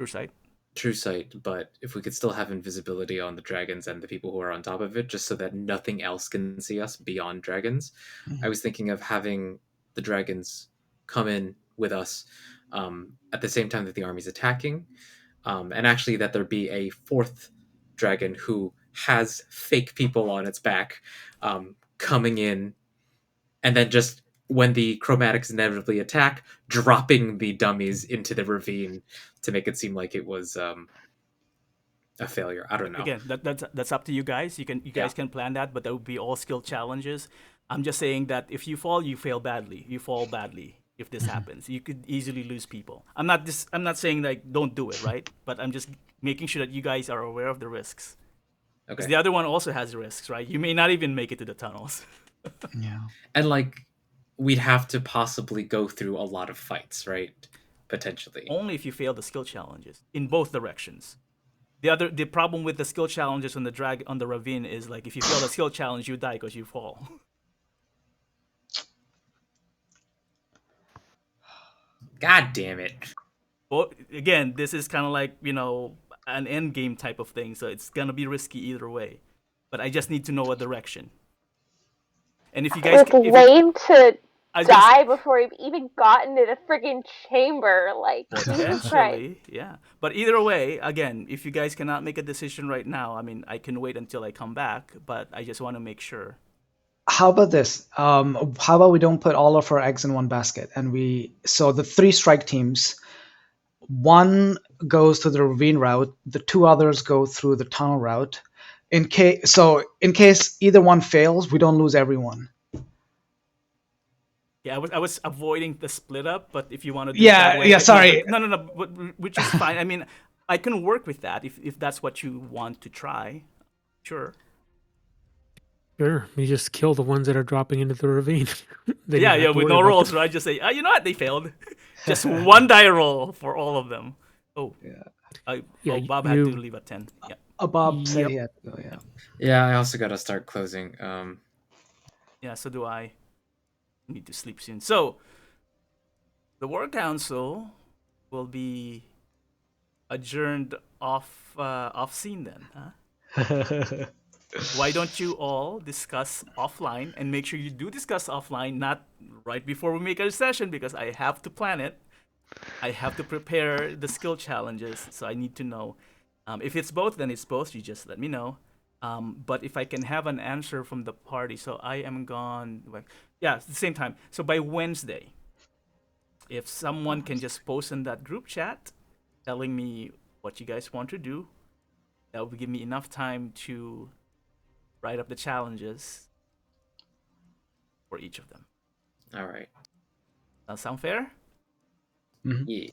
side. true sight, but if we could still have invisibility on the dragons and the people who are on top of it, just so that nothing else can see us beyond dragons, I was thinking of having the dragons come in with us at the same time that the army's attacking, and actually that there be a fourth dragon who has fake people on its back coming in, and then just when the chromatics inevitably attack, dropping the dummies into the ravine to make it seem like it was a failure. I don't know. Again, that's up to you guys. You Yeah. guys can plan that, but that would be all skill challenges. I'm just saying that if you fall, you fail badly. You fall badly if this happens. You could easily lose people. I'm not saying like don't do it, right? But I'm just making sure that you guys are aware of the risks. Because Okay. the other one also has risks, right? You may not even make it to the tunnels. Yeah. And like we'd have to possibly go through a lot of fights, right? Potentially. Only if you fail the skill challenges in both directions. The problem with the skill challenges on the ravine is like if you fail the skill challenge, you die because you fall. God damn it. Well, again, this is kind of like an end game type of thing, so it's gonna be risky either way. But I just need to know a direction. And if you guys, With if you, Lane to I was gonna say, die before we've even gotten to the friggin' chamber, like, Jesus Christ. potentially, yeah. But either way, again, if you guys cannot make a decision right now, I mean, I can wait until I come back. But I just want to make sure. How about this? How about we don't put all of our eggs in one basket, and so the three strike teams, one goes to the ravine route, the two others go through the tunnel route. In case either one fails, we don't lose everyone. Yeah, I was avoiding the split up, but if you want to do it that Yeah, way, yeah. Sorry. no, which is fine. I mean, I can work with that if that's what you want to try. Sure. Sure, you just kill the ones that are dropping into the ravine. Then you Yeah, don't yeah, have to with worry no about rolls, them. right? Just say, you know what, they failed. Just one die roll for all of them. Oh, Yeah. Yeah, Bob had to you. leave at 10. Yeah, Bob said Yep. he had to go. Yeah. Yeah, I also gotta start closing. yeah. So do I. Need to sleep soon. So the war council will be adjourned off scene then. Huh? Why don't you all discuss offline and make sure you do discuss offline, not right before we make a session because I have to plan it. I have to prepare the skill challenges, so I need to know. If it's both, then it's both. You just let me know. But if I can have an answer from the party, so I am gone. Yeah, it's the same time. So by Wednesday, if someone can just post in that group chat telling me what you guys want to do, that will give me enough time to write up the challenges for each of them. All right. Sound fair? Yeah.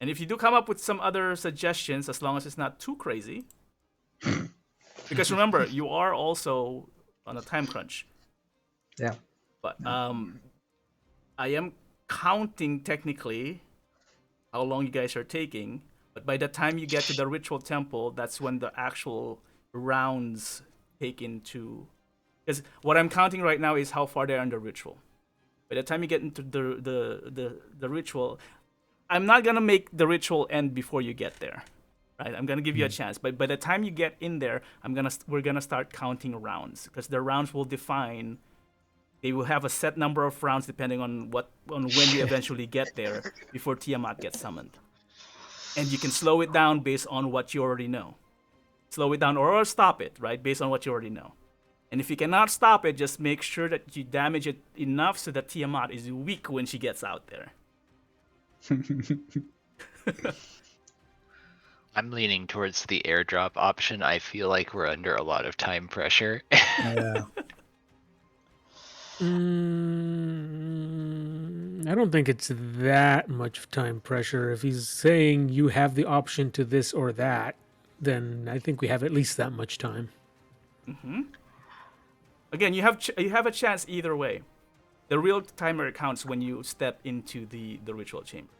And if you do come up with some other suggestions, as long as it's not too crazy, because remember, you are also on a time crunch. Yeah. But I am counting technically how long you guys are taking. But by the time you get to the ritual temple, that's when the actual rounds take into. Because what I'm counting right now is how far they are in the ritual. By the time you get into the ritual, I'm not gonna make the ritual end before you get there, right? I'm gonna give you a chance, but by the time you get in there, we're gonna start counting rounds because the rounds will define. They will have a set number of rounds depending on when you eventually get there before Tiamat gets summoned, and you can slow it down based on what you already know. Slow it down or stop it, right? Based on what you already know. And if you cannot stop it, just make sure that you damage it enough so that Tiamat is weak when she gets out there. I'm leaning towards the airdrop option. I feel like we're under a lot of time pressure. Yeah. I don't think it's that much time pressure. If he's saying you have the option to this or that, then I think we have at least that much time. Again, you have a chance either way. The real timer counts when you step into the ritual chamber.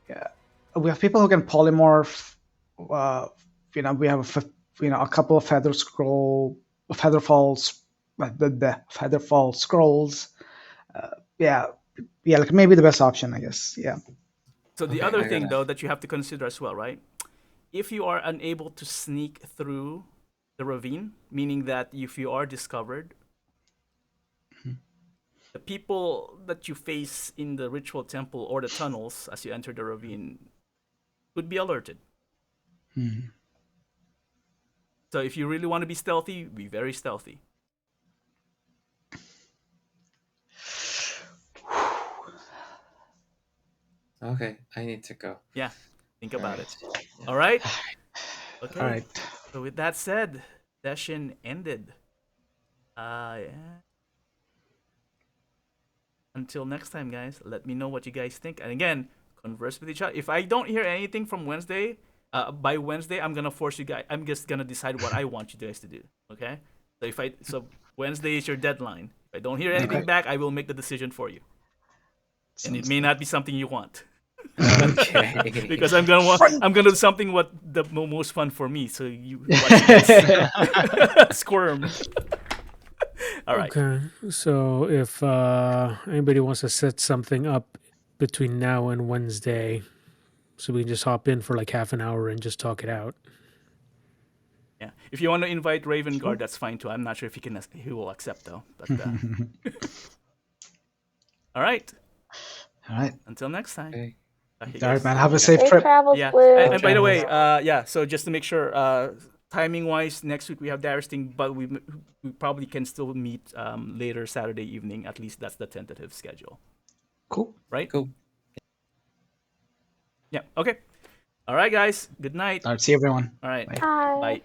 Yeah. We have people who can polymorph. We have a couple of featherfall scrolls. Like maybe the best option, I guess. Yeah. So the Okay, other I thing gotta- though that you have to consider as well, right? If you are unable to sneak through the ravine, meaning that if you are discovered, the people that you face in the ritual temple or the tunnels as you enter the ravine could be alerted. So if you really want to be stealthy, be very stealthy. Okay, I need to go. Yeah, think about it. Alright. All right? Okay. All right. So with that said, session ended. Yeah. Until next time, guys, let me know what you guys think. And again, converse with each other. If I don't hear anything from Wednesday, by Wednesday, I'm gonna force you guys. I'm just gonna decide what I want you guys to do. Okay? So Wednesday is your deadline. If I don't hear anything Okay. back, I will make the decision for you. And it Sounds may not be something you want. Okay. Because I'm gonna do something what the most fun for me. So you watch this. Squirm. All right. Okay. So if anybody wants to set something up between now and Wednesday, so we can just hop in for like half an hour and just talk it out. Yeah. If you want to invite Raven Guard, that's fine too. I'm not sure if he will accept though. But all right. All right. Until next time. Okay. Talk to you All right, guys. man. Have a Safe safe trip. travels, Yeah. Blue. And by the way, so just to make sure, timing wise, next week we have Darius thing, but we probably can still meet later Saturday evening. At least that's the tentative schedule, Cool. right? Cool. Yeah. Okay. All right, guys. Good night. All right. See you, everyone. All right. Bye. Bye. Bye.